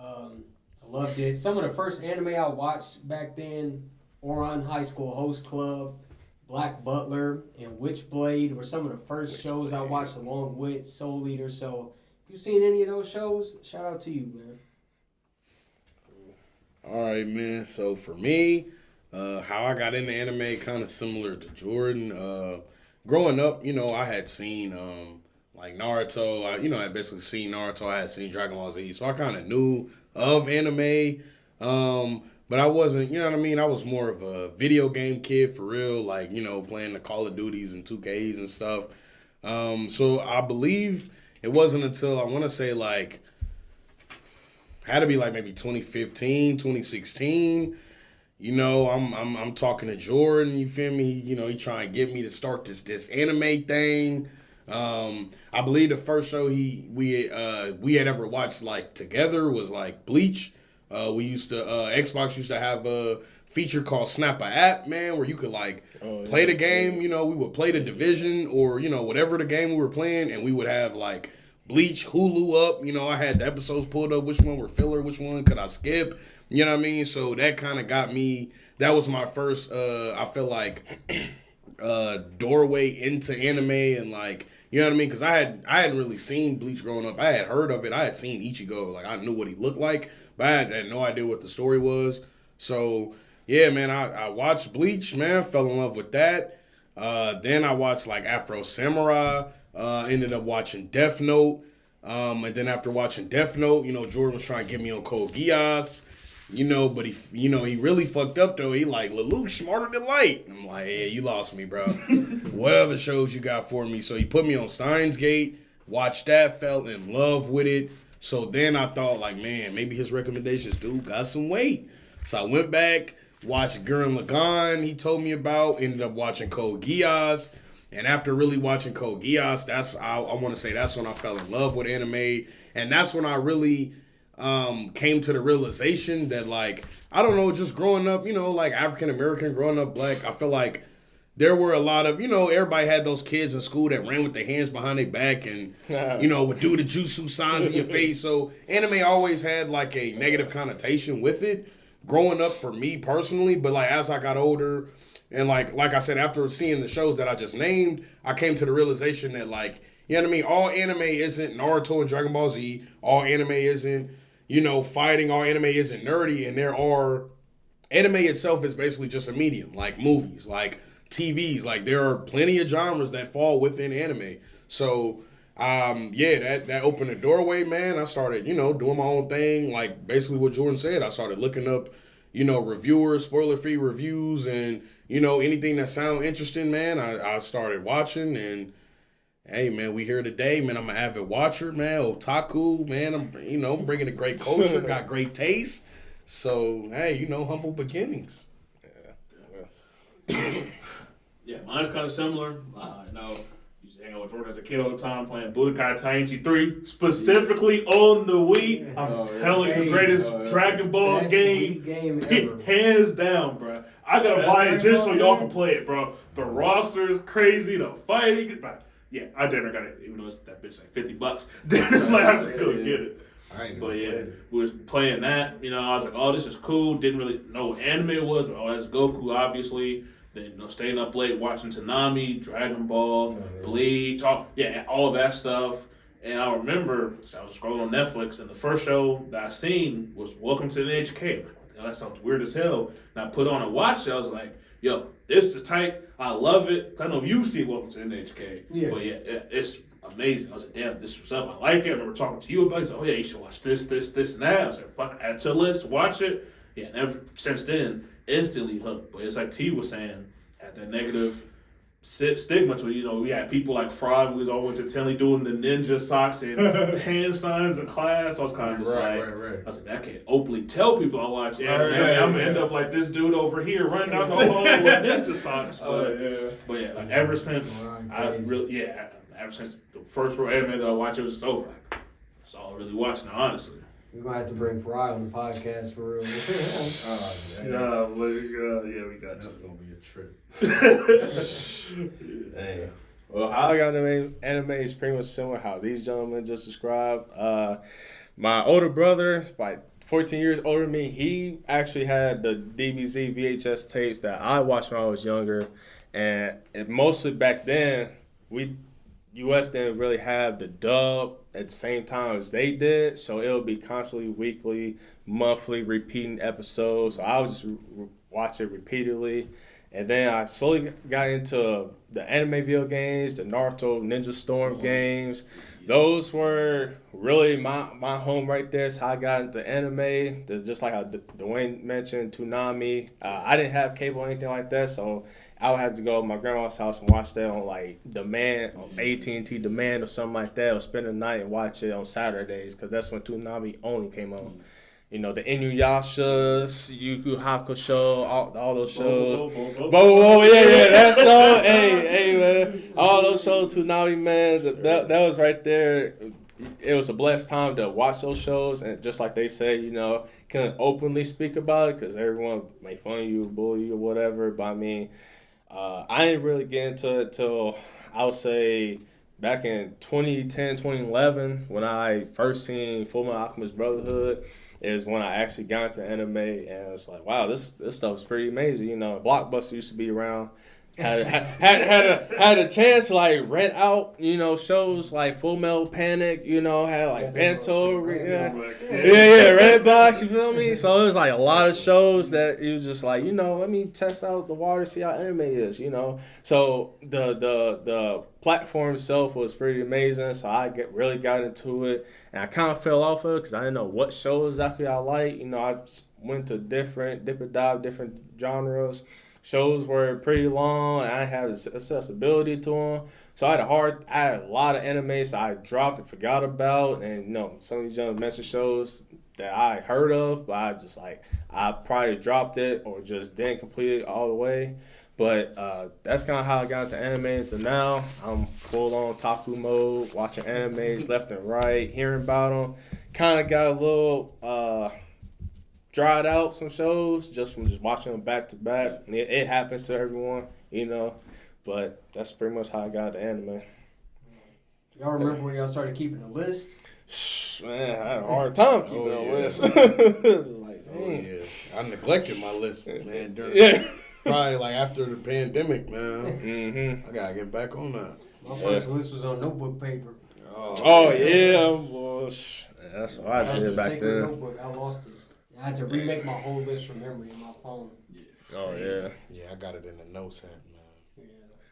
I loved it. Some of the first anime I watched back then, Ouran High School Host Club, Black Butler, and Witchblade were some of the first shows I watched along with Soul Eater. So, you seen any of those shows? Shout out to you, man. All right, man. So for me, how I got into anime, kind of similar to Jordan. Growing up, you know, I had seen like Naruto. I had basically seen Naruto. I had seen Dragon Ball Z, so I kind of knew of anime. But I wasn't, you know what I mean? I was more of a video game kid for real, like, you know, playing the Call of Duties and 2Ks and stuff. So I believe it wasn't until I want to say like had to be like maybe 2015, 2016. You know, I'm talking to Jordan. You feel me? You know, he trying to get me to start this anime thing. I believe the first show we had ever watched like together was like Bleach. We used to Xbox used to have a feature called Snap a App, man, where you could like play the game. You know, we would play the Division or, you know, whatever the game we were playing, and we would have like Bleach, Hulu up. You know, I had the episodes pulled up, which one were filler, which one could I skip. You know what I mean? So that kind of got me, that was my first, I feel like, doorway into anime and like, you know what I mean? Because I hadn't really seen Bleach growing up. I had heard of it. I had seen Ichigo. Like, I knew what he looked like, but I had no idea what the story was. So, yeah, man, I watched Bleach, man, fell in love with that. Then I watched, like, Afro Samurai, ended up watching Death Note. And then after watching Death Note, you know, Jordan was trying to get me on Code Geass. You know, but he really fucked up, though. He like, Lelouch smarter than Light. I'm like, yeah, you lost me, bro. What other shows you got for me? So he put me on Steins Gate, watched that, fell in love with it. So then I thought, like, man, maybe his recommendations do got some weight. So I went back, watched Gurren Lagann he told me about, ended up watching Code Geass. And after really watching Code Geass, I want to say that's when I fell in love with anime. And that's when I really came to the realization that, like, I don't know, just growing up, you know, like African American, growing up black, I feel like there were a lot of, you know, everybody had those kids in school that ran with their hands behind their back and, you know, would do the jutsu signs in your face. So anime always had like a negative connotation with it growing up for me personally. But like as I got older and like I said, after seeing the shows that I just named, I came to the realization that, like, you know what I mean? All anime isn't Naruto and Dragon Ball Z. All anime isn't, you know, fighting. All anime isn't nerdy. And anime itself is basically just a medium, like movies, like TVs. Like, there are plenty of genres that fall within anime. So, that opened the doorway, man. I started, you know, doing my own thing. Like, basically what Jordan said. I started looking up, you know, reviewers, spoiler-free reviews, and, you know, anything that sounded interesting, man, I started watching. And hey, man, we here today, man. I'm an avid watcher, man. Otaku, man. I'm, you know, bringing a great culture, got great taste. So, hey, you know, humble beginnings. Yeah, mine's kind of similar. You know, used to hang out with Jordan as a kid all the time, playing Budokai Tenkaichi 3, specifically on the Wii. I'm telling you, the greatest Dragon Ball game ever. hands down, bro. I gotta buy it just so y'all can play it, bro. The roster is crazy, the fighting, yeah, I dinner got it, even though it's that bitch like $50. Dinner, like I just couldn't get it. But yeah, we was playing that. You know, I was like, oh, this is cool. Didn't really know what anime it was. Oh, that's Goku, obviously. Then, you know, staying up late watching Toonami, Dragon Ball, Bleach, all that stuff. And I remember, so I was scrolling on Netflix, and the first show that I seen was Welcome to the NHK. I'm like, oh, that sounds weird as hell. And I put on and watched it. I was like, yo, this is tight. I love it. I know you've seen Welcome to the NHK. Yeah. But yeah, it's amazing. I was like, damn, this was up. I like it. I remember talking to you about it. He's like, oh yeah, you should watch this, and that. I was like, fuck, add to the list, watch it. Yeah, and ever since then, instantly hooked. But it's like T was saying, had that negative stigma to it. You know, we had people like Fraud, we was always at Tinley doing the ninja socks and hand signs in class. I was kind of just I was like, I can't openly tell people I watch anime. I'm gonna end up like this dude over here running down the hall with ninja socks. But yeah, like ever since ever since the first real anime that I watched, it was just over. Like, that's all I really watched now, honestly. We're gonna have to bring Farai on the podcast for real. Yeah, we got that's gonna be a trip. Dang. Well, how I got anime is pretty much similar how these gentlemen just described. My older brother, like 14 years older than me, he actually had the DBZ VHS tapes that I watched when I was younger, and mostly back then U.S. didn't really have the dub at the same time as they did, so it would be constantly weekly, monthly, repeating episodes. So I would just watch it repeatedly. And then I slowly got into the anime video games, the Naruto Ninja Storm games. Those were really my home right there. It's how I got into anime. Just like how Dwayne mentioned, Toonami. I didn't have cable or anything like that, so I would have to go to my grandma's house and watch that on like Demand, on AT&T Demand or something like that, or spend the night and watch it on Saturdays because that's when Toonami only came on. You know, the Inuyashas, Yu Yu Hakusho, all those shows. That show. Hey, man. All those shows, Toonami, man, that was right there. It was a blessed time to watch those shows, and just like they say, you know, couldn't openly speak about it because everyone make fun of you, bully you, or whatever. But I mean, I didn't really get into it till, I would say, back in 2010, 2011, when I first seen Fullmetal Alchemist Brotherhood, is when I actually got into anime, and it's like, wow, this stuff is pretty amazing. You know, Blockbuster used to be around. Had a chance to like rent out, you know, shows like Full Metal Panic, you know, had like Bento, Redbox, you feel me? So it was like a lot of shows that it was just like, you know, let me test out the water, see how anime is, you know. So the platform itself was pretty amazing, so I really got into it, and I kind of fell off of it because I didn't know what show exactly I liked. You know, I went to different genres. Shows were pretty long, and I didn't have accessibility to them. So I had a lot of anime, so I dropped and forgot about. And, you know, some of these young mention shows that I heard of, but I probably dropped it or just didn't complete it all the way. But that's kind of how I got into anime. So now I'm full on otaku mode, watching animes left and right, hearing about them. Kind of got a little dried out some shows just from just watching them back to back. It happens to everyone, you know. But that's pretty much how I got into anime. Y'all remember when y'all started keeping a list? Man, I had a hard time keeping a list. It was like, I neglected my list, man. Probably like after the pandemic, man. Mm-hmm. I gotta get back on that. My first list was on notebook paper. That's what I did back then. Notebook. I lost it. I had to remake my whole list from memory in my phone. Yeah, I got it in the notes app, man.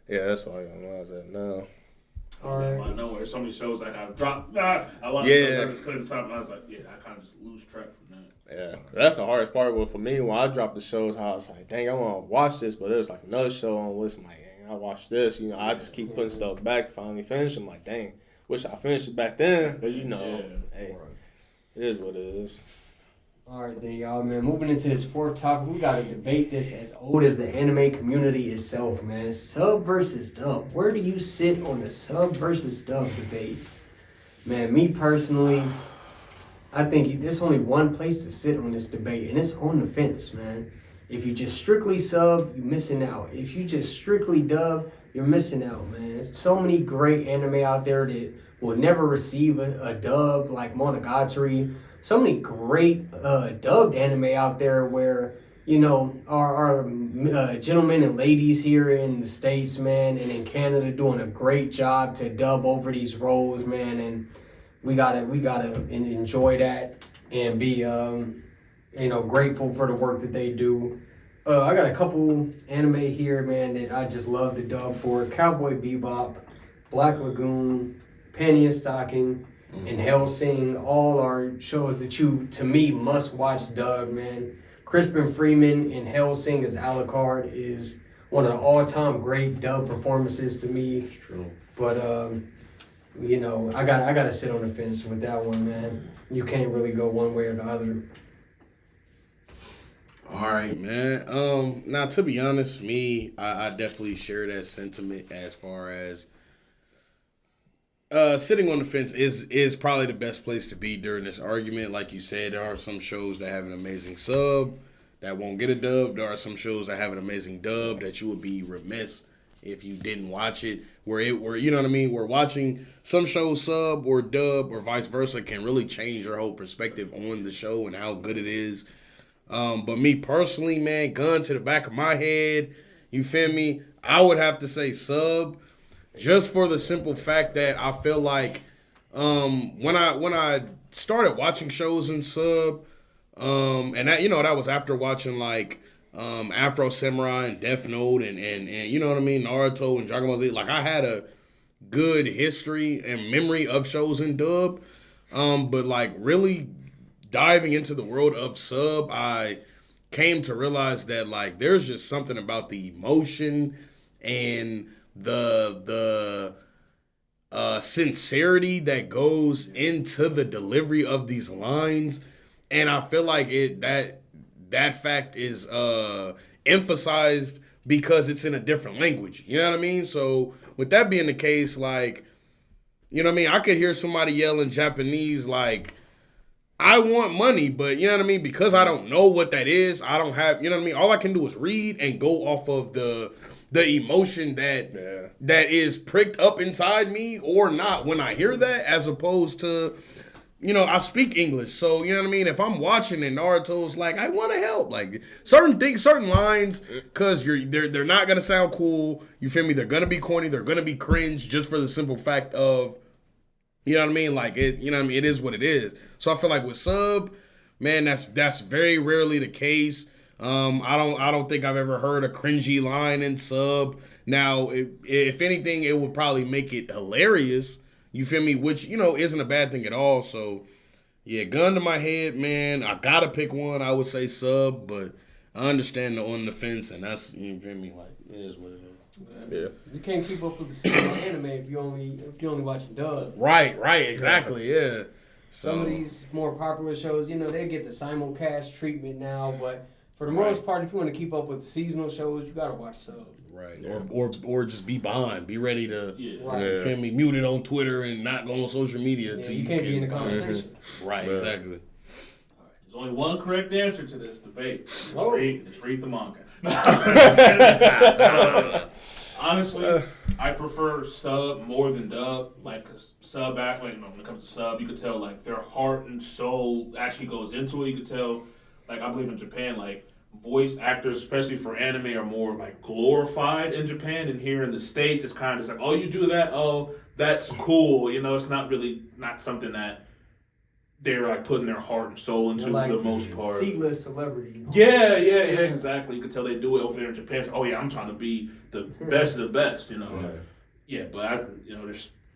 Yeah, that's why I was at now. I know there's so many shows like I've dropped. I just couldn't stop, and I was like, I kind of just lose track from that. Yeah, that's the hardest part. But for me, when I dropped the shows, I was like, dang, I want to watch this, but there was like another show on the list. I'm like, dang, I watched this. You know, I just keep putting stuff back. Finally finished. I'm like, dang, wish I finished it back then. But you know, it is what it is. All right, then, y'all, man. Moving into this fourth topic, we got to debate this as old as the anime community itself, man. Sub versus dub. Where do you sit on the sub versus dub debate? Man, me personally, I think there's only one place to sit on this debate, and it's on the fence, man. If you just strictly sub, you're missing out. If you just strictly dub, you're missing out, man. There's so many great anime out there that will never receive a dub like Monogatari. So many great dubbed anime out there where, you know, our gentlemen and ladies here in the States, man, and in Canada doing a great job to dub over these roles, man, and we gotta enjoy that and be grateful for the work that they do. I got a couple anime here, man, that I just love the dub for. Cowboy Bebop, Black Lagoon, Penny and Stocking, and Hellsing. All are shows that you, to me, must watch dub, man. Crispin Freeman in Hellsing as Alucard is one of the all-time great dub performances to me. It's true. But I gotta sit on the fence with that one, man. You can't really go one way or the other. All right, man. Now, to be honest, I definitely share that sentiment as far as sitting on the fence is probably the best place to be during this argument. Like you said, there are some shows that have an amazing sub that won't get a dub. There are some shows that have an amazing dub that you would be remiss if you didn't watch it. Where you know what I mean? Where watching some shows sub or dub or vice versa can really change your whole perspective on the show and how good it is. But me personally, man, gun to the back of my head, you feel me? I would have to say sub, just for the simple fact that I feel like when I started watching shows in sub, and that was after watching like Afro Samurai and Death Note and you know what I mean, Naruto and Dragon Ball Z. Like, I had a good history and memory of shows in dub, but like really diving into the world of sub, I came to realize that like there's just something about the emotion and the sincerity that goes into the delivery of these lines, and I feel like that fact is emphasized because it's in a different language. You know what I mean? So with that being the case, like, you know what I mean, I could hear somebody yell in Japanese like, I want money, but you know what I mean? Because I don't know what that is, I don't have, you know what I mean? All I can do is read and go off of the emotion that is pricked up inside me or not when I hear that, as opposed to, you know, I speak English. So, you know what I mean? If I'm watching and Naruto's like, I want to help. Like, certain things, certain lines, because they're not going to sound cool. You feel me? They're going to be corny. They're going to be cringe just for the simple fact of, you know what I mean? Like, it, you know what I mean? It is what it is. So I feel like with sub, man, that's very rarely the case. I don't think I've ever heard a cringy line in sub. Now, if anything, it would probably make it hilarious. You feel me? Which, you know, isn't a bad thing at all. So, yeah, gun to my head, man. I gotta pick one. I would say sub, but I understand the on the fence, and that's, you feel me? Like, it is what it is. Yeah. You can't keep up with the seasonal anime if you only watching dub. Right, exactly, yeah. Some of these more popular shows, you know, they get the simulcast treatment now, but for the most part, if you want to keep up with the seasonal shows, you gotta watch sub. Right, or just be behind, be ready to, feel me, mute it on Twitter and not go on social media until you can't be in the conversation. Right, exactly. All right. There's only one correct answer to this debate. Just read the manga. Honestly, I prefer sub more than dub. Like, cause sub act, like, you know, when it comes to sub, you could tell like their heart and soul actually goes into it. You could tell, like, I believe in Japan, like, voice actors, especially for anime, are more like glorified in Japan, and here in the States, it's kind of just like, oh, you do that, oh, that's cool. You know, it's not something that they're like putting their heart and soul into, like, for the most part. C-list celebrity. Yeah, exactly. You can tell they do it over there in Japan. So, oh yeah, I'm trying to be the best of the best, you know. Right. Yeah, but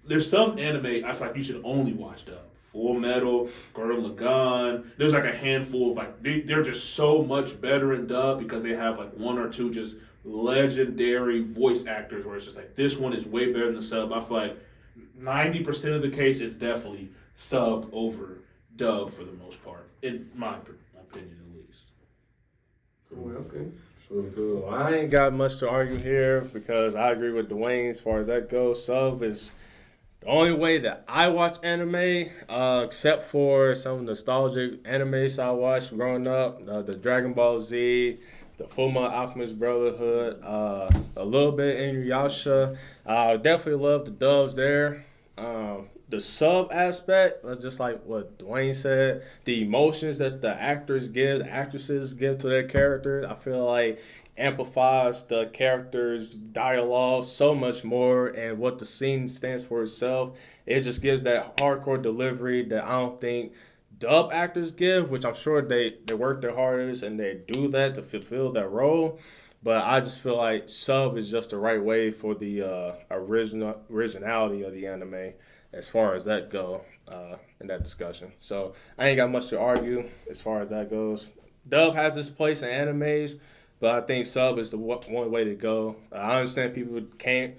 there's some anime I feel like you should only watch dub. Full Metal, Gurren Lagann. There's like a handful of like they're just so much better in dub because they have like one or two just legendary voice actors where it's just like this one is way better than the sub. I feel like 90% of the case it's definitely sub over dub for the most part, in my opinion at least. Okay. Cool. I ain't got much to argue here because I agree with Dwayne as far as that goes. Sub is the only way that I watch anime, except for some nostalgic animes I watched growing up, the Dragon Ball Z, the Fullmetal Alchemist Brotherhood, a little bit in Inuyasha. Definitely love the dubs there. The sub aspect, just like what Dwayne said, the emotions that the actors give, the actresses give to their characters, I feel like amplifies the characters' dialogue so much more, and what the scene stands for itself. It just gives that hardcore delivery that I don't think dub actors give, which I'm sure they work their hardest and they do that to fulfill that role. But I just feel like sub is just the right way for the originality of the anime as far as that go in that discussion. So I ain't got much to argue as far as that goes. Dub has its place in animes, but I think sub is the one way to go. I understand people can't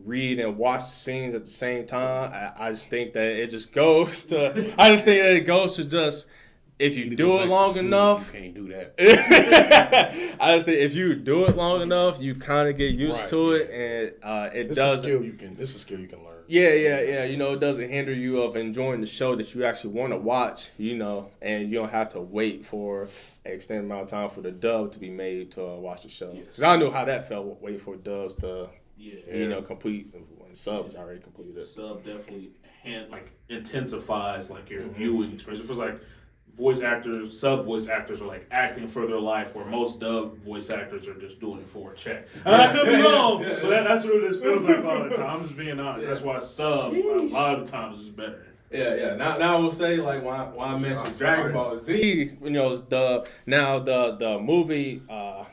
read and watch the scenes at the same time. I just think that it just goes to. I just think that it goes to just. If you do it long enough, you can't do that. I just think if you do it long enough, you kind of get used to it, and it does. This is a skill you can learn. Yeah. It doesn't hinder you of enjoying the show that you actually want to watch. And you don't have to wait for an extended amount of time for the dub to be made to watch the show. Because I know how that felt, waiting for dubs to, complete when the sub is already completed. Sub definitely intensifies your viewing experience. It feels like sub voice actors are like acting for their life, where most dub voice actors are just doing it for a check. I could be wrong, but that's what this feels like all the time. I'm just being honest. That's why sub a lot of the times is better. Yeah. Now I will say, when I mentioned Dragon Ball Z, is dubbed. Now the movie,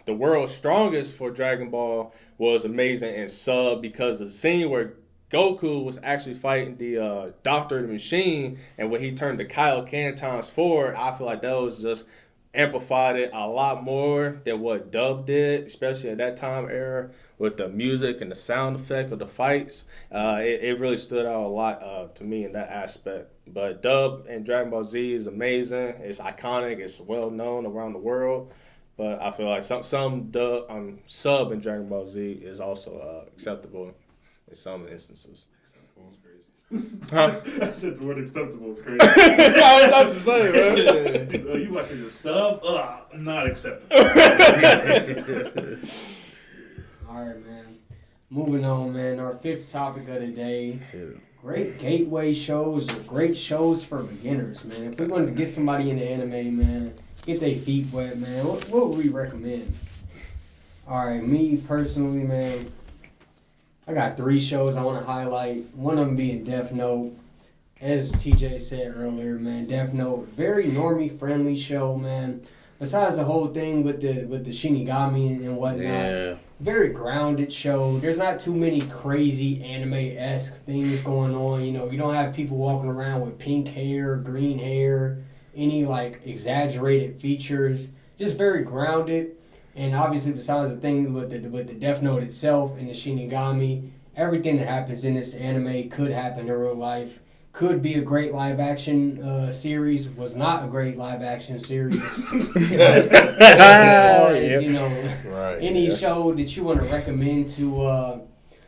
The World's Strongest for Dragon Ball was amazing in sub, because the scene where Goku was actually fighting the Doctor of the Machine, and when he turned to Kaioken times 4, I feel like that was just amplified it a lot more than what dub did, especially at that time era with the music and the sound effect of the fights. It really stood out a lot to me in that aspect. But dub and Dragon Ball Z is amazing. It's iconic. It's well known around the world. But I feel like some dub sub in Dragon Ball Z is also acceptable in some instances. I said the word acceptable is crazy. I was about to say, man. So you watching the sub? Not acceptable. All right, man. Moving on, man. Our fifth topic of the day. Great gateway shows or great shows for beginners, man. If we wanted to get somebody into anime, man, get their feet wet, man, what would we recommend? All right, me personally, man, I got 3 shows I want to highlight. One of them being Death Note. As TJ said earlier, man, Death Note, very normie-friendly show, man. Besides the whole thing with the Shinigami and whatnot, very grounded show. There's not too many crazy anime-esque things going on. You don't have people walking around with pink hair, green hair, any exaggerated features. Just very grounded. And obviously, besides the thing with the Death Note itself and the Shinigami, everything that happens in this anime could happen in real life. Could be a great live action series. Was not a great live action series. As far as any show that you want to recommend to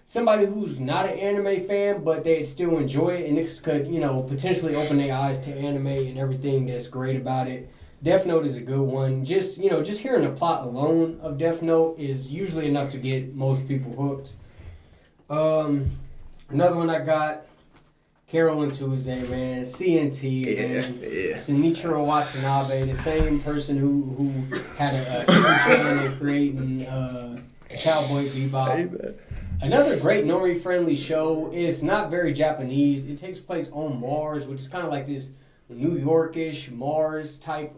somebody who's not an anime fan, but they'd still enjoy it, and this could potentially open their eyes to anime and everything that's great about it. Death Note is a good one. Just hearing the plot alone of Death Note is usually enough to get most people hooked. Another one I got, Carol and Tuesday, man. CNT, man. Shinichiro Watanabe, the same person who had a huge hand in creating Cowboy Bebop. Another great normie-friendly show. It's not very Japanese. It takes place on Mars, which is kind of like this New Yorkish Mars type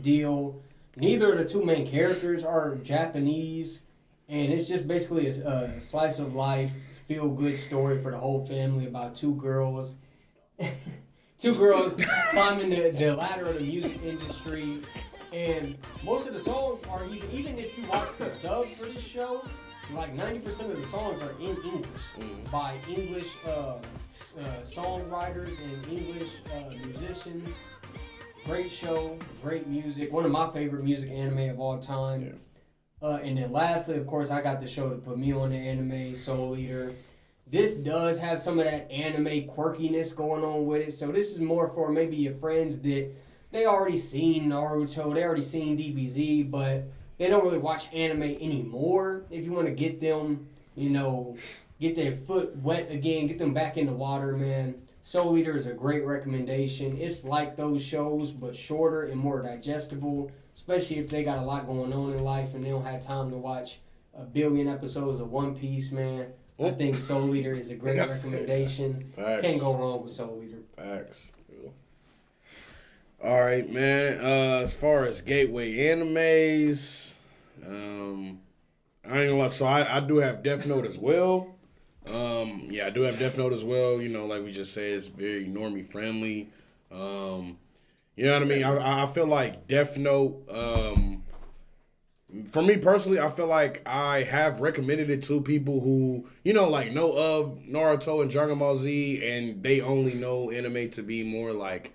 deal. Neither of the 2 main characters are Japanese, and it's just basically a slice of life, feel good story for the whole family about 2 girls. 2 girls climbing the ladder of the music industry, and most of the songs are even if you watch the sub for this show, 90% of the songs are in English by English songwriters and English musicians. Great show, great music. One of my favorite music anime of all time. And then lastly, of course, I got the show to put me on the anime, Soul Eater. This does have some of that anime quirkiness going on with it. So this is more for maybe your friends that they already seen Naruto, they already seen DBZ, but they don't really watch anime anymore. If you want to get them, get their foot wet again, get them back in the water, man, Soul Eater is a great recommendation. It's like those shows, but shorter and more digestible, especially if they got a lot going on in life and they don't have time to watch a billion episodes of One Piece, man. I think Soul Eater is a great recommendation. Facts. Can't go wrong with Soul Eater. Facts. All right, man. As far as gateway animes, I ain't gonna lie. So I do have Death Note as well. Yeah, I do have Death Note as well. Like we just said, it's very normie friendly. You know what I mean? I feel like Death Note. For me personally, I feel like I have recommended it to people who, like know of Naruto and Dragon Ball Z, and they only know anime to be more like,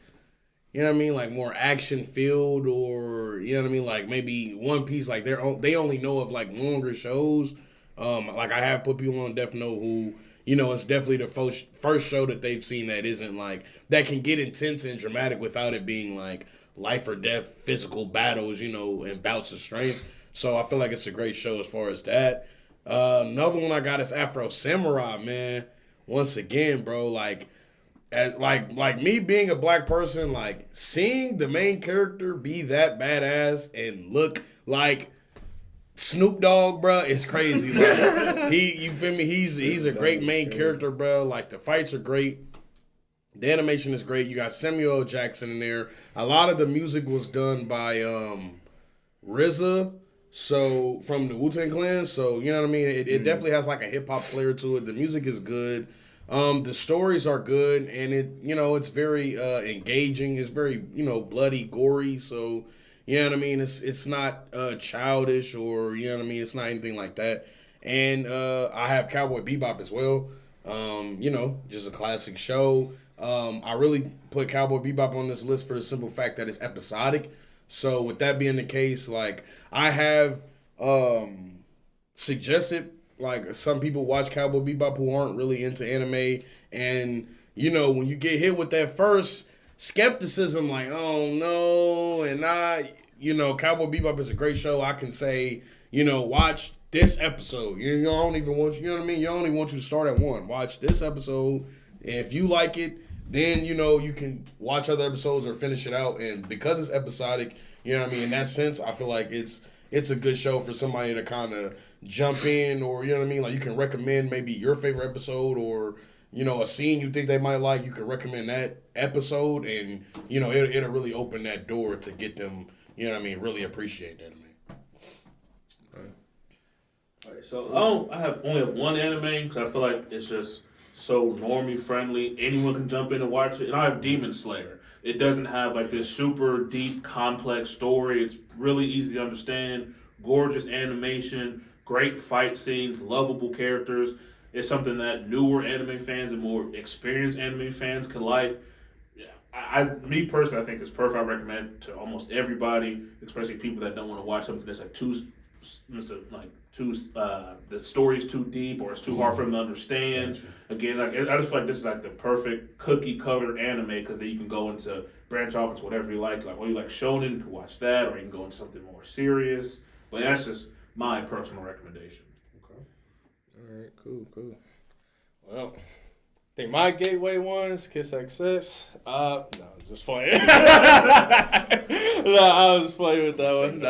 like more action filled, or like maybe One Piece, like they only know of like longer shows. Like I have put people on Death Note who, it's definitely the first show that they've seen that isn't like that can get intense and dramatic without it being like life or death physical battles, and bouts of strength. So I feel like it's a great show as far as that. Another one I got is Afro Samurai, man. Once again, bro, like me being a black person, like seeing the main character be that badass and look like Snoop Dogg, bro, is crazy. Like you feel me? He's a great main character, bro. Like the fights are great. The animation is great. You got Samuel L. Jackson in there. A lot of the music was done by RZA. So from the Wu-Tang Clan, so you know what I mean. It definitely has like a hip hop flair to it. The music is good. The stories are good, and it's very engaging. It's very bloody, gory. So you know what I mean. It's not childish or It's not anything like that. And I have Cowboy Bebop as well. Just a classic show. I really put Cowboy Bebop on this list for the simple fact that it's episodic. So with that being the case, like I have suggested like some people watch Cowboy Bebop who aren't really into anime, and when you get hit with that first skepticism, like oh no, and Cowboy Bebop is a great show. I can say watch this episode. You don't even want you know what I mean. You only want you to start at one. Watch this episode, and if you like it, then you can watch other episodes or finish it out. And because it's episodic, in that sense, I feel like it's a good show for somebody to kind of jump in, or like you can recommend maybe your favorite episode, or a scene you think they might like. You can recommend that episode, and it'll really open that door to get them really appreciate anime. All right, so I only have one anime because I feel like it's just so normie friendly. Anyone can jump in and watch it. And I have Demon Slayer. It doesn't have like this super deep, complex story. It's really easy to understand. Gorgeous animation, great fight scenes, lovable characters. It's something that newer anime fans and more experienced anime fans can like. Me personally, I think it's perfect. I recommend it to almost everybody, especially people that don't want to watch something that's like the story's too deep or it's too hard for them to understand. Again, I just feel like this is like the perfect cookie cutter anime because then you can go into branch off into whatever you like. Like, when you like shonen, you can watch that, or you can go into something more serious. But that's just my personal recommendation. Okay. All right. Cool. Well, I think my gateway ones, Kiss XS. No, I'm just playing. No, I was playing with that one.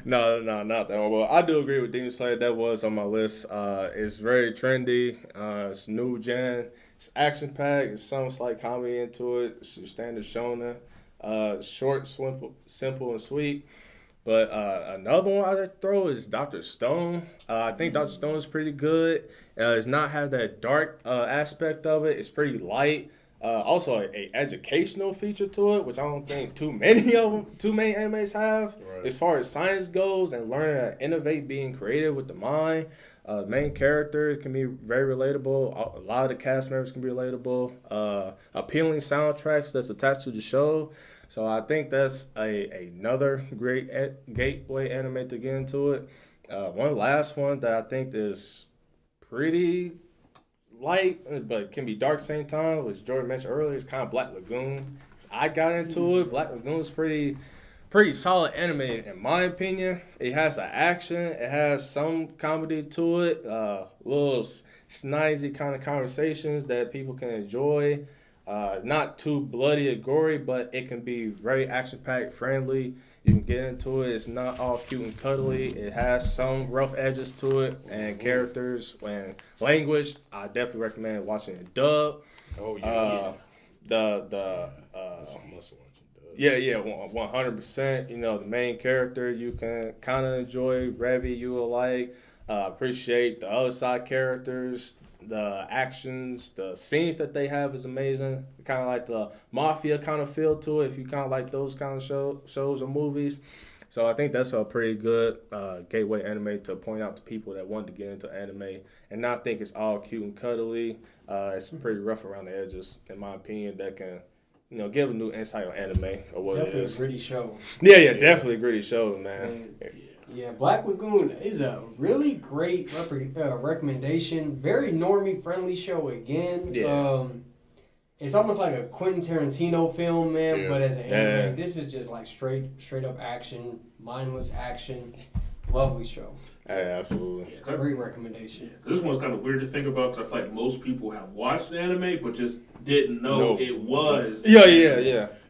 No, not that one. Well, I do agree with Demon Slayer. That was on my list. It's very trendy. It's new gen. It's action packed. It's some slight comedy into it. It's your standard shonen. Short, simple, and sweet. But another one I'd throw is Dr. Stone. I think Dr. Stone is pretty good. It's not have that dark aspect of it. It's pretty light. Also, a educational feature to it, which I don't think too many animes have. Right. As far as science goes and learning how to innovate, being creative with the mind. Main characters can be very relatable. A lot of the cast members can be relatable. Appealing soundtracks that's attached to the show. So I think that's another great gateway anime to get into it. One last one that I think is pretty light, but can be dark at the same time, which Jordan mentioned earlier, is kind of Black Lagoon. So I got into it. Black Lagoon is pretty pretty solid anime in my opinion. It has the action, it has some comedy to it, little snazzy kind of conversations that people can enjoy. Not too bloody or gory, but it can be very action-packed, friendly. You can get into it. It's not all cute and cuddly. It has some rough edges to it and characters and language. I definitely recommend watching it dub. Oh yeah. It's a must watch it dub. Yeah, 100%. You know, the main character you can kind of enjoy. Revy you will like. Appreciate the other side characters. The actions, the scenes that they have is amazing. Kind of like the mafia kind of feel to it if you kind of like those kind of shows or movies. So I think that's a pretty good gateway anime to point out to people that want to get into anime and not think it's all cute and cuddly. It's pretty rough around the edges, in my opinion, that can, you know, give a new insight on anime or what Definitely it is. a gritty show. Yeah, definitely a gritty show, man. Yeah, Black Lagoon is a really great recommendation. Very normie friendly show again. Yeah. It's almost like a Quentin Tarantino film, man. Yeah. But as an anime, this is just like straight up action, mindless action. Lovely show. Yeah, absolutely. Yeah, Great recommendation. this one's kind of weird to think about because I feel like most people have watched anime but just didn't know it was. Yeah.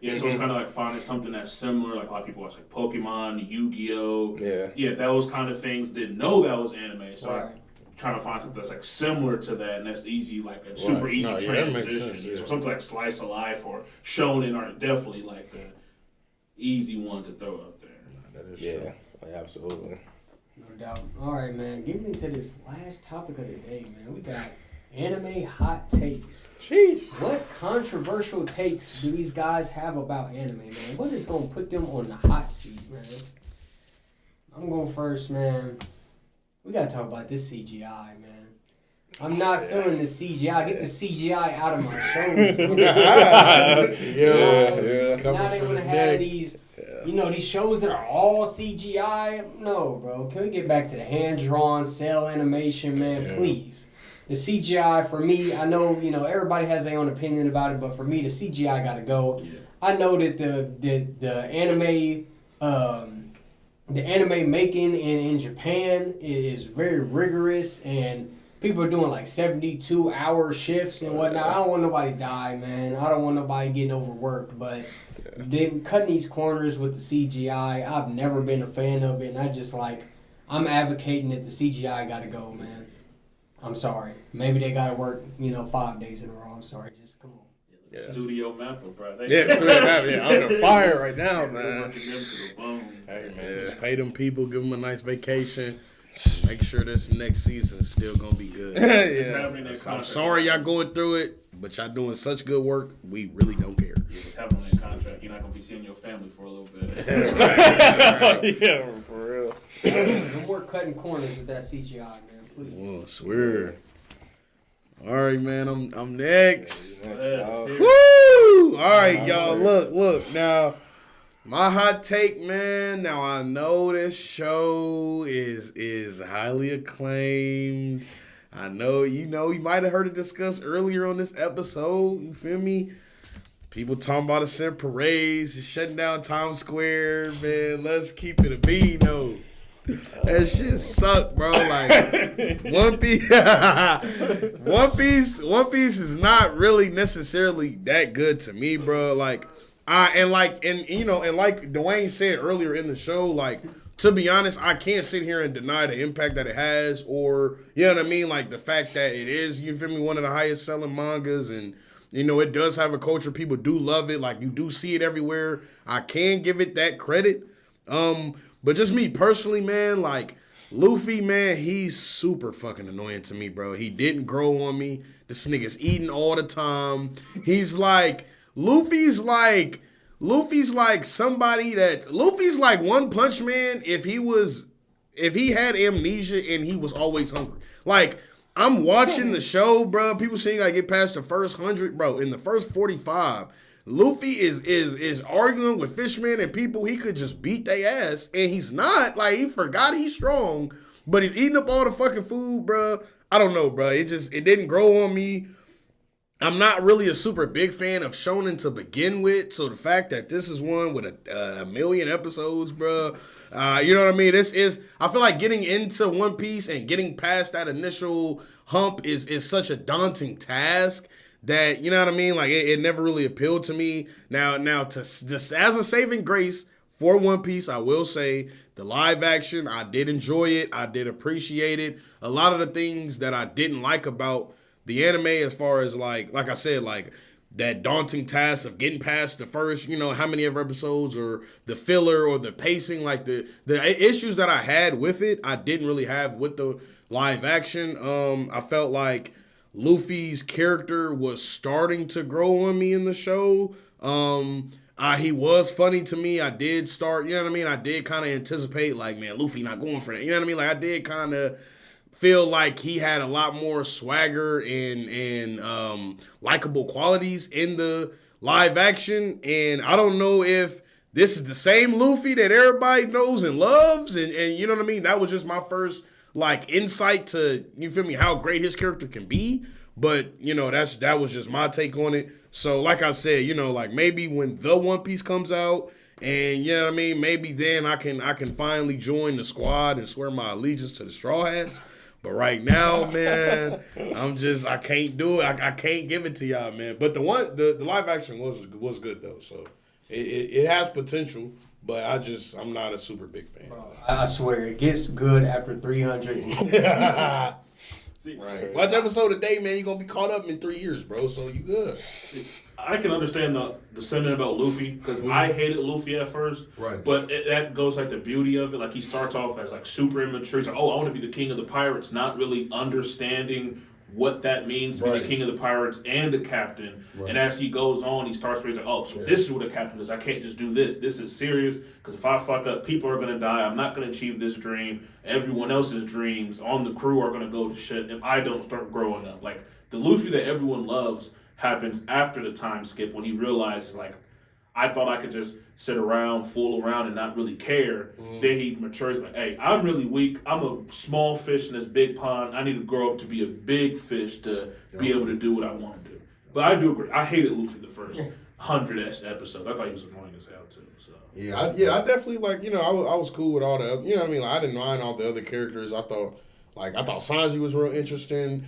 Yeah, so it's kind of like finding something that's similar. Like a lot of people watch like Pokemon, Yu-Gi-Oh. Yeah. Those kind of things. Didn't know that was anime. So Right. like, trying to find something that's like similar to that, and that's easy, like a super easy No, yeah, that makes transition. sense, yeah. So something like Slice of Life or Shonen are definitely like the easy one to throw out there. That is Yeah, true. like, absolutely. No doubt. All right, man. Getting into this last topic of the day, man. We got anime hot takes. Sheesh. What controversial takes do these guys have about anime, man? What is going to put them on the hot seat, man? I'm going first, man. We got to talk about this CGI, man. I'm not feeling the CGI. Get the CGI out of my shows. Bro. Now they want to have these, you know, these shows that are all CGI. No, bro. Can we get back to the hand-drawn cell animation, man? Please. The CGI, for me, I know, you know, everybody has their own opinion about it, but for me, the CGI got to go. Yeah. I know that the anime making in Japan is very rigorous, and people are doing like 72-hour shifts and whatnot. I don't want nobody to die, man. I don't want nobody getting overworked, but then cutting these corners with the CGI, I've never been a fan of it, and I'm advocating that the CGI got to go, man. I'm sorry. Maybe they got to work, 5 days in a row. I'm sorry. Just come on. Yeah. Studio Mappa, bro. Studio Mappa. Under fire right now, man. Hey, man, just pay them people, give them a nice vacation. Make sure this next season is still going to be good. I'm sorry y'all going through it, but y'all doing such good work. We really don't care. Just have on that contract. You're not going to be seeing your family for a little bit. Yeah, for real. No more cutting corners with that CGI, man. Please. Oh, swear. All right, man. I'm next. Woo! All right, y'all. Look. Now, my hot take, man. Now I know this show is highly acclaimed. I know you might have heard it discussed earlier on this episode. You feel me? People talking about a set parades, shutting down Times Square, man. Let's keep it a bean, though. That shit suck, bro. Like One Piece is not really necessarily that good to me, bro. Like like Dwayne said earlier in the show, like, to be honest, I can't sit here and deny the impact that it has, or you know what I mean, like the fact that it is, you feel me, one of the highest selling mangas, and it does have a culture. People do love it. Like, you do see it everywhere. I can give it that credit. But just me personally, man, like, Luffy, man, he's super fucking annoying to me, bro. He didn't grow on me. This nigga's eating all the time. He's like, Luffy's like somebody Luffy's like One Punch Man if he had amnesia and he was always hungry. Like, I'm watching the show, bro. People saying I get past the first 100, bro. In the first 45, Luffy is arguing with Fishman and people he could just beat their ass, and he's not. Like, he forgot he's strong, but he's eating up all the fucking food, bro. I don't know, bro. It didn't grow on me. I'm not really a super big fan of shonen to begin with, so the fact that this is one with a million episodes, bro, you know what I mean? I feel like getting into One Piece and getting past that initial hump is such a daunting task that, you know what I mean? Like, it never really appealed to me. Now, to just as a saving grace for One Piece, I will say the live action, I did enjoy it. I did appreciate it. A lot of the things that I didn't like about the anime, as far as like I said, like that daunting task of getting past the first, how many ever episodes, or the filler, or the pacing, like the issues that I had with it, I didn't really have with the live action. I felt like Luffy's character was starting to grow on me in the show. He was funny to me. I did start, I did kind of anticipate, like, man, Luffy not going for that. You know what I mean? Like, I did kind of feel like he had a lot more swagger and likable qualities in the live action. And I don't know if this is the same Luffy that everybody knows and loves. And you know what I mean? That was just my first, like, insight to, you feel me, how great his character can be. But, that was just my take on it. So, like I said, like, maybe when the One Piece comes out, and, you know what I mean, maybe then I can finally join the squad and swear my allegiance to the Straw Hats. But right now, man, I can't do it. I can't give it to y'all, man. But the live action was good though, so it has potential. But I'm not a super big fan. Bro, I swear, it gets good after 300. Right. Watch episode a day, man. You're gonna be caught up in 3 years, bro. So you good. I can understand the sentiment about Luffy, because I hated Luffy at first. Right. But that goes like the beauty of it. Like, he starts off as like super immature. He's like, oh, I want to be the king of the pirates, not really understanding what that means to be the king of the pirates and the captain. Right. And as he goes on, he starts raising, this is what a captain is. I can't just do this. This is serious, because if I fuck up, people are going to die. I'm not going to achieve this dream. Everyone else's dreams on the crew are going to go to shit if I don't start growing up. Like, the Luffy that everyone loves happens after the time skip, when he realizes, like, I thought I could just sit around, fool around, and not really care. Then he matures, like, hey, I'm really weak. I'm a small fish in this big pond. I need to grow up to be a big fish to be able to do what I want to do. But I do agree. I hated Luffy the first 100 episode. I thought he was annoying as hell, too. So. I definitely, like, I was cool with all the other, you know what I mean? Like, I didn't mind all the other characters. I thought Sanji was real interesting.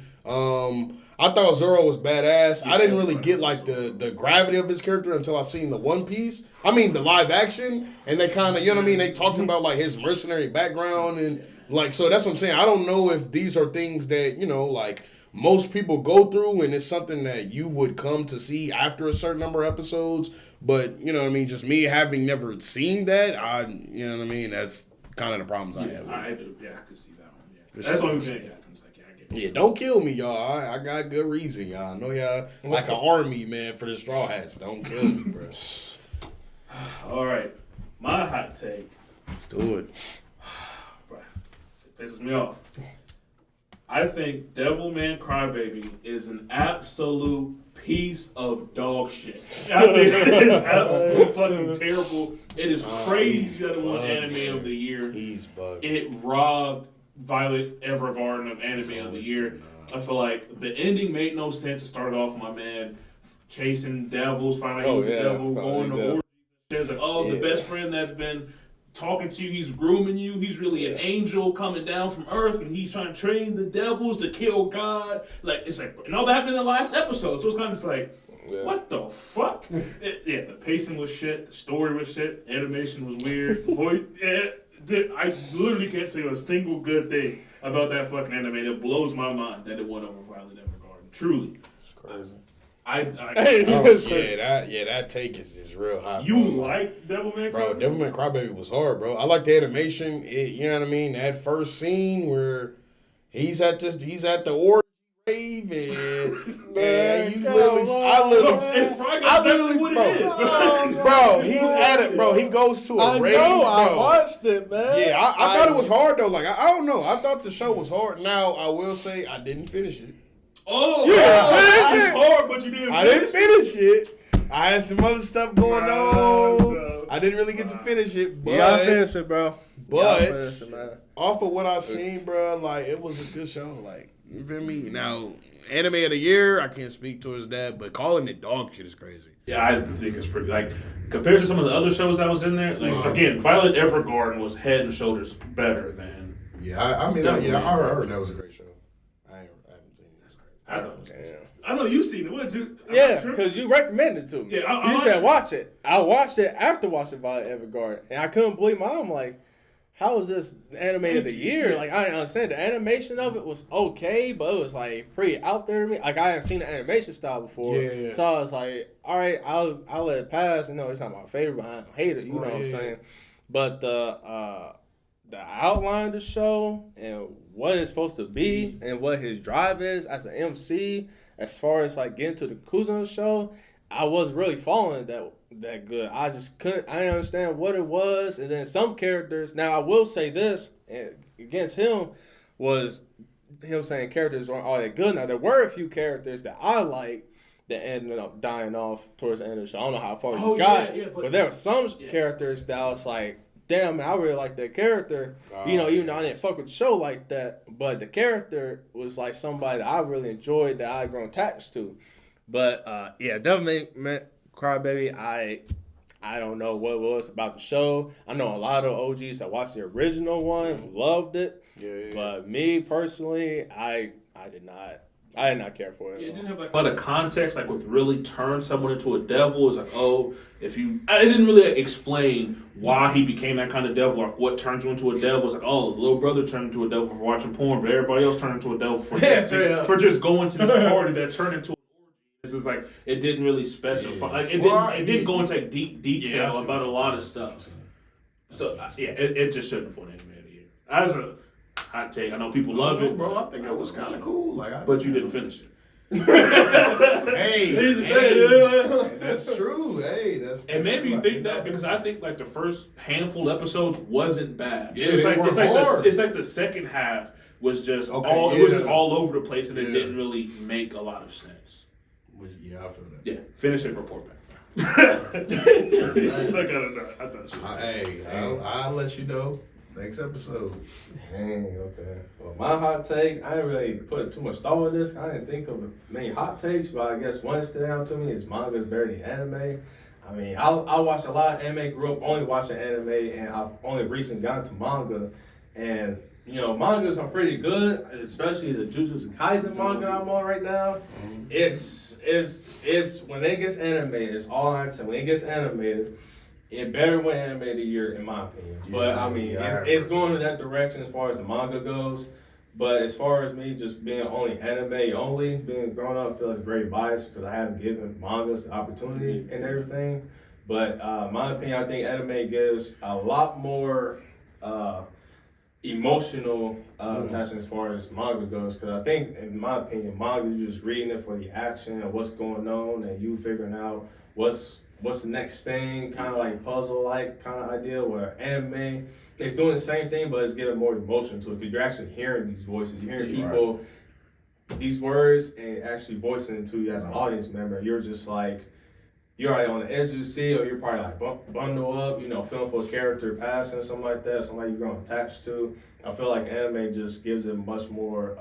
I thought Zoro was badass. I didn't really get, like, the gravity of his character until I seen the One Piece. I mean, the live action. And they kind of, you know what I mean? They talked about, like, his mercenary background. And, like, so that's what I'm saying. I don't know if these are things that, like, most people go through. And it's something that you would come to see after a certain number of episodes. But, you know what I mean? Just me having never seen that, you know what I mean? That's kind of the problems I have. I do. Yeah, I could see that one. Yeah. That's what I'm saying. Yeah, don't kill me, y'all. I got good reason, y'all. I know y'all like an army, man, for the Straw Hats. Don't kill me, bro. All right. My hot take. Let's do it. Bro, it pisses me off. I think Devilman Crybaby is an absolute piece of dog shit. I think it is absolutely fucking terrible. It is crazy that it won Anime of the Year. He's bugged. It robbed Violet Evergarden of Anime of the Year. I feel like the ending made no sense. It started off with my man chasing devils, finding out he was a devil, going to orgies. It's like, the best friend that's been talking to you, he's grooming you. He's really an angel coming down from Earth, and he's trying to train the devils to kill God. Like, it's like, and all that happened in the last episode. So it's kind of just like, what the fuck? The pacing was shit. The story was shit. Animation was weird. I literally can't tell you a single good thing about that fucking anime that blows my mind that it won over Violet Evergarden. Truly. It's crazy. That take is real hot. You like Devilman Crybaby? Bro, Devilman Crybaby was hard, bro. I like the animation. You know what I mean? That first scene where he's at the orgy rave and man, bro, he's at it, bro. He goes to a rave. I watched it, man. Yeah, I thought it was hard though. Like I don't know. I thought the show was hard. Now I will say I didn't finish it. Oh, it's hard, but you didn't. I didn't finish it. I had some other stuff going on. Bro. I didn't really get to finish it. But, you gotta finish it, bro. But off of what I seen, bro, like it was a good show. Like, you feel me? Now, anime of the year, I can't speak towards that, but calling it dog shit is crazy. Yeah, I think it's pretty like compared to some of the other shows that was in there. Like again, Violet Evergarden was head and shoulders better than. Yeah, I heard that was a great show. I haven't seen it. I know you've seen it. What did you? Yeah, because you recommended it to me. Yeah, you said watch it. I watched it after watching Violet Evergarden, and I couldn't believe my own. Like, how is this anime of the year? Like, I didn't understand. The animation of it was okay, but it was like pretty out there to me. Like, I hadn't seen the animation style before, so I was like, all right, I'll let it pass. You know, it's not my favorite, but I don't hate it. You know what I'm saying? But the outline of the show and what it's supposed to be and what his drive is as an MC, as far as like getting to the conclusion of the show, I was really following that good. I just couldn't. I didn't understand what it was, and then some characters. Now I will say this against him was him saying characters weren't all that good. Now there were a few characters that I liked that ended up dying off towards the end of the show. I don't know how far you got, but there were some characters that I was like, damn, man, I really like that character. Even though I didn't fuck with the show like that, but the character was like somebody that I really enjoyed that I grown attached to. But definitely meant Crybaby. I don't know what it was about the show. I know a lot of OGs that watched the original one loved it. Yeah. But me personally, I did not. I did not care for it. It didn't have like a lot of context, like what really turned someone into a devil. It's like, I didn't really explain why he became that kind of devil, or what turns you into a devil. It's like, the little brother turned into a devil for watching porn, but everybody else turned into a devil for just going to this party that turned into an orgy. This is like, it didn't really specify. Like it didn't go into like deep detail about a lot of stuff. So it just shouldn't have won anime of the year. As a hot take, I know people love it, bro. I think it was kind of cool. But you didn't finish it. Hey, that's true. Hey, it made me think that because I think like the first handful of episodes wasn't bad. Yeah, it's like the second half was just all over the place and it didn't really make a lot of sense. I feel that. Yeah, finish it. Report back. I'll let you know next episode. Dang, okay. Well, my hot take, I didn't really put too much thought in this. I didn't think of many hot takes, but I guess one stood out to me is manga's better than anime. I mean, I watched a lot of anime, grew up only watching anime, and I've only recently gotten to manga. And, mangas are pretty good, especially the Jujutsu Kaisen manga I'm on right now. It's when it gets animated, it's all I can say. When it gets animated, it better win anime of the year, in my opinion. But I mean, it's going in that direction as far as the manga goes. But as far as me just being only anime only, being grown up, I feel like very biased because I haven't given mangas the opportunity and everything. But my opinion, I think anime gives a lot more emotional attachment as far as manga goes. Because I think, in my opinion, manga, you're just reading it for the action and what's going on, and you figuring out what's the next thing, kind of like puzzle-like kind of idea, where anime is doing the same thing, but it's getting more emotion to it, because you're actually hearing these voices, you're hearing people, these words, and actually voicing it to you as an audience member. You're just like, you're already on the edge of the seat, or you're probably like bundle up, feeling for a character passing or something like that, somebody you're going to attach to. I feel like anime just gives it much more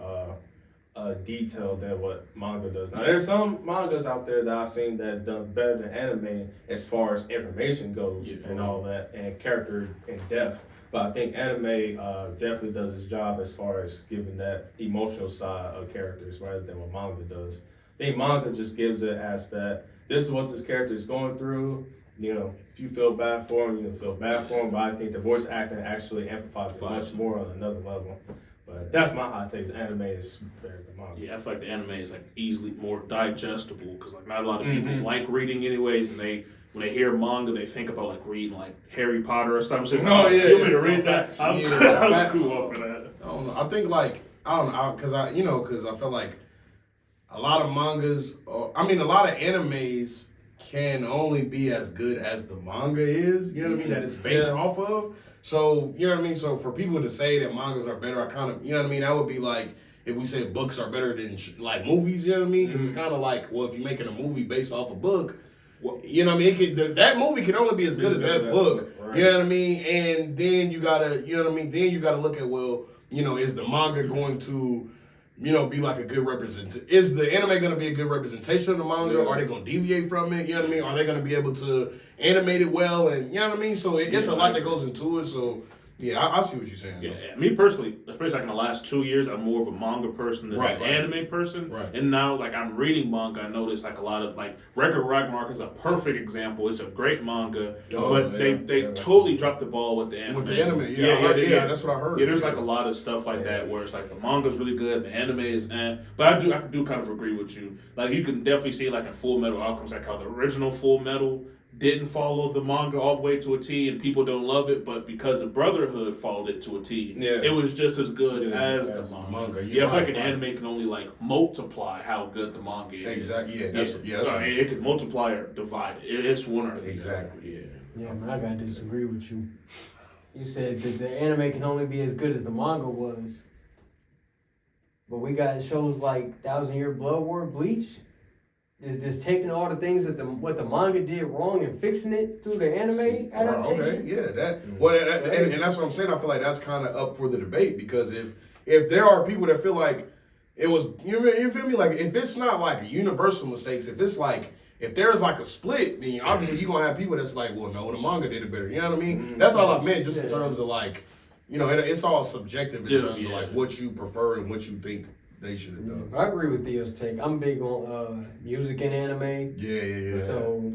detail than what manga does. Now, there's some mangas out there that I've seen that done better than anime as far as information goes and all that, and character in depth. But I think anime definitely does its job as far as giving that emotional side of characters rather than what manga does. I think manga just gives it as that this is what this character is going through. If you feel bad for him, feel bad for him. But I think the voice acting actually amplifies it much more on another level. But that's my hot take. Anime is better than manga. Yeah, I feel like the anime is like easily more digestible because like not a lot of people like reading anyways, and when they hear manga, they think about like reading like Harry Potter or something. So you want me to read that? I'm cool up for that. I don't know. I think because I feel like a lot of mangas, a lot of animes can only be as good as the manga is. You know what I mean? That it's based off of. So, you know what I mean? So, for people to say that mangas are better, I kind of, you know what I mean? That would be like if we say books are better than, movies, you know what I mean? Because it's kind of like, well, if you're making a movie based off a book, you know what I mean? That movie can only be as good as that book. Right. You know what I mean? And then you got to, you know what I mean? Then you got to look at, well, is the manga going to be like a good representation? Is the anime going to be a good representation of the manga? Are they going to deviate from it? You know what I mean? Are they going to be able to animate it well? And you know what I mean? So it's a lot that goes into it. So yeah, I see what you're saying. Yeah, me personally, especially like in the last 2 years, I'm more of a manga person than an anime person. Right. And now, like, I'm reading manga. I notice like a lot of like Record Ragnarok is a perfect example. It's a great manga, but they totally dropped the ball with the anime. With the anime, yeah, that's what I heard. Yeah, there's like a lot of stuff like that where it's like the manga's really good, the anime is but I do kind of agree with you. Like you can definitely see like in Full Metal Alchemist, like how the original Full Metal didn't follow the manga all the way to a T, and people don't love it, but because the Brotherhood followed it to a T, it was just as good as the manga. I feel like an anime can only like multiply how good the manga is. Exactly. Yeah, it can multiply or divide. It's one or the other. Exactly. Yeah, man, I gotta disagree with you. You said that the anime can only be as good as the manga was, but we got shows like 1,000 Year Blood War, Bleach. Is just taking all the things that what the manga did wrong and fixing it through the anime adaptation. Okay, yeah, and that's what I'm saying. I feel like that's kind of up for the debate because if there are people that feel like it was, you feel me? Like if it's not like a universal mistakes, if it's like if there's like a split, then obviously you're gonna have people that's like, well, no, the manga did it better. You know what I mean? That's all I meant, just in terms of like, it's all subjective in terms of like what you prefer and what you think they should have done. I agree with Theo's take. I'm big on music and anime. Yeah. So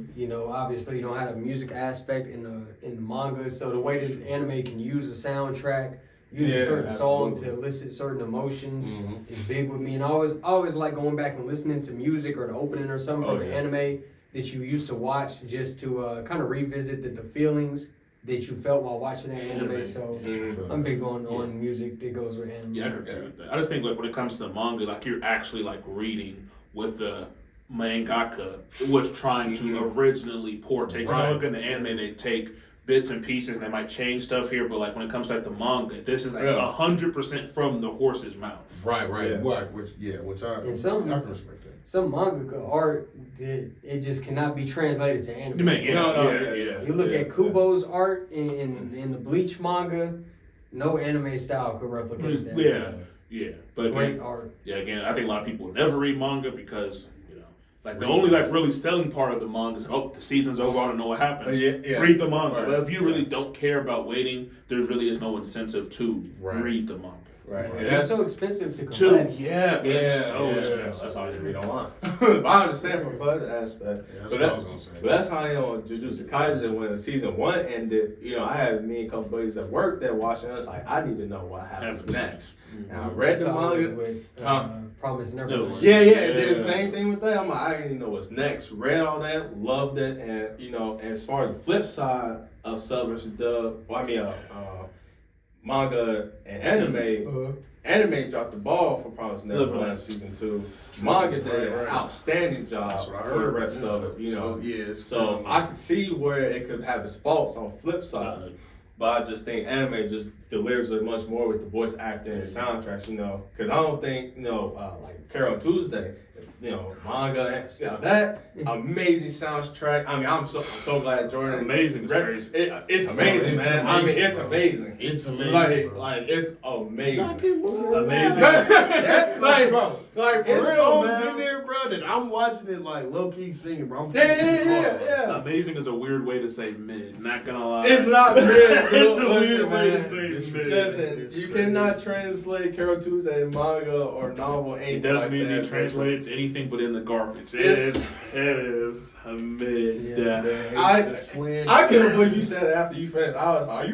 obviously you don't have a music aspect in the manga. So the way that the anime can use a soundtrack, use a certain song to elicit certain emotions is big with me. And I always like going back and listening to music or the opening or something from the anime that you used to watch, just to kind of revisit the feelings that you felt while watching that anime. So I'm big on music that goes with anime. Yeah, I agree with that. I just think like when it comes to the manga, like you're actually like reading with the mangaka was trying to originally portray. You know, look in the anime, they take bits and pieces and they might change stuff here, but like when it comes to like the manga, this is like 100% from the horse's mouth. Right. Which I can respect that. Some mangaka art, it just cannot be translated to anime. You look at Kubo's art in the Bleach manga, no anime style could replicate that. But great again, art. Yeah, again, I think a lot of people will never read manga because like the only like really selling part of the manga is the season's over, I don't know what happens. Read the manga. But if you really don't care about waiting, there really is no incentive to read the manga. Right. It's so expensive to collect. Expensive. That's all you read online. But I understand from the collector aspect. That's what I was gonna say. But that's how Jujutsu Kaisen, when season 1 ended, I had me and a couple buddies at work that watching us like, I need to know what happens next. And I read the manga. With, Promise Neverland. Yeah. Did the same thing with that. I'm like, I didn't know what's next. Read all that, loved it, and as far as the flip side of sub versus dub, manga and anime dropped the ball for Promise Neverland season 2. Manga did an outstanding job for the rest of it, So I can see where it could have its faults on flip side. But I just think anime just delivers it much more with the voice acting and soundtracks, because I don't think, like Carol Tuesday, manga, that amazing soundtrack. I mean, I'm so glad Jordan. Amazing, it's amazing, man. I mean, it's amazing. It's amazing. Like it's amazing. Amazing. Like for real, songs man. In there, bro, that I'm watching it like low key singing, bro. Yeah. Amazing is a weird way to say mid. Not gonna lie. It's not mid. It's a weird way to say mid. Listen, you cannot translate Carol Tuesday manga or novel. It doesn't need to be translated to anything but in the garbage. It is a mid. I couldn't believe you said it after you finished. I was like,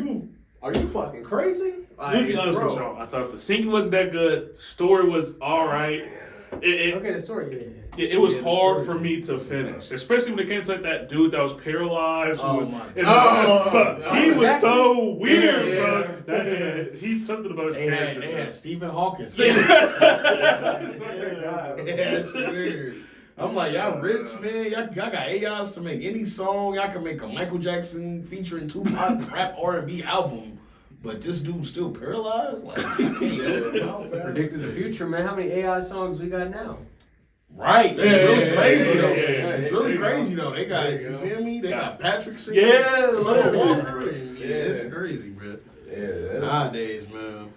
are you fucking crazy? To be honest with y'all, I thought the singing wasn't that good. Story was alright. The story, it was hard for me to finish, especially when it came to like that dude that was paralyzed. He was so weird, bro. He something about his character. They had Stephen Hawking. It's weird. I'm like, y'all rich, man. Y'all got AIs to make any song. Y'all can make a Michael Jackson featuring Tupac rap R&B album. But this dude's still paralyzed? Like, predicted the future, man. How many AI songs we got now? Right. It's really crazy, though. It's really crazy, though. They got, you feel me? They got Patrick singing. Walker. It's crazy, bro. Yeah. Nowadays, man.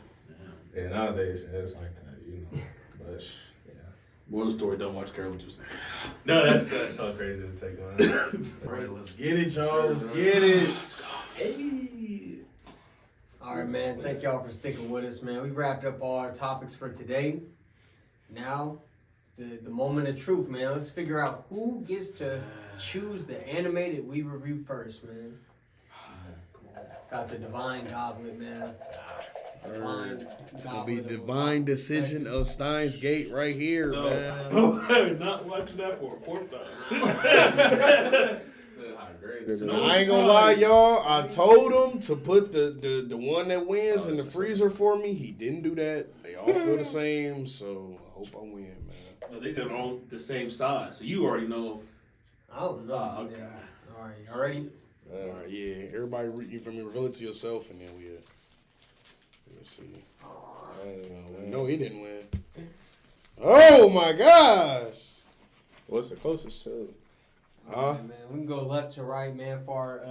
Yeah, nowadays, it's like that, Moral of the story: don't watch Carol Tuesday. No, that's so crazy to take on. All right, let's get it, y'all. Let's get it. Hey. All right, man. Thank y'all for sticking with us, man. We wrapped up all our topics for today. Now, it's the moment of truth, man. Let's figure out who gets to choose the anime that we review first, man. Got the Divine Goblet, man. It's gonna be divine decision of Steins Gate right here, man. I'm not watching that for a fourth time. I ain't gonna lie, y'all. I told him to put the one that wins in the freezer for me. He didn't do that. They all feel the same, so I hope I win, man. No, they feel on the same size, so you already know. I don't know. Okay. Yeah. All right, y'all ready? All right, yeah. Everybody, you feel me? Reveal it to yourself, and then let's see. No, he didn't win. Oh my gosh! What's the closest to? All right, man. We can go left to right, man, for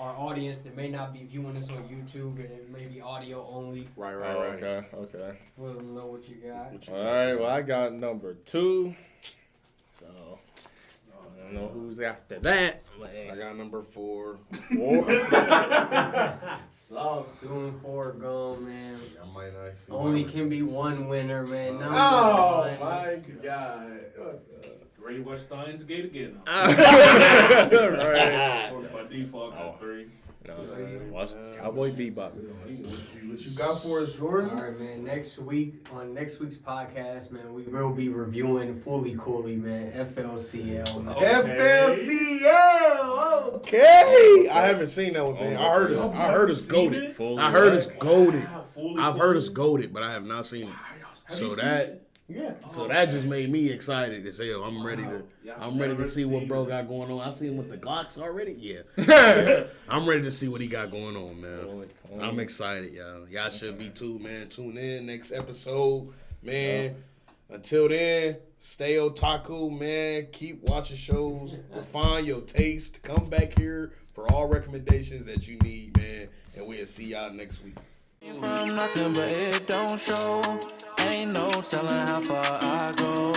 our audience that may not be viewing this on YouTube and it may be audio only. Right. Okay. We'll know what you got. All right. Well, I got number 2. So I don't know who's after that. I got number 4. Soft 2 and 4 gone, man. I might not see Only can be one winner, man. Number Oh one. my God. Ready to watch Steins Gate again? Right. Of course, by default, got 3. No, watch Cowboy Bebop. What you got for us, Jordan? All right, man. Next week, on next week's podcast, man, we will be reviewing Fully Cooley, man. FLCL. Man. FLCL. Okay, I haven't seen that one, man. I heard it's goated. Fully I heard it's what? goated. Fully I've heard it's goated, but I have not seen it. So that just made me excited as hell. I'm ready to see what bro got going on. I see him with the Glocks already. Yeah. I'm ready to see what he got going on, man. I'm excited, y'all. Y'all should be too, man. Tune in next episode, man. Until then, stay otaku, man. Keep watching shows. Refine your taste. Come back here for all recommendations that you need, man. And we'll see y'all next week. From nothing but it don't show. Ain't no telling how far I go.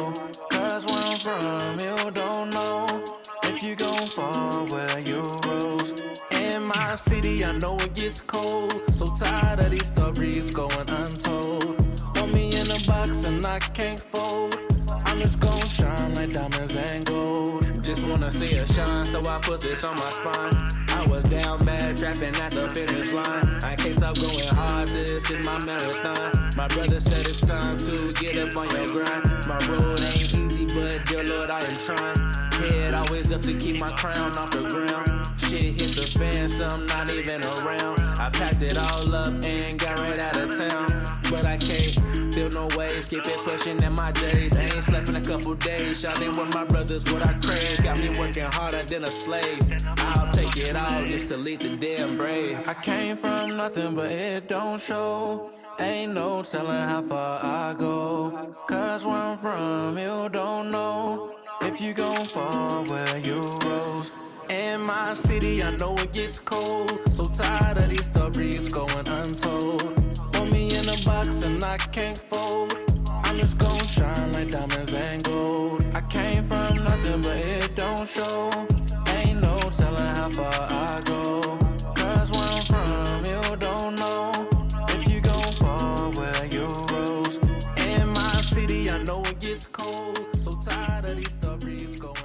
Cause where I'm from, you don't know if you gon' fall where you rose. In my city, I know it gets cold. So tired of these stories going untold. Want me in a box and I can't fold. I'm just gon' shine like diamonds and gold. Just wanna see it shine, so I put this on my spine. I was down bad, trapping at the finish line. I can't stop going hard, this is my marathon. My brother said it's time to get up on your grind. My road ain't easy, but dear Lord, I am trying. Head always up to keep my crown off the ground. Shit hit the fan, so I'm not even around. I packed it all up and got right out of town. But I can't feel no ways, keep it pushing in my days. I ain't slept in a couple days, shouting with my brothers what I crave. Got me working harder than a slave. I'll take it all just to lead the damn brave. I came from nothing, but it don't show. Ain't no telling how far I go. Cause where I'm from, you don't know if you gon' fall where you rose. In my city, I know it gets cold. So tired of these stories going untold. Want me in a box and I can't fold. I'm just gon' shine like diamonds and gold. I came from nothing, but it don't show. Ain't no telling how far I go. Cause where I'm from, you don't know if you gon' fall where you rose. In my city, I know it gets cold. So tired of these stories going